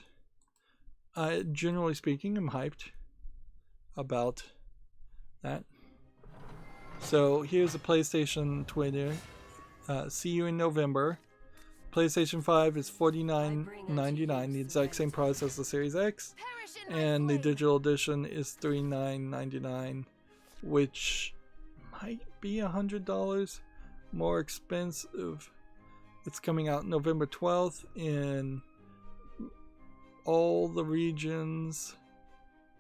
generally speaking, I'm hyped about that. So here's the PlayStation Twitter. See you in November. PlayStation 5 is $49.99, the exact same price as the Series X, and the digital edition is $39.99, which might be $100 more expensive. It's coming out November 12th in all the regions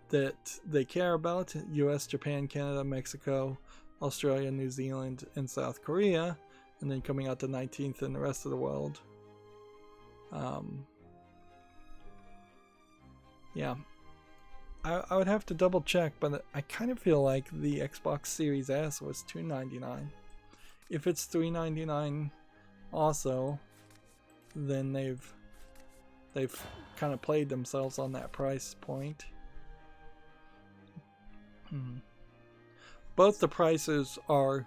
that they care about: US, Japan, Canada, Mexico, Australia, New Zealand, and South Korea, and then coming out the 19th in the rest of the world. Yeah, I would have to double check, but I kind of feel like the Xbox Series S was $299. If it's $399 also, then they've kind of played themselves on that price point. Both the prices are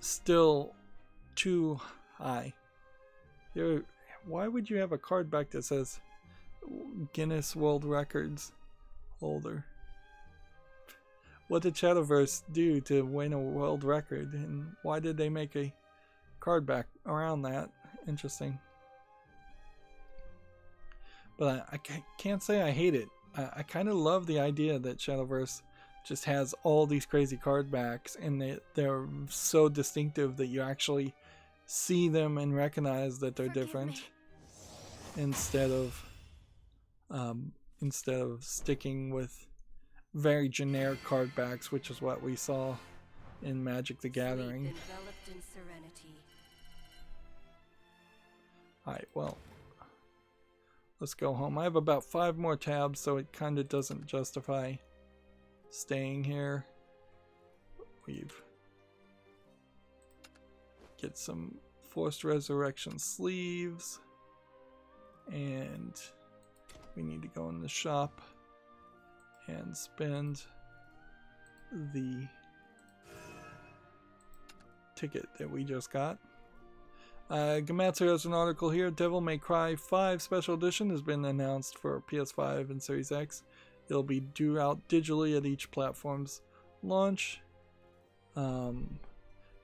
still too high. Why would you have a card back that says Guinness World Records holder? What did Shadowverse do to win a world record, and why did they make a card back around that? Interesting. But I can't say I hate it. I kind of love the idea that Shadowverse just has all these crazy card backs, and they're so distinctive that you actually see them and recognize that they're different, instead of sticking with very generic card backs, which is what we saw in Magic the Gathering. Alright, well, let's go home. I have about 5 more tabs, so it kind of doesn't justify staying here. Get some Forced Resurrection sleeves, and we need to go in the shop and spend the ticket that we just got. Gamatsu has an article here. Devil May Cry 5 Special Edition has been announced for PS5 and Series X. It'll be due out digitally at each platform's launch.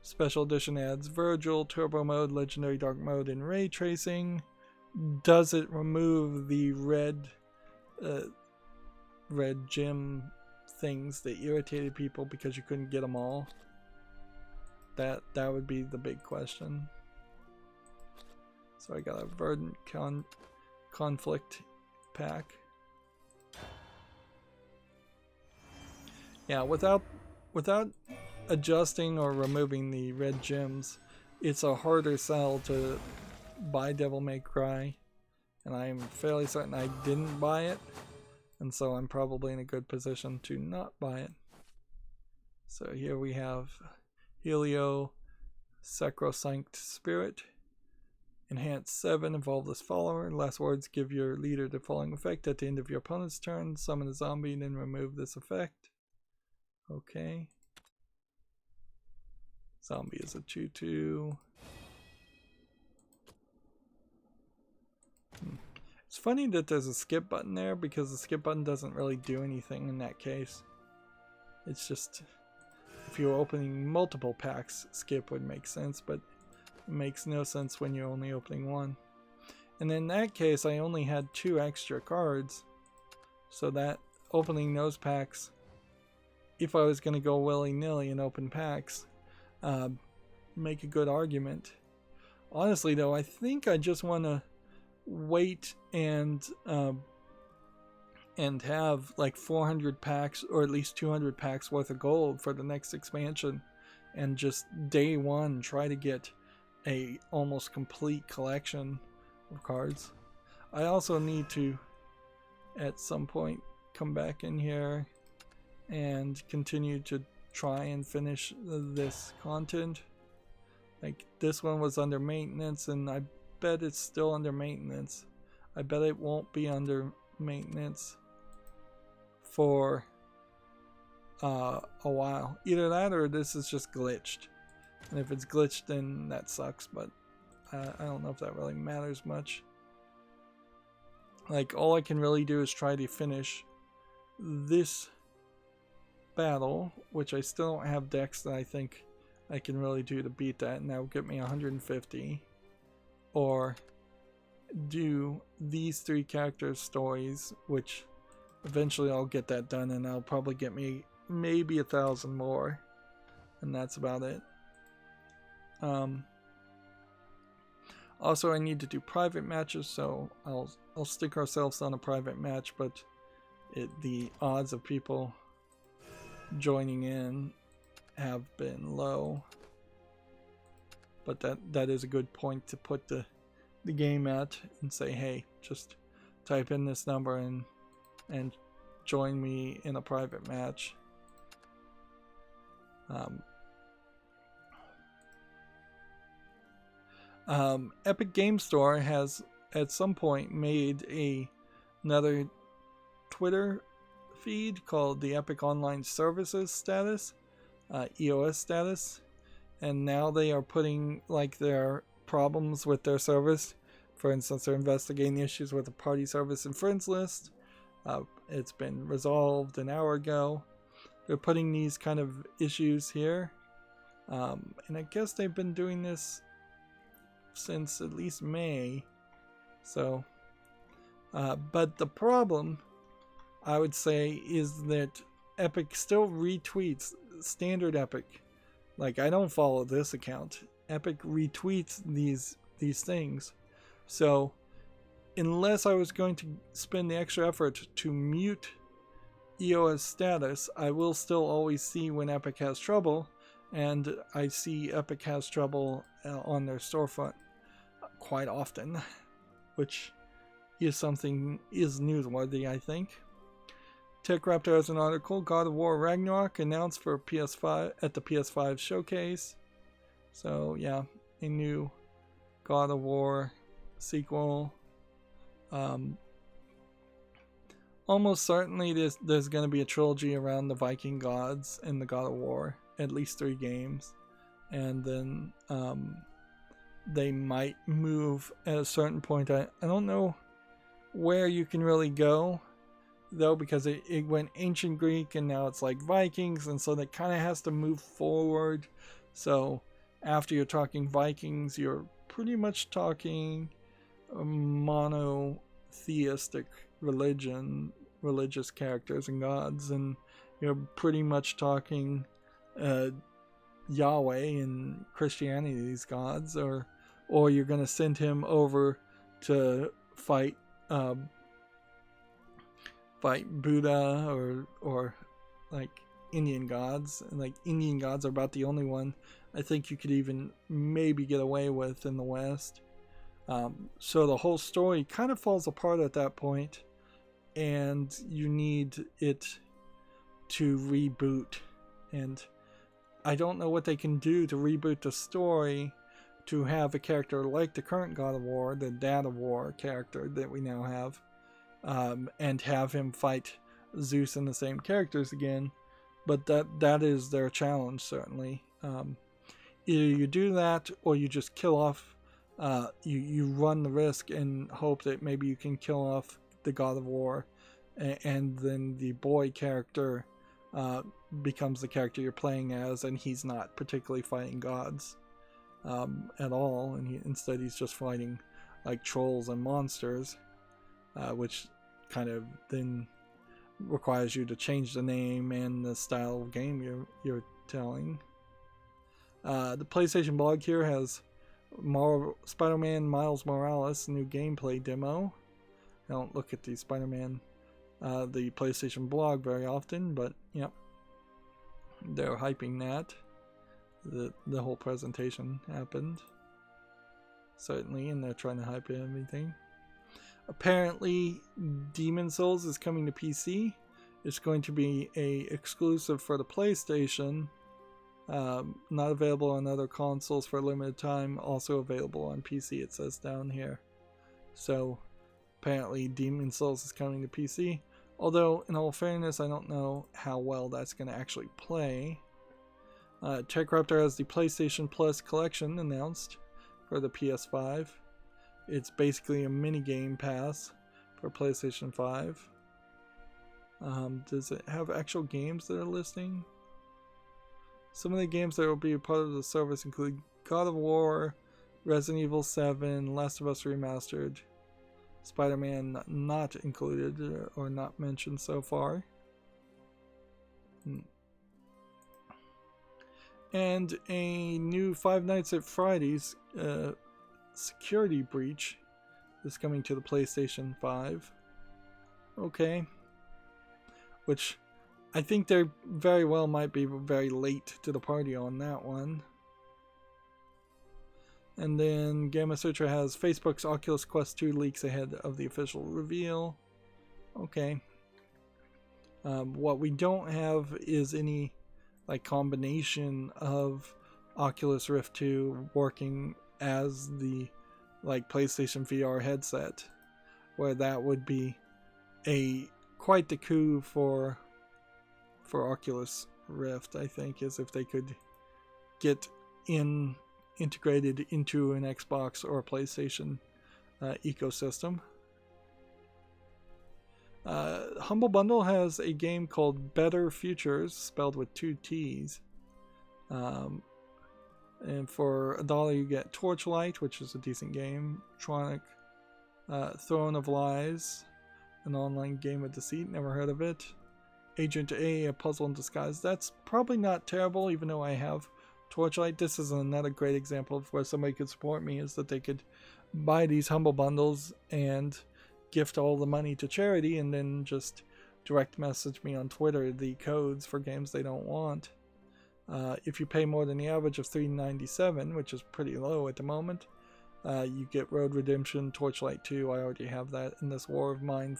Special Edition adds Virgil, Turbo Mode, Legendary Dark Mode, and Ray Tracing. Does it remove the red gem things that irritated people because you couldn't get them all? That would be the big question. So I got a Verdant Conflict pack. Yeah, without adjusting or removing the red gems, it's a harder sell to buy Devil May Cry, and I'm fairly certain I didn't buy it, and so I'm probably in a good position to not buy it. So here we have Helio, Sacrosanct Spirit, Enhance 7, Evolve this follower. Last words give your leader the following effect at the end of your opponent's turn. Summon a zombie and then remove this effect. Okay. Zombie is a 2/2. It's funny that there's a skip button there, because the skip button doesn't really do anything in that case. It's just, if you're opening multiple packs, skip would make sense, but it makes no sense when you're only opening one. And in that case, I only had 2 extra cards, so that opening those packs, if I was going to go willy-nilly and open packs, make a good argument. Honestly though, I think I just want to wait and have like 400 packs or at least 200 packs worth of gold for the next expansion, and just day one try to get a almost complete collection of cards. I also need to at some point come back in here and continue to try and finish this content. Like, this one was under maintenance, and I bet it's still under maintenance. I bet it won't be under maintenance for a while. Either that or this is just glitched. And if it's glitched, then that sucks, but I don't know if that really matters much. Like, all I can really do is try to finish this battle, which I still don't have decks that I think I can really do to beat that, and that will get me 150. Or do these 3 characters' stories, which eventually I'll get that done, and I'll probably get me maybe 1,000 more, and that's about it. Also, I need to do private matches, so I'll stick ourselves on a private match, but the odds of people joining in have been low. But that is a good point to put the game at and say, hey, just type in this number and join me in a private match. Epic Game Store has at some point made another Twitter feed called the Epic Online Services status, EOS status, and now they are putting like their problems with their service. For instance, they're investigating issues with the party service and friends list. It's been resolved an hour ago. They're putting these kind of issues here, and I guess they've been doing this since at least May. So, but the problem, I would say, is that Epic still retweets standard Epic. Like, I don't follow this account. Epic retweets these things. So, unless I was going to spend the extra effort to mute EOS status, I will still always see when Epic has trouble, and I see Epic has trouble on their storefront quite often, which is newsworthy, I think. TechRaptor has an article: God of War Ragnarok announced for PS5 at the PS5 showcase. So yeah, a new God of War sequel. Almost certainly there's going to be a trilogy around the Viking gods and the God of War, at least 3 games, and then they might move at a certain point. I don't know where you can really go though, because it went ancient Greek and now it's like Vikings, and so that kind of has to move forward. So after you're talking Vikings, you're pretty much talking a monotheistic religious characters and gods, and you're pretty much talking Yahweh and Christianity, these gods, or you're going to send him over to fight Buddha or like Indian gods, and like Indian gods are about the only one I think you could even maybe get away with in the West. So the whole story kind of falls apart at that point, and you need it to reboot. And I don't know what they can do to reboot the story to have a character like the current God of War, the Dad of War character that we now have, and have him fight Zeus and the same characters again. But that is their challenge, certainly. Either you do that, or you just kill off, you run the risk and hope that maybe you can kill off the God of War, and then the boy character becomes the character you're playing as, and he's not particularly fighting gods at all, and instead he's just fighting like trolls and monsters, which kind of then requires you to change the name and the style of game you're telling. The PlayStation blog here has Spider-Man Miles Morales new gameplay demo. I don't look at the Spider-Man, the PlayStation blog very often, but yep, they're hyping that. The whole presentation happened, certainly, and they're trying to hype everything. Apparently, Demon Souls is coming to PC. It's going to be a exclusive for the PlayStation. Not available on other consoles for a limited time. Also available on PC, it says down here. So apparently Demon Souls is coming to PC. Although, in all fairness, I don't know how well that's going to actually play. TechRaptor has the PlayStation Plus collection announced for the PS5. It's basically a mini game pass for PlayStation 5. Does it have actual games that are listing? Some of the games that will be a part of the service include God of War, Resident Evil 7, Last of Us Remastered, Spider-Man not included or not mentioned so far. And a new Five Nights at Freddy's security breach is coming to the PlayStation 5. Okay. Which I think they very well might be very late to the party on that one. And then Gamma Sutra has Facebook's Oculus Quest 2 leaks ahead of the official reveal. Okay. What we don't have is any combination of Oculus Rift 2 working as the PlayStation VR headset, where that would be quite the coup for Oculus Rift, I think, is if they could get integrated into an Xbox or a PlayStation ecosystem. Humble Bundle has a game called Better Futures, spelled with 2 T's. And for $1 you get Torchlight, which is a decent game. Tronic, Throne of Lies, an online game of deceit, never heard of it. Agent A, a puzzle in disguise. That's probably not terrible, even though I have Torchlight. This is another great example of where somebody could support me, is that they could buy these Humble Bundles and gift all the money to charity and then just direct message me on Twitter the codes for games they don't want. If you pay more than the average of $3.97, which is pretty low at the moment, you get Road Redemption, Torchlight 2, I already have that, in this War of Mine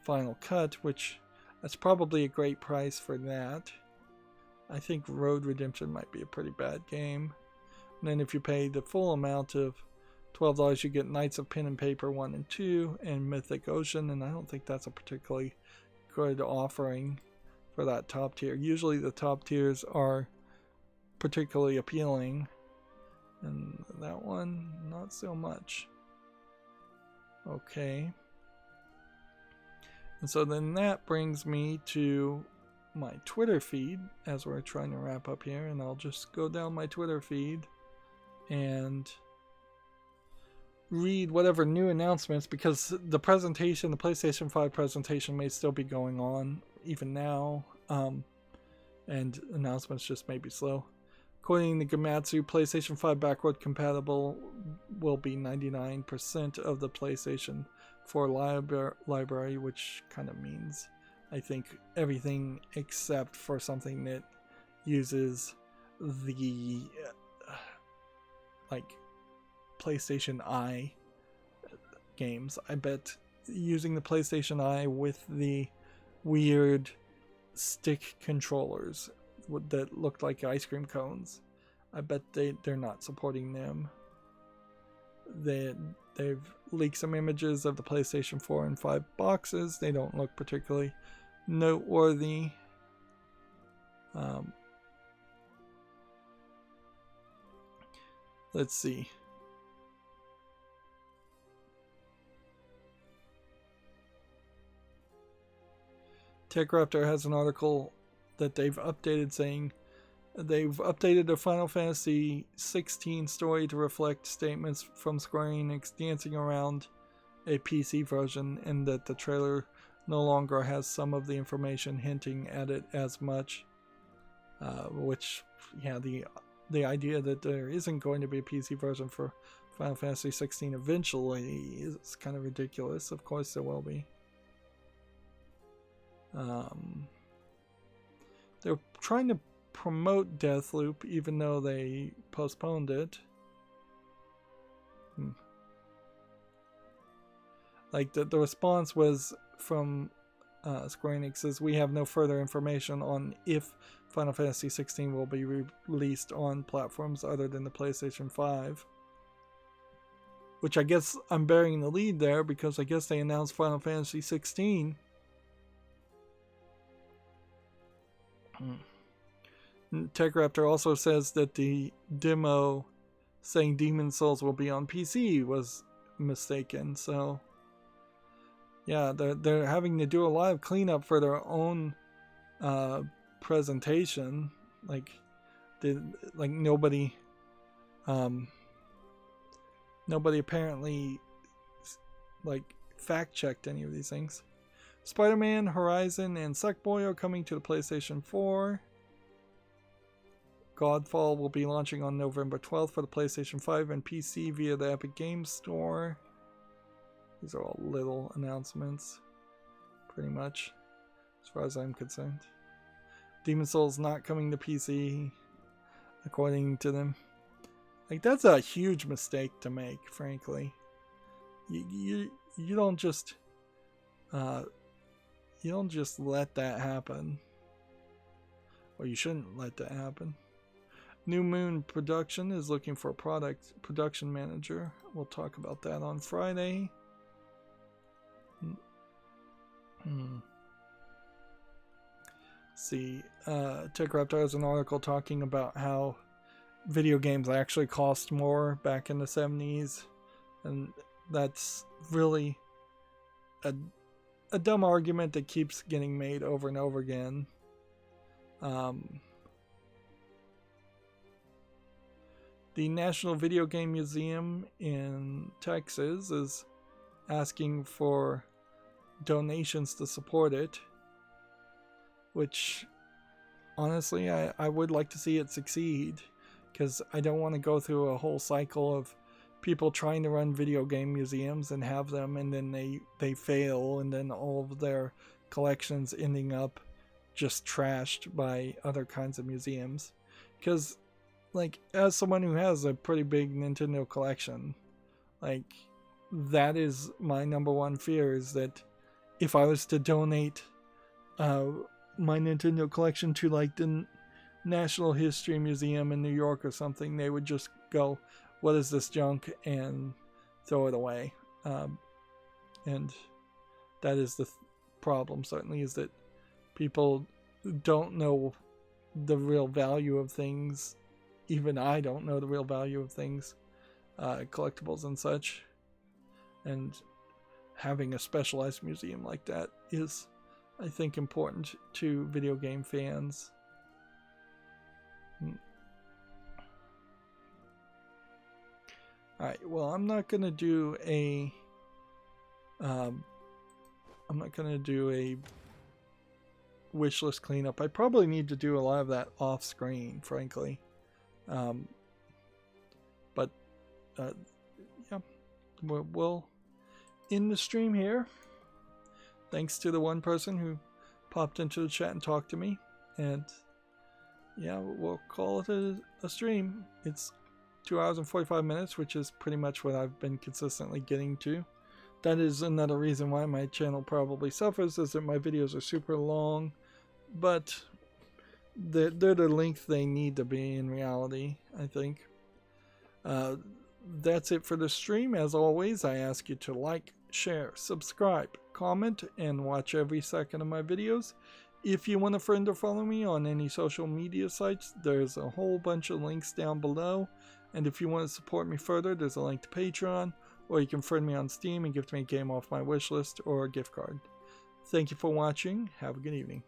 Final Cut, which that's probably a great price for that. I think Road Redemption might be a pretty bad game. And then if you pay the full amount of $12, you get Knights of Pen and Paper 1 and 2 and Mythic Ocean, and I don't think that's a particularly good offering for that top tier. Usually the top tiers are particularly appealing, and that one, not so much. Okay. And so then that brings me to my Twitter feed, as we're trying to wrap up here, and I'll just go down my Twitter feed and read whatever new announcements, because the presentation, the PlayStation 5 presentation, may still be going on even now, and announcements just may be slow. According to Gamatsu, PlayStation 5 backward compatible will be 99% of the PlayStation 4 library, which kind of means, I think, everything except for something that uses the PlayStation Eye games. I bet using the PlayStation Eye with the weird stick controllers that looked like ice cream cones, I bet they're not supporting them. They've leaked some images of the PlayStation 4 and 5 boxes. They don't look particularly noteworthy. Let's see. TechRaptor has an article that they've updated saying they've updated the Final Fantasy 16 story to reflect statements from Square Enix dancing around a PC version, and that the trailer no longer has some of the information hinting at it as much. Which, yeah, the idea that there isn't going to be a PC version for Final Fantasy 16 eventually is kind of ridiculous. Of course there will be. They're trying to promote Deathloop even though they postponed it. The response was from Square Enix says, "We have no further information on if Final Fantasy 16 will be released on platforms other than the PlayStation 5." Which I guess I'm bearing the lead there, because I guess they announced Final Fantasy 16 TechRaptor also says that the demo saying Demon Souls will be on PC was mistaken. So yeah, they're having to do a lot of cleanup for their own presentation. Like nobody apparently like fact checked any of these things. Spider-Man, Horizon, and Sackboy are coming to the PlayStation 4. Godfall will be launching on November 12th for the PlayStation 5 and PC via the Epic Games Store. These are all little announcements, pretty much, as far as I'm concerned. Demon Souls not coming to PC, according to them. Like, that's a huge mistake to make, frankly. You don't just let that happen, or you shouldn't let that happen. New Moon Production is looking for a production manager. We'll talk about that on Friday. See, TechRaptor has an article talking about how video games actually cost more back in the 70s, and that's really a dumb argument that keeps getting made over and over again. The National Video Game Museum in Texas is asking for donations to support it, which honestly I would like to see it succeed, because I don't want to go through a whole cycle of people trying to run video game museums and have them, and then they fail, and then all of their collections ending up just trashed by other kinds of museums. Because, like, as someone who has a pretty big Nintendo collection, like, that is my number one fear, is that if I was to donate my Nintendo collection to, like, the National History Museum in New York or something, they would just go, "What is this junk?" and throw it away. And that is the problem, certainly, is that people don't know the real value of things. Even I don't know the real value of things, collectibles and such. And having a specialized museum like that is, I think, important to video game fans. Alright, well, I'm not gonna do a wish list cleanup. I probably need to do a lot of that off screen, frankly. But yeah, we'll end the stream here. Thanks to the one person who popped into the chat and talked to me, and yeah, we'll call it a stream. It's 2 hours and 45 minutes, which is pretty much what I've been consistently getting to. That is another reason why my channel probably suffers, is that my videos are super long, but they're the length they need to be in reality, I think. That's it for the stream. As always, I ask you to like, share, subscribe, comment, and watch every second of my videos. If you want a friend or follow me on any social media sites, there's a whole bunch of links down below. And if you want to support me further, there's a link to Patreon, or you can friend me on Steam and gift me a game off my wishlist or a gift card. Thank you for watching. Have a good evening.